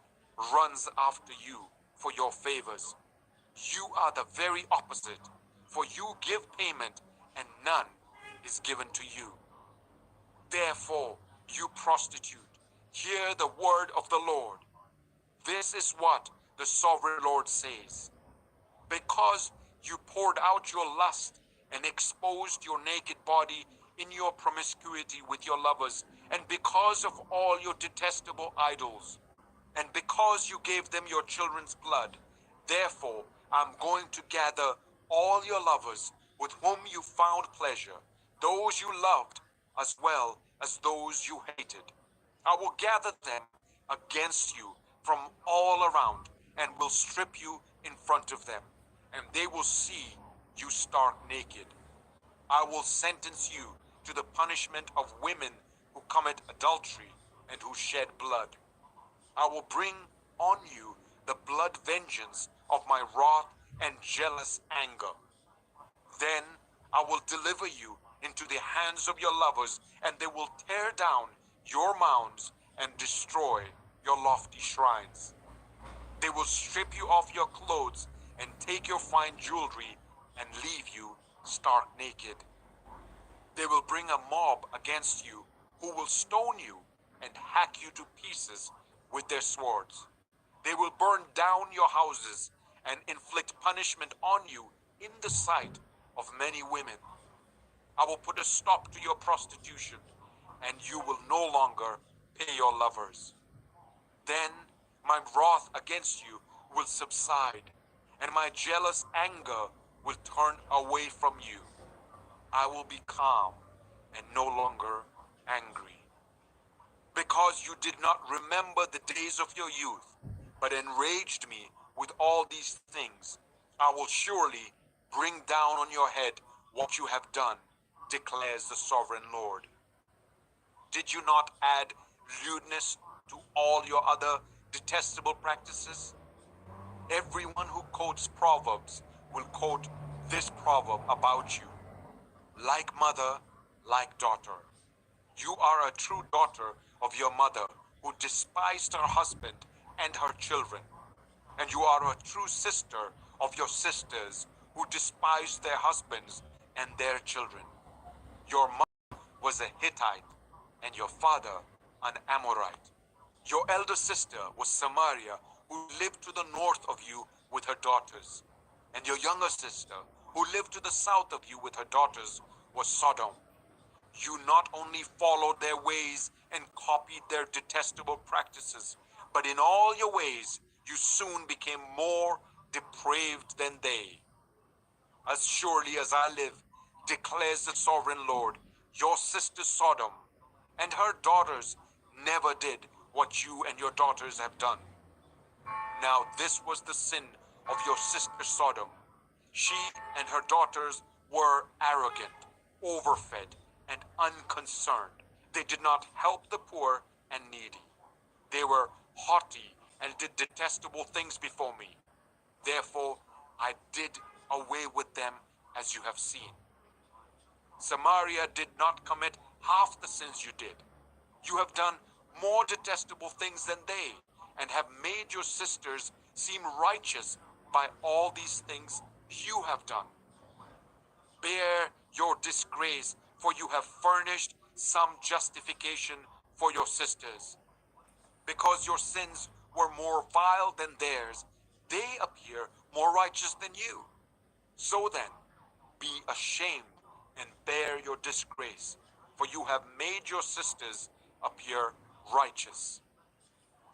runs after you for your favors. You are the very opposite, for you give payment and none is given to you. Therefore, you prostitute, hear the word of the Lord. This is what the sovereign Lord says. Because you poured out your lust and exposed your naked body in your promiscuity with your lovers, and because of all your detestable idols, and because you gave them your children's blood, therefore I'm going to gather all your lovers with whom you found pleasure, those you loved as well as those you hated. I will gather them against you from all around and will strip you in front of them, and they will see you stark naked. I will sentence you to the punishment of women who commit adultery and who shed blood. I will bring on you the blood vengeance of my wrath and jealous anger. Then I will deliver you into the hands of your lovers, and they will tear down your mounds and destroy your lofty shrines. They will strip you of your clothes and take your fine jewelry and leave you stark naked. They will bring a mob against you who will stone you and hack you to pieces with their swords. They will burn down your houses and inflict punishment on you in the sight of many women. I will put a stop to your prostitution, and you will no longer pay your lovers. Then my wrath against you will subside, and my jealous anger will turn away from you. I will be calm and no longer angry. Because you did not remember the days of your youth, but enraged me with all these things, I will surely bring down on your head what you have done, declares the sovereign Lord. Did you not add lewdness to all your other detestable practices? Everyone who quotes Proverbs will quote this proverb about you. Like mother, like daughter. You are a true daughter of your mother who despised her husband and her children. And you are a true sister of your sisters who despised their husbands and their children. Your mother was a Hittite and your father an Amorite. Your elder sister was Samaria, who lived to the north of you with her daughters. And your younger sister, who lived to the south of you with her daughters, was Sodom. You not only followed their ways and copied their detestable practices, but in all your ways you soon became more depraved than they. As surely as I live, declares the sovereign Lord, your sister Sodom and her daughters never did what you and your daughters have done. Now this was the sin of your sister Sodom. She and her daughters were arrogant, overfed, and unconcerned. They did not help the poor and needy. They were haughty and did detestable things before me. Therefore I did away with them, as you have seen. Samaria did not commit half the sins you did. You have done more detestable things than they, and have made your sisters seem righteous by all these things you have done. Bear your disgrace, for you have furnished some justification for your sisters. Because your sins were more vile than theirs, they appear more righteous than you. So then, be ashamed and bear your disgrace, for you have made your sisters appear righteous.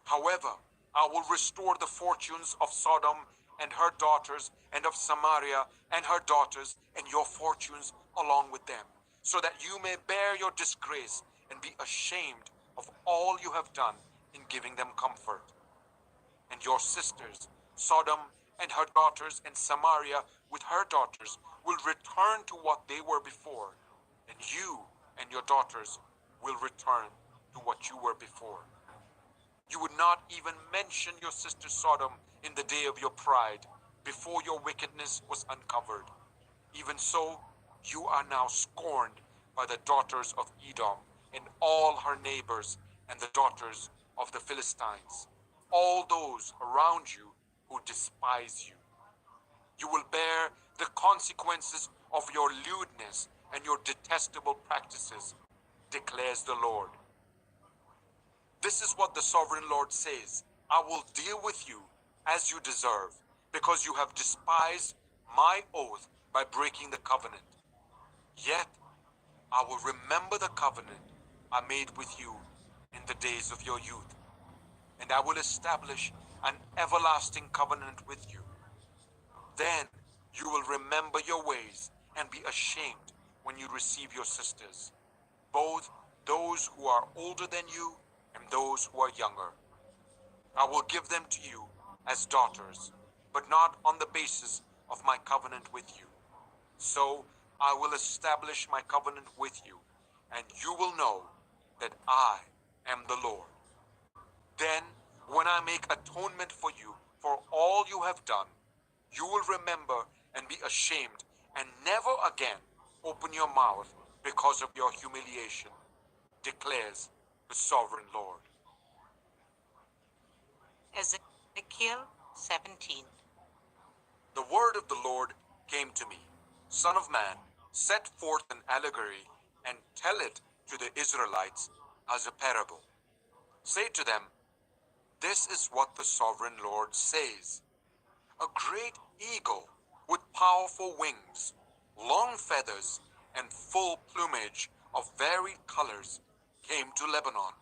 However, I will restore the fortunes of Sodom and her daughters, and of Samaria and her daughters, and your fortunes along with them, so that you may bear your disgrace and be ashamed of all you have done in giving them comfort. And your sisters, Sodom and her daughters, and Samaria with her daughters, will return to what they were before, and you and your daughters will return to what you were before. You would not even mention your sister Sodom in the day of your pride, before your wickedness was uncovered. Even so, you are now scorned by the daughters of Edom and all her neighbors, and the daughters of the Philistines, all those around you who despise you. You will bear the consequences of your lewdness and your detestable practices, declares the Lord. This is what the sovereign Lord says. I will deal with you as you deserve, because you have despised my oath by breaking the covenant. Yet I will remember the covenant I made with you in the days of your youth, and I will establish an everlasting covenant with you. Then you will remember your ways and be ashamed when you receive your sisters, both those who are older than you and those who are younger. I will give them to you as daughters, but not on the basis of my covenant with you. So I will establish my covenant with you, and you will know that I am the Lord. Then, when I make atonement for you for all you have done, you will remember and be ashamed and never again open your mouth because of your humiliation, declares the sovereign Lord. Ezekiel 17. The word of the Lord came to me. Son of man, set forth an allegory and tell it to the Israelites as a parable. Say to them, this is what the sovereign Lord says. A great eagle with powerful wings, long feathers, and full plumage of varied colors came to Lebanon.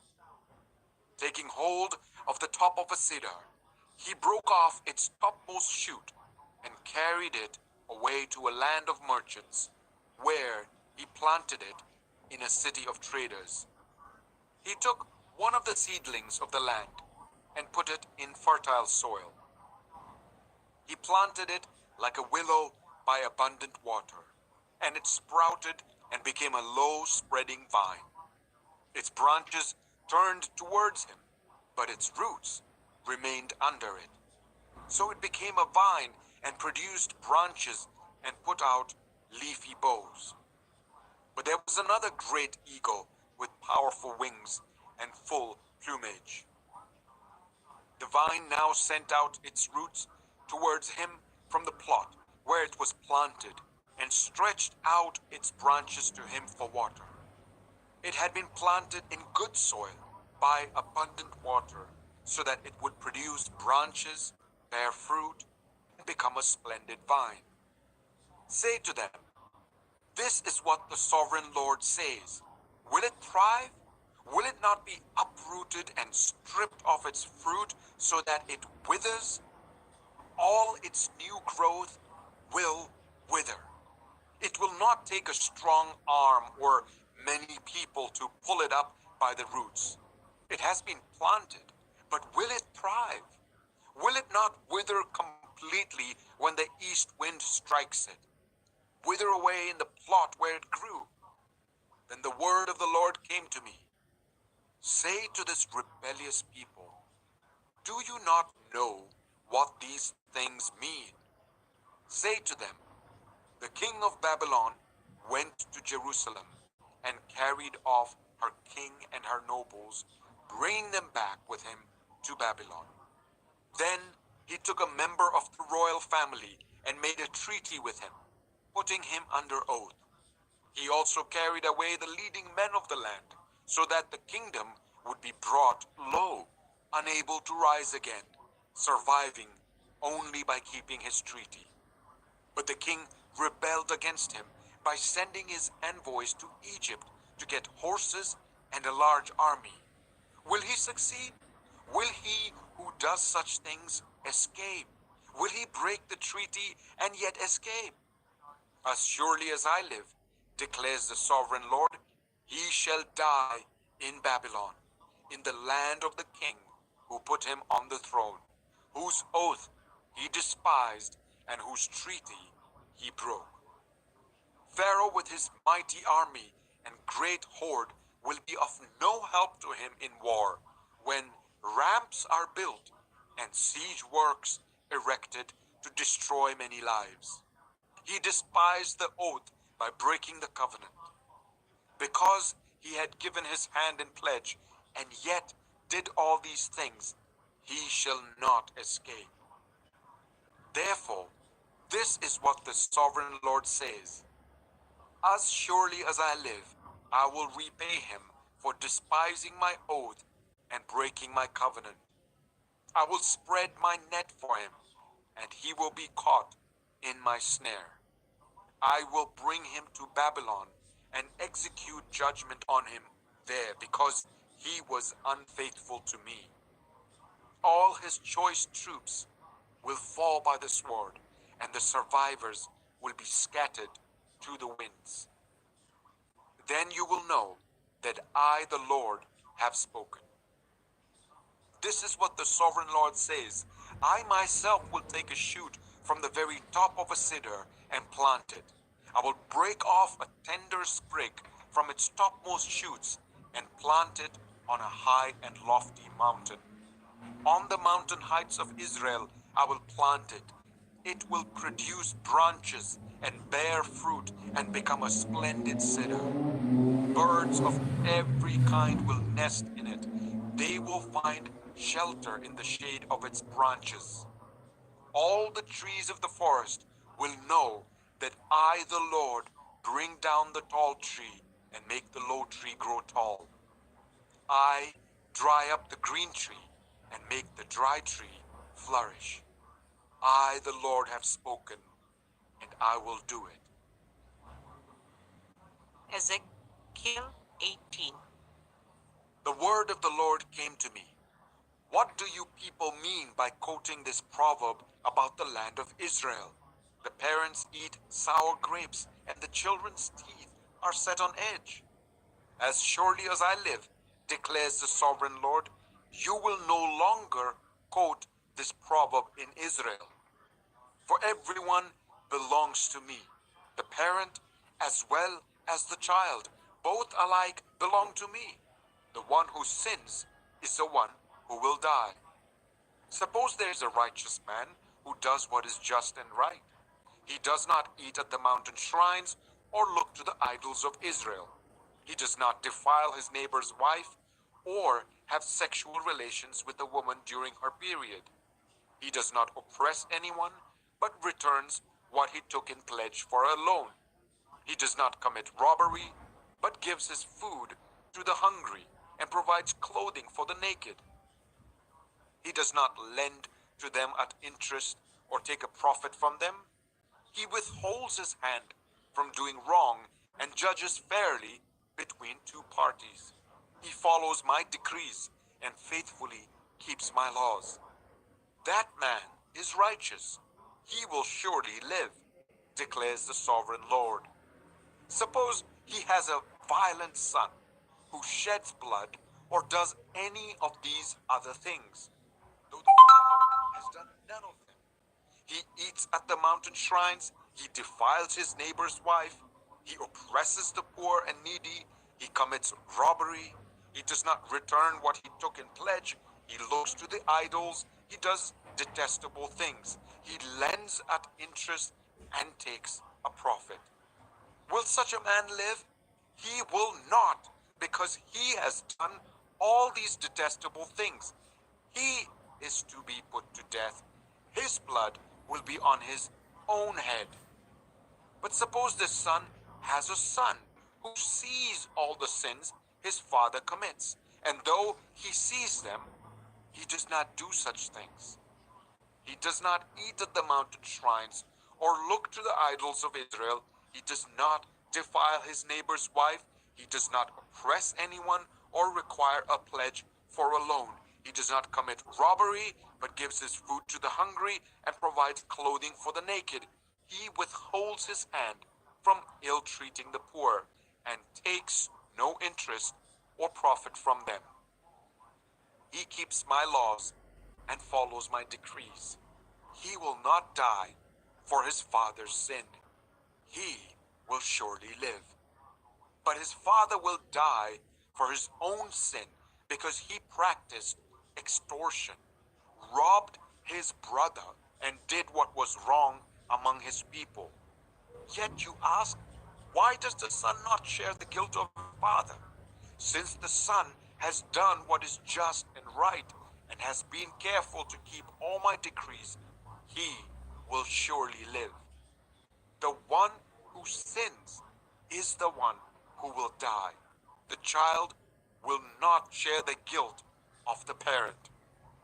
Taking hold of the top of a cedar, he broke off its topmost shoot and carried it away to a land of merchants, where he planted it in a city of traders. He took one of the seedlings of the land and put it in fertile soil. He planted it like a willow by abundant water, and it sprouted and became a low spreading vine. Its branches turned towards him, but its roots remained under it. So it became a vine and produced branches and put out leafy boughs. But there was another great eagle with powerful wings and full plumage. The vine now sent out its roots towards him from the plot where it was planted, and stretched out its branches to him for water. It had been planted in good soil by abundant water, so that it would produce branches, bear fruit, and become a splendid vine. Say to them, this is what the sovereign Lord says. Will it thrive? Will it not be uprooted and stripped of its fruit so that it withers? All its new growth will wither. It will not take a strong arm or many people to pull it up by the roots. It has been planted, but will it thrive? Will it not wither completely when the east wind strikes it? Wither away in the plot where it grew? Then the word of the Lord came to me. Say to this rebellious people, do you not know what these things mean? Say to them, the king of Babylon went to Jerusalem and carried off her king and her nobles, bringing them back with him to Babylon. Then he took a member of the royal family and made a treaty with him, putting him under oath. He also carried away the leading men of the land, so that the kingdom would be brought low, unable to rise again, surviving only by keeping his treaty. But the king rebelled against him by sending his envoys to Egypt to get horses and a large army. Will he succeed? Will he who does such things escape? Will he break the treaty and yet escape? As surely as I live, declares the sovereign Lord, he shall die in Babylon, in the land of the king who put him on the throne, whose oath he despised and whose treaty he broke. Pharaoh with his mighty army and great horde will be of no help to him in war, when ramps are built and siege works erected to destroy many lives. He despised the oath by breaking the covenant. Because he had given his hand in pledge, and yet did all these things, he shall not escape. Therefore, This is what the sovereign Lord says. As surely as I live, I will repay him for despising my oath and breaking my covenant. I will spread my net for him, and he will be caught in my snare. I will bring him to Babylon and execute judgment on him there because he was unfaithful to me. All his choice troops will fall by the sword, and the survivors will be scattered to the winds. Then you will know that I, the Lord, have spoken. This is what the sovereign Lord says. I myself will take a shoot from the very top of a cedar and plant it. I will break off a tender sprig from its topmost shoots and plant it on a high and lofty mountain. On the mountain heights of Israel I will plant it. It will produce branches and bear fruit and become a splendid cedar. Birds of every kind will nest in it. They will find shelter in the shade of its branches. All the trees of the forest will know that I, the Lord, bring down the tall tree and make the low tree grow tall. I dry up the green tree and make the dry tree flourish. I, the Lord, have spoken, and I will do it. Ezekiel 18. The word of the Lord came to me. What do you people mean by quoting this proverb about the land of Israel? The parents eat sour grapes, and the children's teeth are set on edge. As surely as I live, declares the sovereign Lord, you will no longer quote this proverb in Israel. For everyone belongs to me, the parent as well as the child. Both alike belong to me. The one who sins is the one who will die. Suppose there is a righteous man who does what is just and right. He does not eat at the mountain shrines or look to the idols of Israel. He does not defile his neighbor's wife or have sexual relations with a woman during her period. He does not oppress anyone, but returns what he took in pledge for a loan. He does not commit robbery, but gives his food to the hungry and provides clothing for the naked. He does not lend to them at interest or take a profit from them. He withholds his hand from doing wrong and judges fairly between two parties. He follows my decrees and faithfully keeps my laws. That man is righteous. He will surely live, declares the sovereign Lord. Suppose he has a violent son who sheds blood or does any of these other things, though the father has done none of them. He eats at the mountain shrines, he defiles his neighbor's wife, he oppresses the poor and needy, he commits robbery, he does not return what he took in pledge, he looks to the idols, he does detestable things, he lends at interest and takes a profit. Will such a man live? He will not, because he has done all these detestable things. He is to be put to death. His blood will be on his own head. But suppose this son has a son who sees all the sins his father commits, and though he sees them, he does not do such things. He does not eat at the mountain shrines or look to the idols of Israel. He does not defile his neighbor's wife. He does not oppress anyone or require a pledge for a loan. He does not commit robbery, but gives his food to the hungry and provides clothing for the naked. He withholds his hand from ill-treating the poor and takes no interest or profit from them. He keeps my laws and follows my decrees. He will not die for his father's sin. He will surely live. But his father will die for his own sin because he practiced extortion, robbed his brother, and did what was wrong among his people. Yet you ask, why does the son not share the guilt of his father? Since the son has done what is just and right and has been careful to keep all my decrees, he will surely live. The one who sins is the one who will die. The child will not share the guilt of the parent,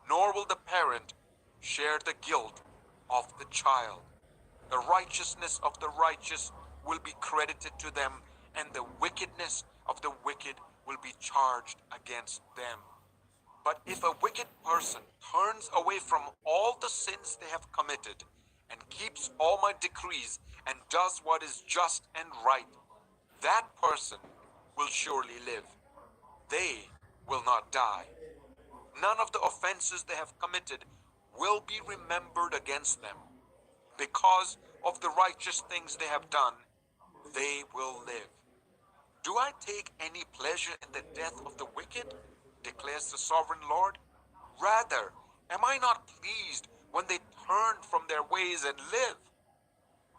nor will the parent share the guilt of the child. The righteousness of the righteous will be credited to them, and the wickedness of the wicked will be charged against them. But if a wicked person turns away from all the sins they have committed and keeps all my decrees and does what is just and right, that person will surely live. They will not die. None of the offenses they have committed will be remembered against them. Because of the righteous things they have done, they will live. Do I take any pleasure in the death of the wicked? Declares the sovereign Lord. Rather, am I not pleased when they turn from their ways and live?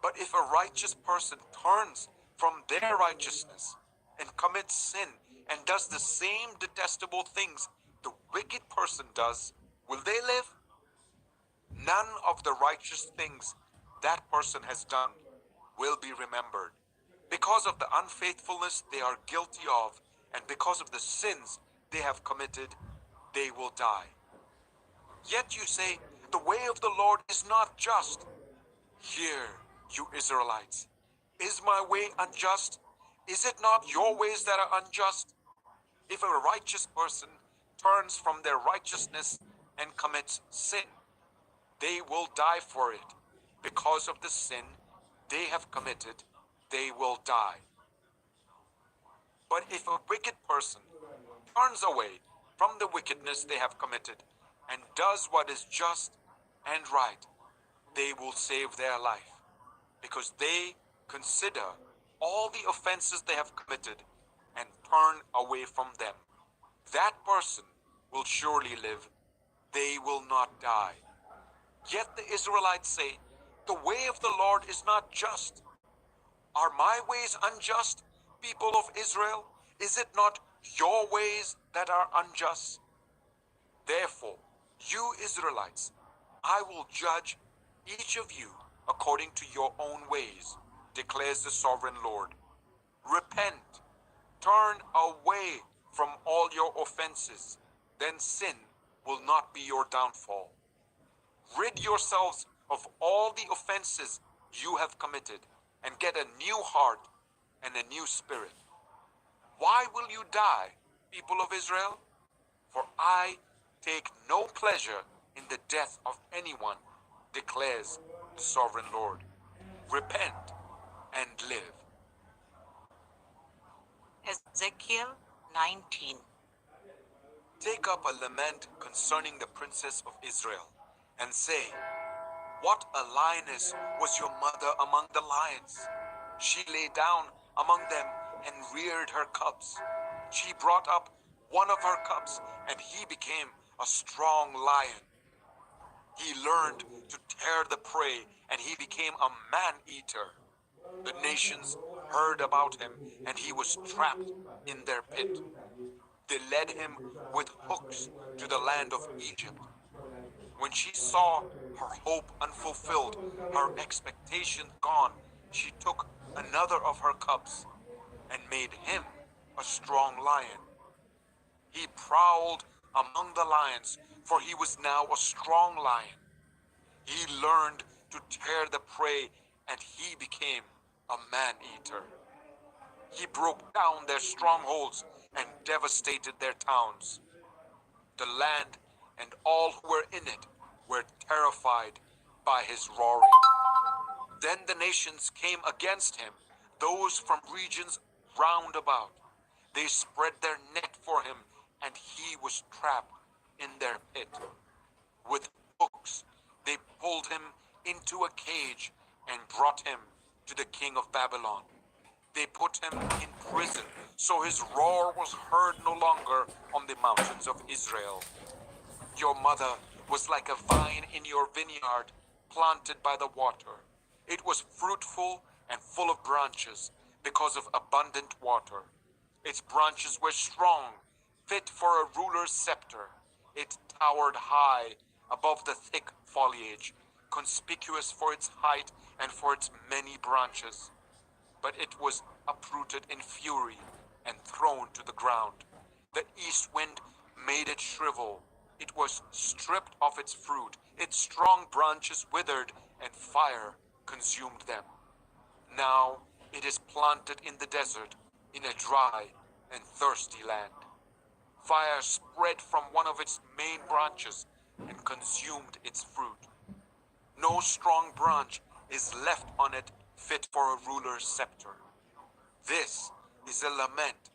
But if a righteous person turns from their righteousness and commits sin and does the same detestable things the wicked person does, will they live? None of the righteous things that person has done will be remembered. Because of the unfaithfulness they are guilty of, and because of the sins they have committed, they will die. Yet you say, the way of the Lord is not just. Hear, you Israelites, is my way unjust? Is it not your ways that are unjust? If a righteous person turns from their righteousness and commits sin, they will die for it. Because of the sin they have committed, they will die. But if a wicked person turns away from the wickedness they have committed and does what is just and right, they will save their life, because they consider all the offenses they have committed and turn away from them. That person will surely live. They will not die. Yet the Israelites say, the way of the Lord is not just. Are my ways unjust, people of Israel? Is it not your ways that are unjust? Therefore, you Israelites, I will judge each of you according to your own ways, declares the sovereign Lord. Repent, turn away from all your offenses, then sin will not be your downfall. Rid yourselves of all the offenses you have committed, and get a new heart and a new spirit. Why will you die, people of Israel? For I take no pleasure in the death of anyone, declares the sovereign Lord. Repent and live. Ezekiel 19. Take up a lament concerning the princess of Israel, and say, what a lioness was your mother among the lions. She lay down among them and reared her cubs. She brought up one of her cubs, and he became a strong lion. He learned to tear the prey, and he became a man-eater. The nations heard about him, and he was trapped in their pit. They led him with hooks to the land of Egypt. When she saw her hope unfulfilled, her expectation gone, she took another of her cubs and made him a strong lion. He prowled among the lions, for he was now a strong lion. He learned to tear the prey, and he became a man-eater. He broke down their strongholds and devastated their towns. The land and all who were in it were terrified by his roaring. Then the nations came against him, those from regions round about. They spread their net for him, and he was trapped in their pit. With hooks they pulled him into a cage and brought him to the king of Babylon. They put him in prison, so his roar was heard no longer on the mountains of Israel. Your mother was like a vine in your vineyard, planted by the water. It was fruitful and full of branches because of abundant water. Its branches were strong, fit for a ruler's scepter. It towered high above the thick foliage. conspicuous for its height and for its many branches. But it was uprooted in fury and thrown to the ground. The east wind made it shrivel. It was stripped of its fruit. Its strong branches withered, and fire consumed them. Now it is planted in the desert, in a dry and thirsty land. Fire spread from one of its main branches and consumed its fruit. No strong branch is left on it fit for a ruler's scepter. This is a lament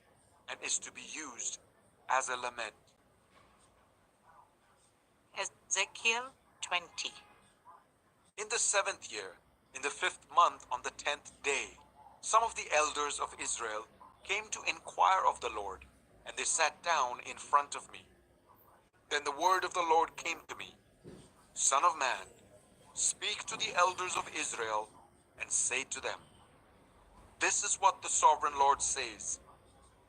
and is to be used as a lament. Ezekiel 20. In the 7th year, in the 5th month, on the 10th day, some of the elders of Israel came to inquire of the Lord, and they sat down in front of me. Then the word of the Lord came to me, Son of man, speak to the elders of Israel, and say to them, This is what the sovereign Lord says.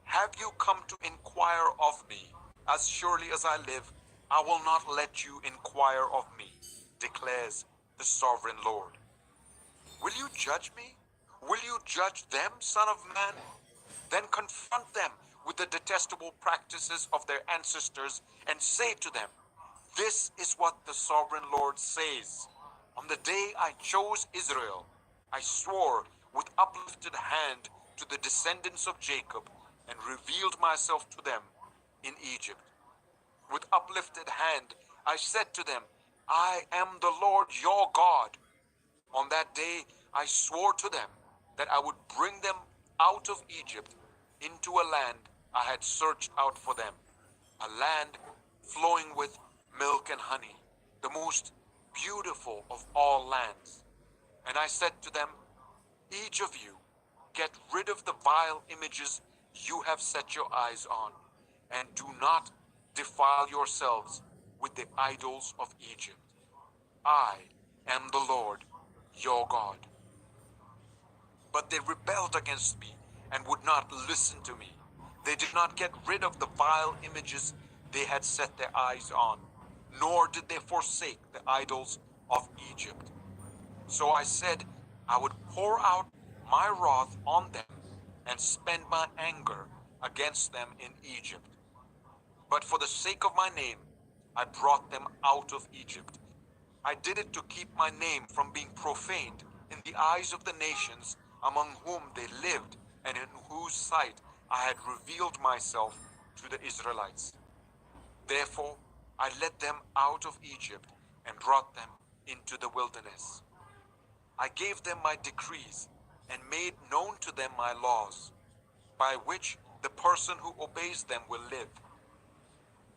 Have you come to inquire of me? As surely as I live, I will not let you inquire of me, declares the sovereign Lord. Will you judge me? Will you judge them, Son of man? Then confront them with the detestable practices of their ancestors and say to them, This is what the sovereign Lord says. On the day I chose Israel, I swore with uplifted hand to the descendants of Jacob and revealed myself to them in Egypt. With uplifted hand, I said to them, I am the Lord your God. On that day, I swore to them that I would bring them out of Egypt into a land I had searched out for them, a land flowing with milk and honey, the most beautiful of all lands. And I said to them, Each of you, get rid of the vile images you have set your eyes on, and do not defile yourselves with the idols of Egypt. I am the Lord, your God. But they rebelled against me and would not listen to me. They did not get rid of the vile images they had set their eyes on, nor did they forsake the idols of Egypt. So I said I would pour out my wrath on them and spend my anger against them in Egypt. But for the sake of my name, I brought them out of Egypt. I did it to keep my name from being profaned in the eyes of the nations among whom they lived and in whose sight I had revealed myself to the Israelites. Therefore, I led them out of Egypt and brought them into the wilderness. I gave them my decrees and made known to them my laws, by which the person who obeys them will live.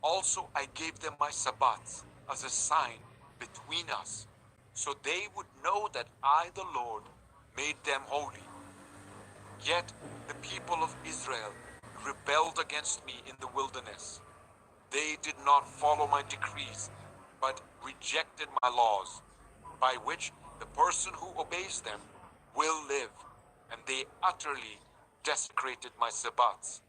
Also, I gave them my Sabbats as a sign between us, so they would know that I, the Lord, made them holy. Yet the people of Israel rebelled against me in the wilderness. They did not follow my decrees, but rejected my laws, by which the person who obeys them will live, and they utterly desecrated my Sabbats.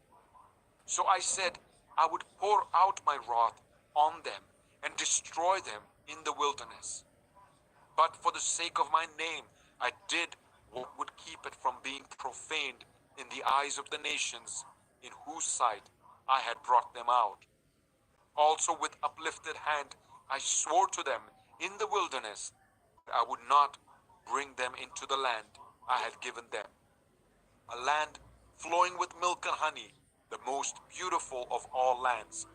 So I said I would pour out my wrath on them and destroy them in the wilderness. But for the sake of my name, I did what would keep it from being profaned in the eyes of the nations in whose sight I had brought them out. Also with uplifted hand, I swore to them in the wilderness that I would not bring them into the land I had given them, a land flowing with milk and honey, the most beautiful of all lands,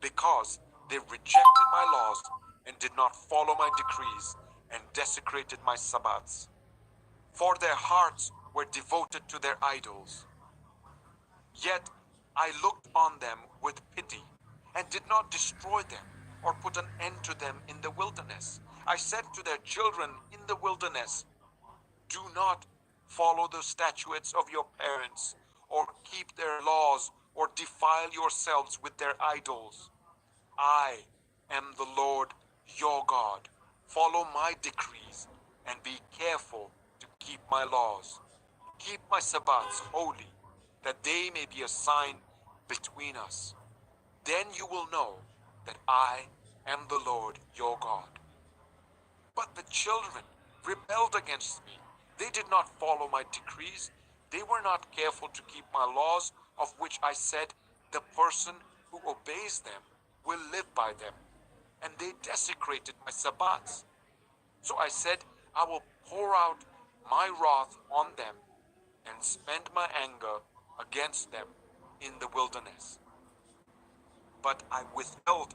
because they rejected my laws and did not follow my decrees and desecrated my Sabbats. For their hearts were devoted to their idols. Yet I looked on them with pity and did not destroy them or put an end to them in the wilderness. I said to their children in the wilderness, Do not follow the statutes of your parents, or keep their laws, or defile yourselves with their idols. I am the Lord your God. Follow my decrees and be careful to keep my laws. Keep my Sabbats holy, that they may be a sign between us. Then you will know that I am the Lord your God. But the children rebelled against me. They did not follow my decrees. They were not careful to keep my laws, of which I said, the person who obeys them will live by them. And they desecrated my Sabbats. So I said, I will pour out my wrath on them and spend my anger against them in the wilderness. But I withheld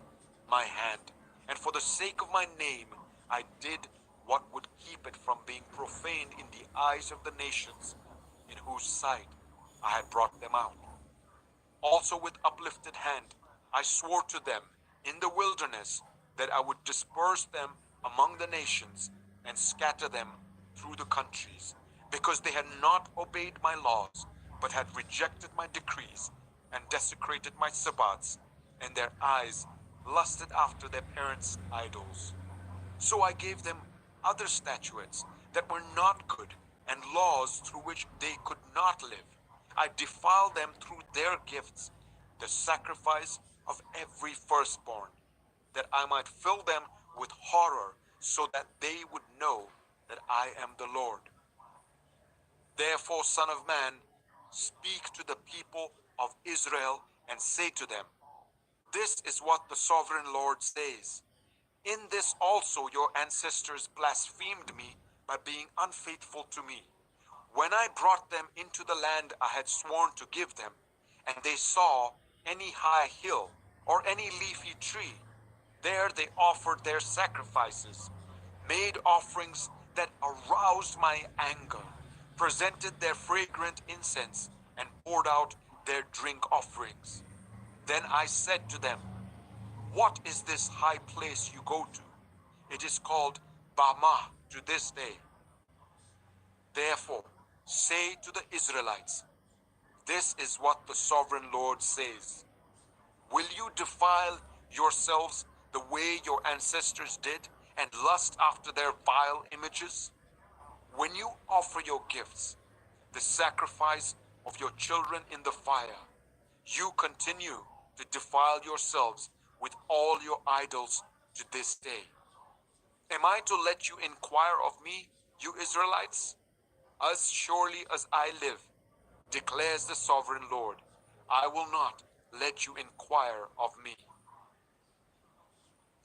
my hand, and for the sake of my name, I did what would keep it from being profaned in the eyes of the nations, in whose sight I had brought them out. Also with uplifted hand, I swore to them in the wilderness that I would disperse them among the nations and scatter them through the countries, because they had not obeyed my laws, but had rejected my decrees and desecrated my Sabbats, and their eyes lusted after their parents' idols. So I gave them other statutes that were not good, and laws through which they could not live. I defiled them through their gifts, the sacrifice of every firstborn, that I might fill them with horror, so that they would know that I am the Lord. Therefore, Son of Man, speak to the people of Israel and say to them, this is what the sovereign Lord says. In this also your ancestors blasphemed me by being unfaithful to me. When I brought them into the land I had sworn to give them, and they saw any high hill or any leafy tree, there they offered their sacrifices, made offerings that aroused my anger, presented their fragrant incense, and poured out their drink offerings. Then I said to them, what is this high place you go to? It is called Bamah to this day. Therefore, say to the Israelites, this is what the sovereign Lord says. Will you defile yourselves the way your ancestors did and lust after their vile images? When you offer your gifts, the sacrifice of your children in the fire, you continue to defile yourselves with all your idols to this day. Am I to let you inquire of me, you Israelites? As surely as I live, declares the sovereign Lord, I will not let you inquire of me.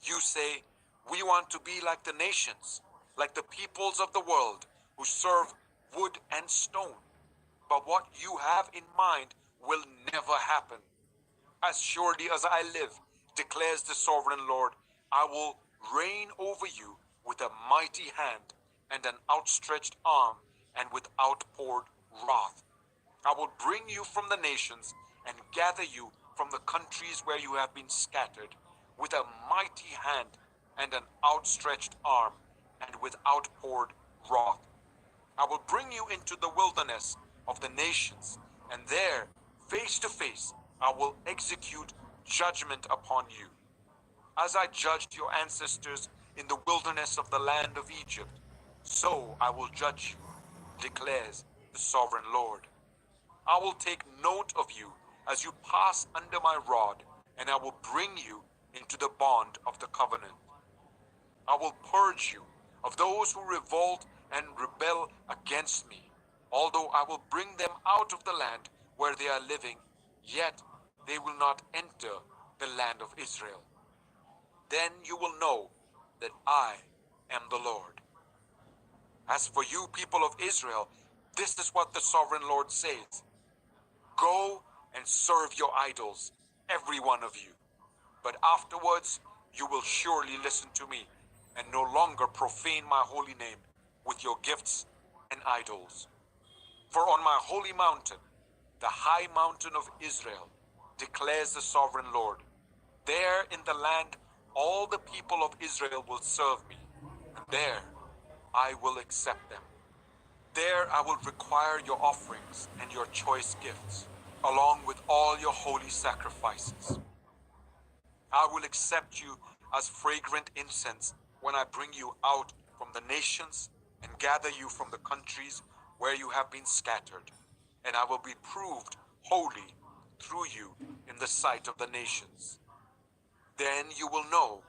You say, we want to be like the nations, like the peoples of the world, who serve wood and stone. But what you have in mind will never happen. As surely as I live, declares the sovereign Lord, I will reign over you with a mighty hand and an outstretched arm and with outpoured wrath. I will bring you from the nations and gather you from the countries where you have been scattered with a mighty hand and an outstretched arm and with outpoured wrath. I will bring you into the wilderness of the nations, and there, face to face, I will execute judgment upon you. As I judged your ancestors in the wilderness of the land of Egypt, so I will judge you, declares the sovereign Lord. I will take note of you as you pass under my rod, and I will bring you into the bond of the covenant. I will purge you of those who revolt and rebel against me. Although I will bring them out of the land where they are living, yet they will not enter the land of Israel. Then you will know that I am the Lord. As for you, people of Israel, this is what the sovereign Lord says. Go and serve your idols, every one of you. But afterwards, you will surely listen to me and no longer profane my holy name with your gifts and idols. For on my holy mountain, the high mountain of Israel, declares the sovereign Lord, there in the land all the people of Israel will serve me, and there I will accept them. There I will require your offerings and your choice gifts, along with all your holy sacrifices. I will accept you as fragrant incense when I bring you out from the nations and gather you from the countries where you have been scattered, and I will be proved holy through you in the sight of the nations. Then you will know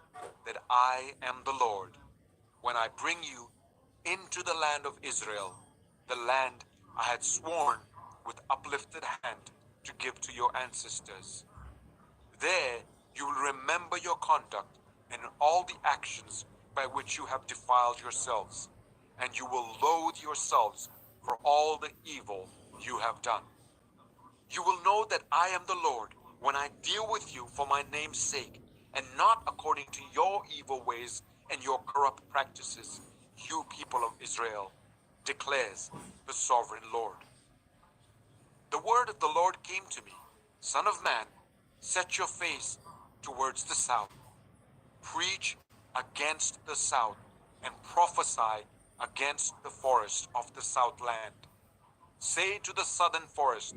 that I am the Lord. when I bring you into the land of Israel, the land I had sworn with uplifted hand to give to your ancestors. There you will remember your conduct and all the actions by which you have defiled yourselves, and you will loathe yourselves for all the evil you have done. You will know that I am the Lord when I deal with you for my name's sake, and not according to your evil ways and your corrupt practices, you people of Israel, declares the sovereign Lord. The word of the Lord came to me, Son of man, set your face towards the south. Preach against the south, and prophesy against the forest of the southland. Say to the southern forest,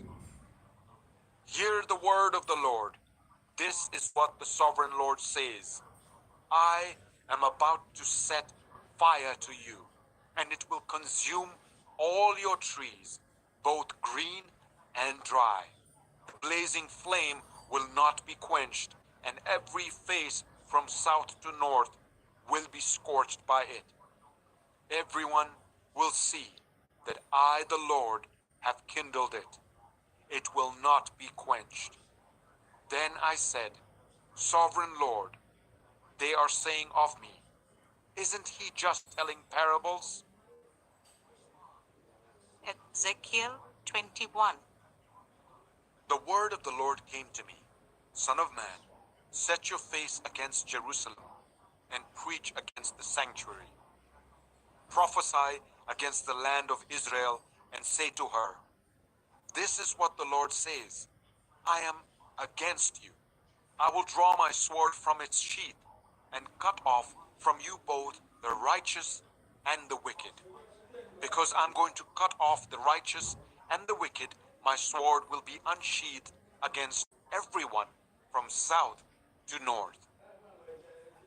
hear the word of the Lord. This is what the sovereign Lord says. I am about to set fire to you, and it will consume all your trees, both green and dry. The blazing flame will not be quenched, and every face from south to north will be scorched by it. Everyone will see that I, the Lord, have kindled it. It will not be quenched. Then I said, Sovereign Lord, they are saying of me, isn't he just telling parables? Ezekiel 21. The word of the Lord came to me, Son of man, set your face against Jerusalem, and preach against the sanctuary. Prophesy against the land of Israel, and say to her, this is what the Lord says, I am against you. I will draw my sword from its sheath, and cut off from you both the righteous and the wicked. Because I'm going to cut off the righteous and the wicked, my sword will be unsheathed against everyone from south to north.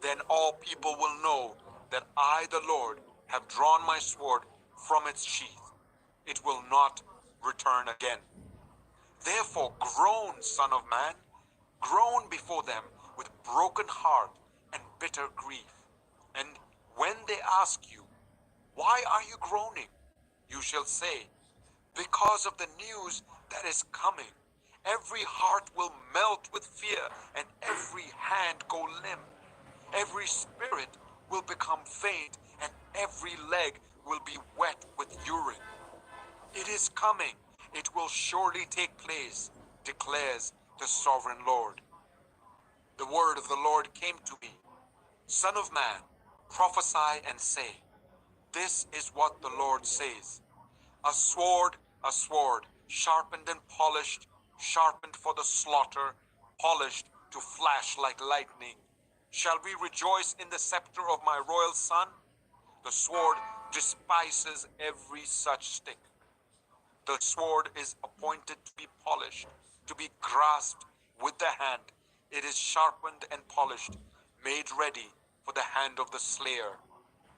Then all people will know that I, the Lord, have drawn my sword from its sheath. It will not return again. Therefore groan, Son of man, groan before them with broken heart and bitter grief. And when they ask you, why are you groaning? You shall say, because of the news that is coming. Every heart will melt with fear, and every hand go limp. Every spirit will become faint, and every leg will be wet with urine. It is coming. It will surely take place, declares the sovereign Lord. The word of the Lord came to me. Son of man, prophesy and say, this is what the Lord says. A sword, sharpened and polished, sharpened for the slaughter, polished to flash like lightning. Shall we rejoice in the scepter of my royal son? The sword despises every such stick. The sword is appointed to be polished, to be grasped with the hand. It is sharpened and polished, made ready for the hand of the slayer.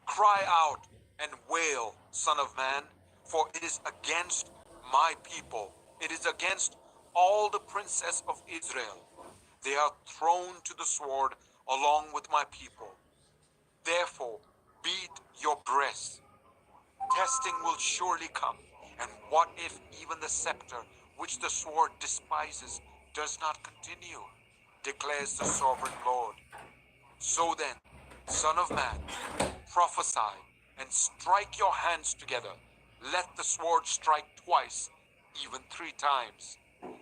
Cry out and wail, Son of man, for it is against my people. It is against all the princes of Israel. They are thrown to the sword along with my people. Therefore, beat your breasts. Testing will surely come. And what if even the scepter which the sword despises does not continue, declares the sovereign Lord. So then, Son of man, prophesy and strike your hands together. Let the sword strike twice, even 3 times.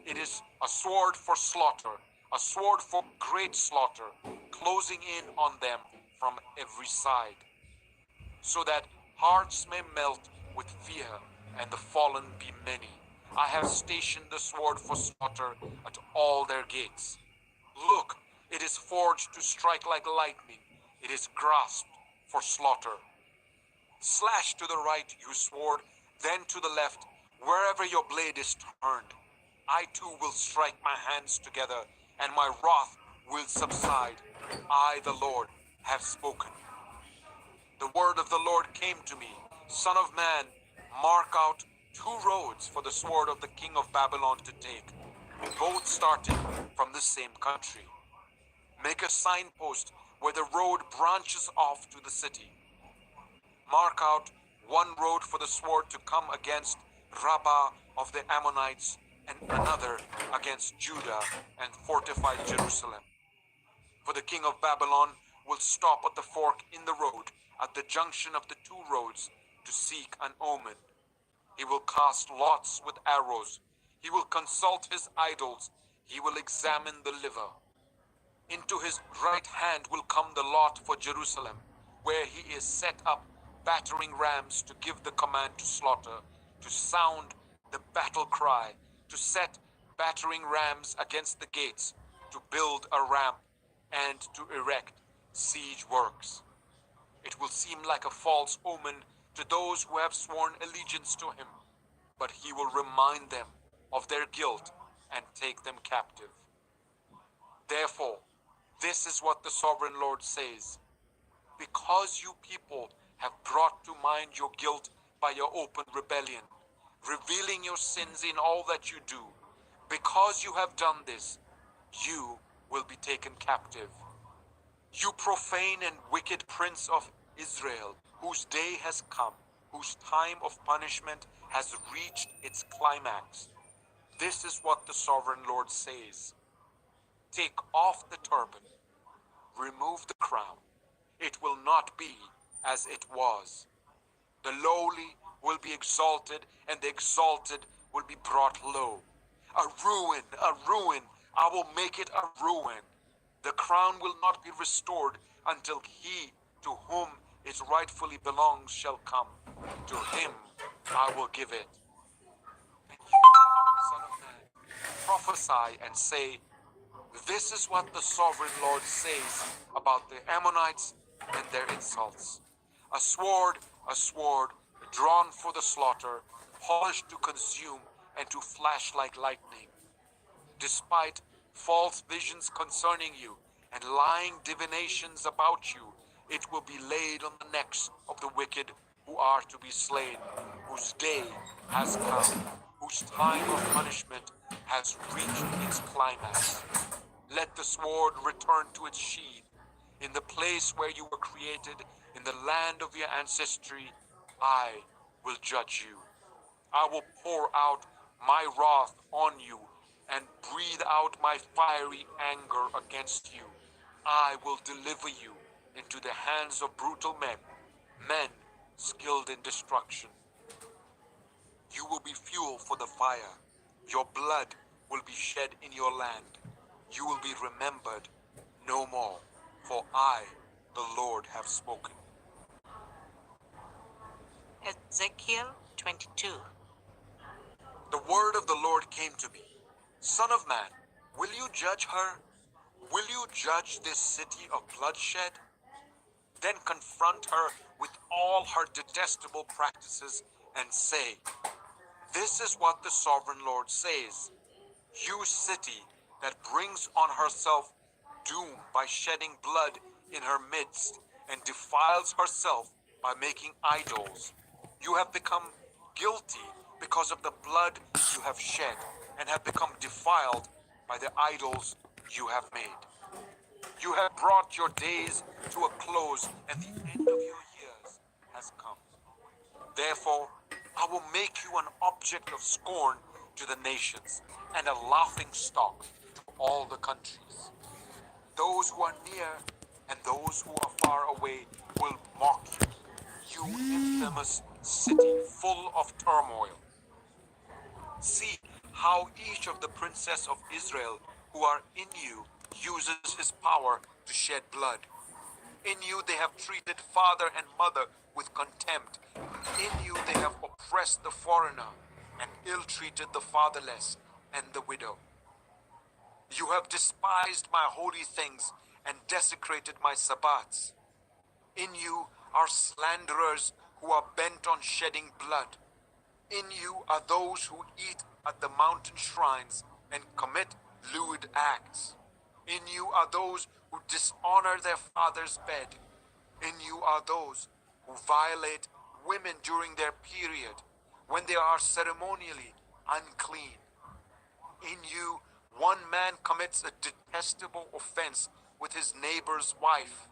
It is a sword for slaughter, a sword for great slaughter, closing in on them from every side, so that hearts may melt with fear and the fallen be many. I have stationed the sword for slaughter at all their gates. Look, it is forged to strike like lightning. It is grasped for slaughter. Slash to the right, you sword, then to the left, wherever your blade is turned. I too will strike my hands together, and my wrath will subside. I, the Lord, have spoken. The word of the Lord came to me. Son of man, mark out 2 roads for the sword of the king of Babylon to take, both starting from the same country. Make a signpost where the road branches off to the city. Mark out one road for the sword to come against Rabbah of the Ammonites, and another against Judah and fortify Jerusalem. For the king of Babylon will stop at the fork in the road, at the junction of the two roads, to seek an omen. He will cast lots with arrows. He will consult his idols. He will examine the liver. Into his right hand will come the lot for Jerusalem, where he is set up battering rams to give the command to slaughter, to sound the battle cry, to set battering rams against the gates, to build a ramp, and to erect siege works. It will seem like a false omen to those who have sworn allegiance to him, but he will remind them of their guilt and take them captive. Therefore, this is what the sovereign Lord says. Because you people have brought to mind your guilt by your open rebellion, revealing your sins in all that you do, because you have done this, you will be taken captive. You profane and wicked prince of Israel, whose day has come, whose time of punishment has reached its climax. This is what the sovereign Lord says. Take off the turban, remove the crown. It will not be as it was. The lowly will be exalted, and the exalted will be brought low. A ruin, a ruin. I will make it a ruin. The crown will not be restored until he to whom it rightfully belongs shall come. To him I will give it. And you, son of man, prophesy and say, this is what the sovereign Lord says about the Ammonites and their insults. A sword, drawn for the slaughter, polished to consume and to flash like lightning. Despite false visions concerning you and lying divinations about you, it will be laid on the necks of the wicked who are to be slain, whose day has come, whose time of punishment has reached its climax. Let the sword return to its sheath. In the place where you were created, in the land of your ancestry, I will judge you. I will pour out my wrath on you and breathe out my fiery anger against you. I will deliver you into the hands of brutal men, men skilled in destruction. You will be fuel for the fire. Your blood will be shed in your land. You will be remembered no more, for I, the Lord, have spoken. Ezekiel 22. The word of the Lord came to me. Son of man, will you judge her? Will you judge this city of bloodshed? Then confront her with all her detestable practices and say, this is what the sovereign Lord says. You city that brings on herself doom by shedding blood in her midst and defiles herself by making idols. You have become guilty because of the blood you have shed and have become defiled by the idols you have made. You have brought your days to a close, and the end of your years has come. Therefore, I will make you an object of scorn to the nations and a laughing stock to all the countries. Those who are near and those who are far away will mock you, you infamous city full of turmoil. See how each of the princes of Israel who are in you uses his power to shed blood. In you they have treated father and mother with contempt. In you they have oppressed the foreigner and ill-treated the fatherless and the widow. You have despised my holy things and desecrated my Sabbats. In you are slanderers who are bent on shedding blood. In you are those who eat at the mountain shrines and commit lewd acts. In you are those who dishonor their father's bed. In you are those who violate women during their period, when they are ceremonially unclean. In you, one man commits a detestable offense with his neighbor's wife.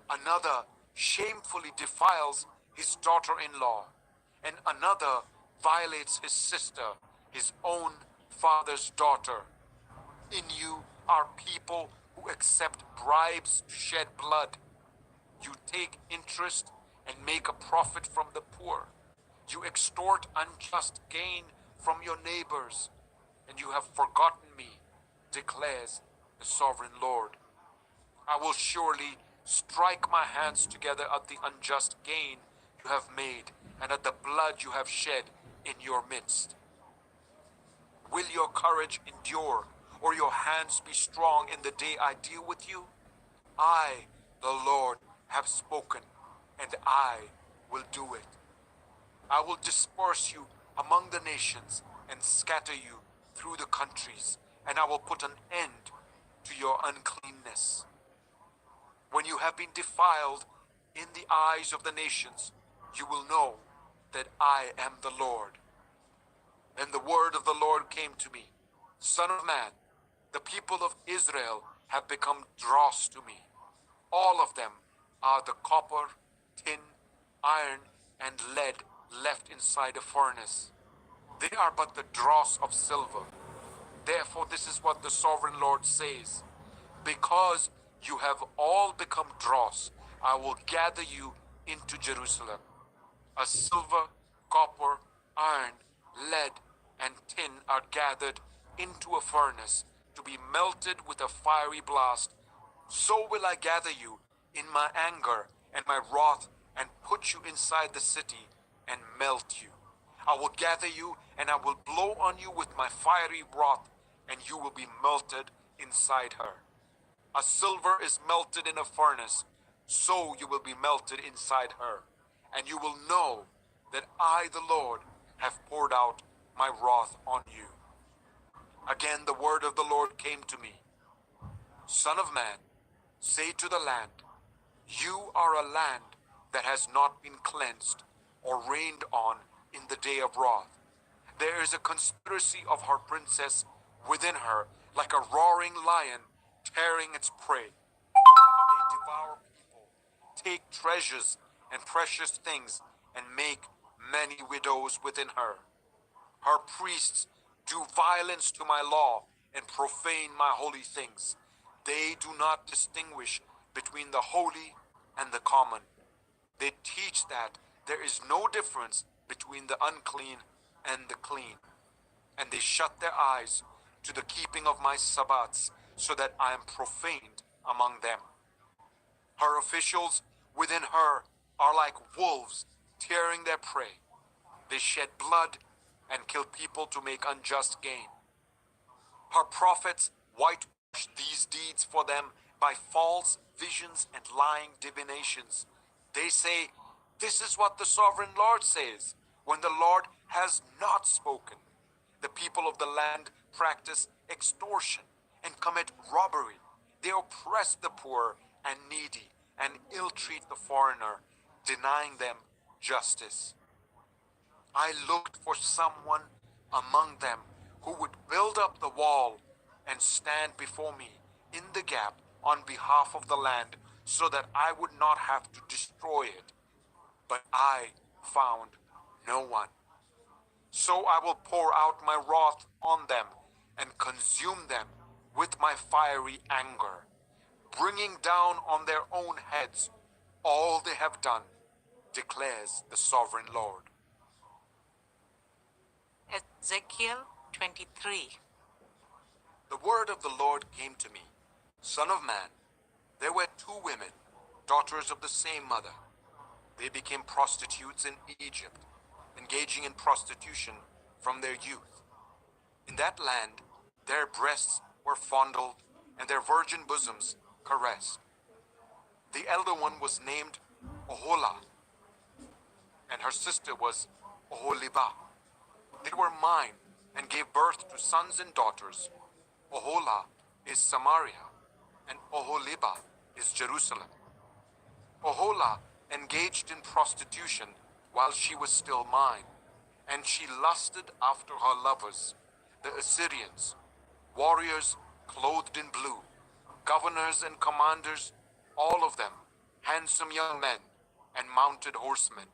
Another shamefully defiles his daughter-in-law, and another violates his sister, his own father's daughter. In you are people who accept bribes to shed blood. You take interest and make a profit from the poor. You extort unjust gain from your neighbors, and you have forgotten me, declares the sovereign Lord. I will surely strike my hands together at the unjust gain you have made and at the blood you have shed in your midst. Will your courage endure, or your hands be strong in the day I deal with you? I, the Lord, have spoken, and I will do it. I will disperse you among the nations and scatter you through the countries, and I will put an end to your uncleanness. When you have been defiled in the eyes of the nations, you will know that I am the Lord. And the word of the Lord came to me, Son of man, the people of Israel have become dross to me. All of them are the copper, tin, iron, and lead left inside a furnace. They are but the dross of silver. Therefore, this is what the sovereign Lord says. Because you have all become dross, I will gather you into Jerusalem. As silver, copper, iron, lead, and tin are gathered into a furnace to be melted with a fiery blast, so will I gather you in my anger and my wrath and put you inside the city and melt you. I will gather you and I will blow on you with my fiery wrath, and you will be melted inside her. As silver is melted in a furnace, so you will be melted inside her, and you will know that I, the Lord, have poured out my wrath on you. Again the word of the Lord came to me. Son of man, say to the land, you are a land that has not been cleansed or rained on in the day of wrath. There is a conspiracy of her princess within her, like a roaring lion tearing its prey. They devour people, take treasures and precious things, and make many widows within her. Her priests do violence to my law and profane my holy things. They do not distinguish between the holy and the common. They teach that there is no difference between the unclean and the clean. And they shut their eyes to the keeping of my Sabbats, so that I am profaned among them. Her officials within her are like wolves tearing their prey. They shed blood and kill people to make unjust gain. Her prophets whitewash these deeds for them by false visions and lying divinations. They say, this is what the sovereign Lord says, when the Lord has not spoken. The people of the land practice extortion and commit robbery. They oppress the poor and needy and ill-treat the foreigner, denying them justice. I looked for someone among them who would build up the wall and stand before me in the gap on behalf of the land, so that I would not have to destroy it. But I found no one. So I will pour out my wrath on them and consume them with my fiery anger, bringing down on their own heads all they have done, declares the sovereign Lord. Ezekiel 23. The word of the Lord came to me. Son of man, there were two women, daughters of the same mother. They became prostitutes in Egypt, engaging in prostitution from their youth. In that land, their breasts were fondled and their virgin bosoms caressed. The elder one was named Oholah, and her sister was Oholibah. They were mine and gave birth to sons and daughters. Oholah is Samaria, and Oholibah is Jerusalem. Oholah engaged in prostitution while she was still mine, and she lusted after her lovers, the Assyrians, warriors clothed in blue, governors and commanders, all of them handsome young men and mounted horsemen.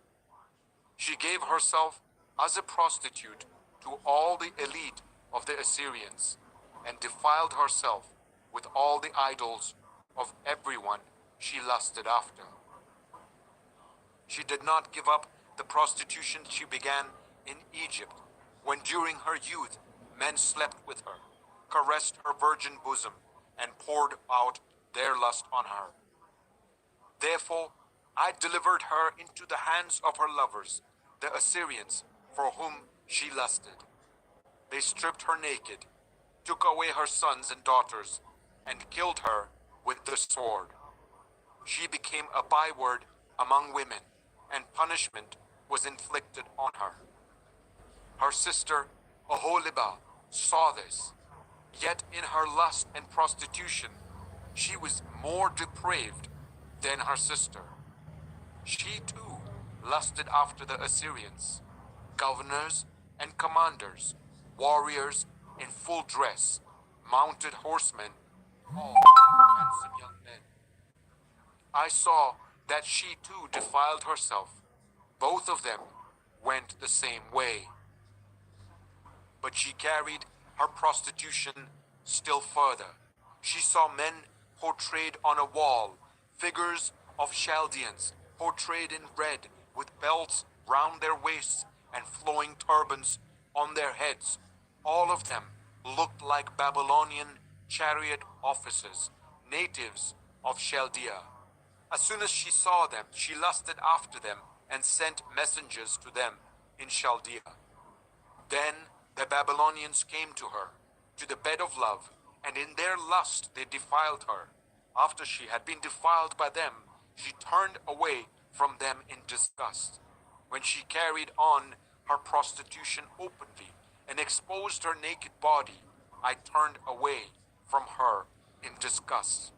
She gave herself as a prostitute to all the elite of the Assyrians and defiled herself with all the idols of everyone she lusted after. She did not give up the prostitution she began in Egypt, when during her youth men slept with her, caressed her virgin bosom, and poured out their lust on her. Therefore I delivered her into the hands of her lovers, the Assyrians, for whom she lusted. They stripped her naked, took away her sons and daughters, and killed her with the sword. She became a byword among women, and punishment was inflicted on her. Her sister Oholibah saw this, yet in her lust and prostitution she was more depraved than her sister. She too lusted after the Assyrians, governors and commanders, warriors in full dress, mounted horsemen, all handsome young men. I saw that she too defiled herself. Both of them went the same way. But she carried her prostitution still further. She saw men portrayed on a wall, figures of Chaldeans portrayed in red, with belts round their waists and flowing turbans on their heads. All of them looked like Babylonian chariot officers, natives of Chaldea. As soon as she saw them, she lusted after them and sent messengers to them in Chaldea. Then the Babylonians came to her, to the bed of love, and in their lust they defiled her. After she had been defiled by them, she turned away from them in disgust. When she carried on her prostitution openly and exposed her naked body, I turned away from her in disgust,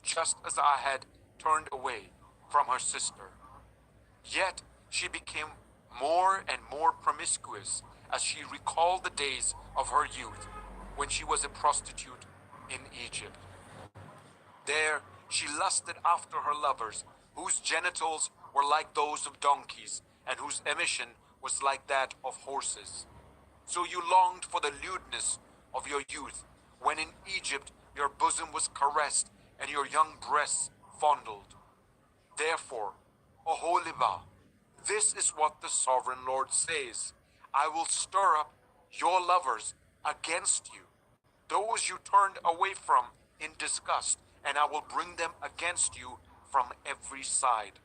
just as I had turned away from her sister. Yet she became more and more promiscuous as she recalled the days of her youth, when she was a prostitute in Egypt. There she lusted after her lovers, whose genitals were like those of donkeys, and whose emission was like that of horses. So you longed for the lewdness of your youth, when in Egypt your bosom was caressed, and your young breasts fondled. Therefore, Oholibah, this is what the Sovereign Lord says: I will stir up your lovers against you, those you turned away from in disgust, and I will bring them against you from every side.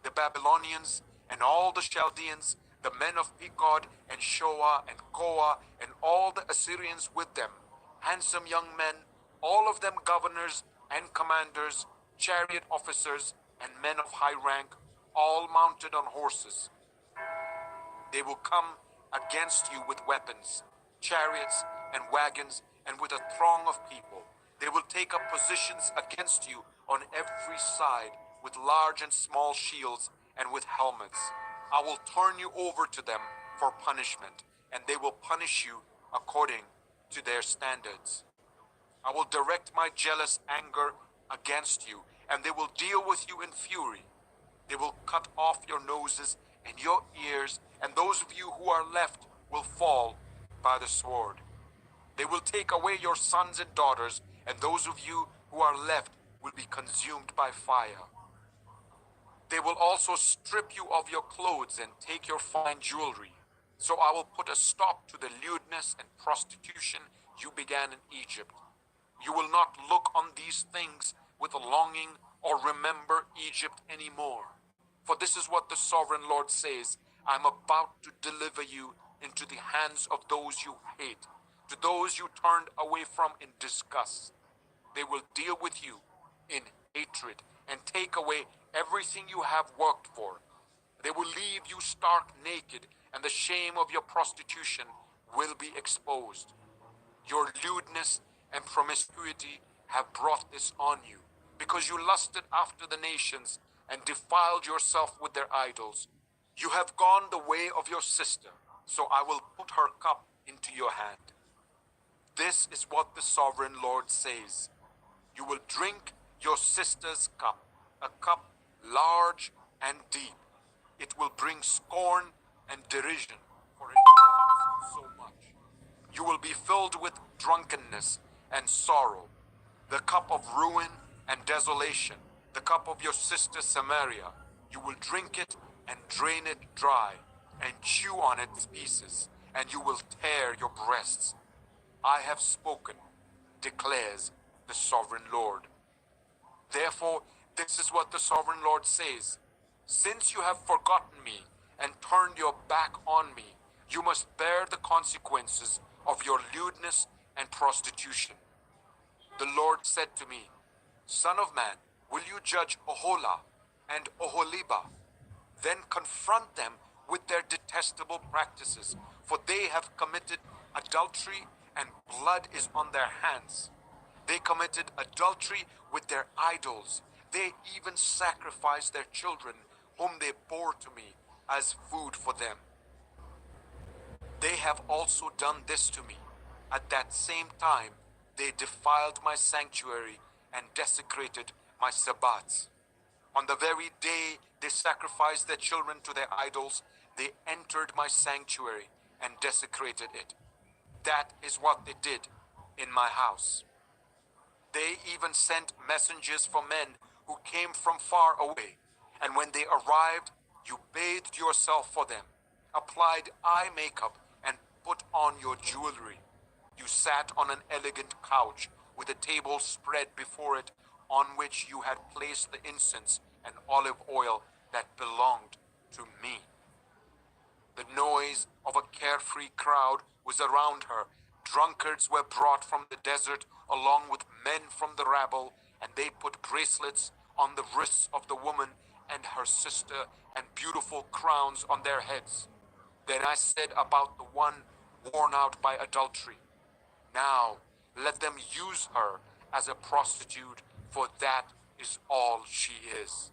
The Babylonians and all the Chaldeans, the men of Pekod and Shoah and Koah, and all the Assyrians with them, handsome young men, all of them governors and commanders, chariot officers and men of high rank, all mounted on horses. They will come against you with weapons, chariots and wagons, and with a throng of people. They will take up positions against you on every side with large and small shields and with helmets. I will turn you over to them for punishment, and they will punish you according to their standards. I will direct my jealous anger against you, and they will deal with you in fury. They will cut off your noses and your ears, and those of you who are left will fall by the sword. They will take away your sons and daughters, and those of you who are left will be consumed by fire. They will also strip you of your clothes and take your fine jewelry. So I will put a stop to the lewdness and prostitution you began in Egypt. You will not look on these things with a longing or remember Egypt anymore. For this is what the Sovereign Lord says: I am about to deliver you into the hands of those you hate, to those you turned away from in disgust. They will deal with you in hatred and take away everything you have worked for. They will leave you stark naked, and the shame of your prostitution will be exposed. Your lewdness and promiscuity have brought this on you, because you lusted after the nations and defiled yourself with their idols. You have gone the way of your sister, so I will put her cup into your hand. This is what the Sovereign Lord says: you will drink your sister's cup, a cup large and deep. It will bring scorn and derision, for it owns so much. You will be filled with drunkenness and sorrow, the cup of ruin and desolation, the cup of your sister Samaria. You will drink it and drain it dry, and chew on its pieces, and you will tear your breasts. I have spoken, declares the sovereign Lord. Therefore, this is what the sovereign Lord says. Since you have forgotten me and turned your back on me, you must bear the consequences of your lewdness and prostitution. The Lord said to me, Son of man, will you judge Oholah and Oholibah? Then confront them with their detestable practices, for they have committed adultery and blood is on their hands. They committed adultery with their idols. They even sacrificed their children, whom they bore to me, as food for them. They have also done this to me. At that same time, they defiled my sanctuary and desecrated my Sabbats. On the very day they sacrificed their children to their idols, they entered my sanctuary and desecrated it. That is what they did in my house. They even sent messengers for men who came from far away, and when they arrived, you bathed yourself for them, applied eye makeup, and put on your jewelry. You sat on an elegant couch with a table spread before it, on which you had placed the incense and olive oil that belonged to me. The noise of a carefree crowd was around her. Drunkards were brought from the desert along with men from the rabble, and they put bracelets on the wrists of the woman and her sister and beautiful crowns on their heads. Then I said about the one worn out by adultery, now let them use her as a prostitute, for that is all she is.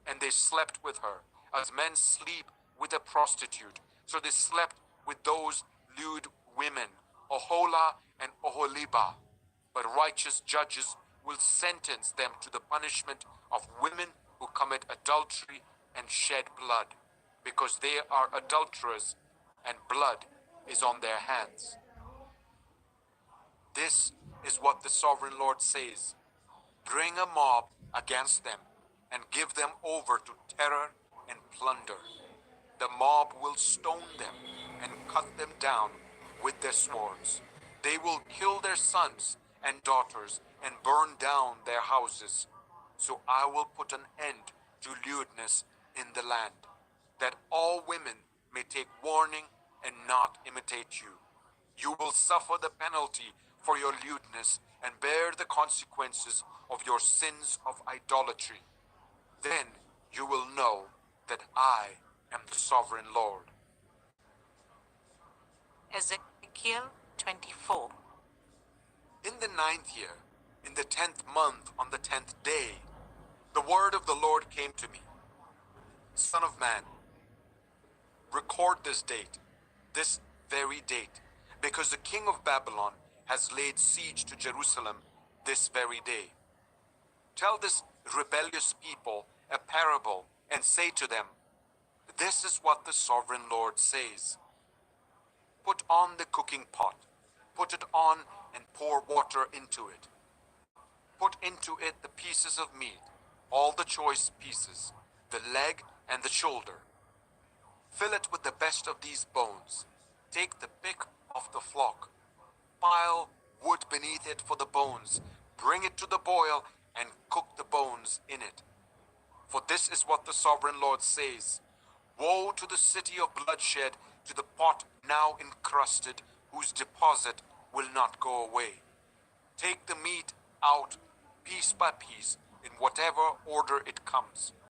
And they slept with her, as men sleep with a prostitute. So they slept with those lewd women, Oholah and Oholibah. But righteous judges will sentence them to the punishment of women who commit adultery and shed blood, because they are adulterers and blood is on their hands. This is what the sovereign Lord says. Bring a mob against them and give them over to terror and plunder. The mob will stone them and cut them down with their swords. They will kill their sons and daughters and burn down their houses. So I will put an end to lewdness in the land, that all women may take warning and not imitate you. You will suffer the penalty for your lewdness and bear the consequences of your sins of idolatry. Then you will know that I am the sovereign Lord. Ezekiel 24. In the 9th year, in the 10th month, on the 10th day, the word of the Lord came to me. Son of man, record this date, this very date, because the king of Babylon has laid siege to Jerusalem this very day. Tell this rebellious people a parable and say to them, this is what the sovereign Lord says. Put on the cooking pot, put it on and pour water into it. Put into it the pieces of meat, all the choice pieces, the leg and the shoulder. Fill it with the best of these bones. Take the pick of the flock. Pile wood beneath it for the bones. Bring it to the boil and cook the bones in it. For this is what the sovereign Lord says. Woe to the city of bloodshed, to the pot now encrusted, whose deposit will not go away. Take the meat out piece by piece, in whatever order it comes.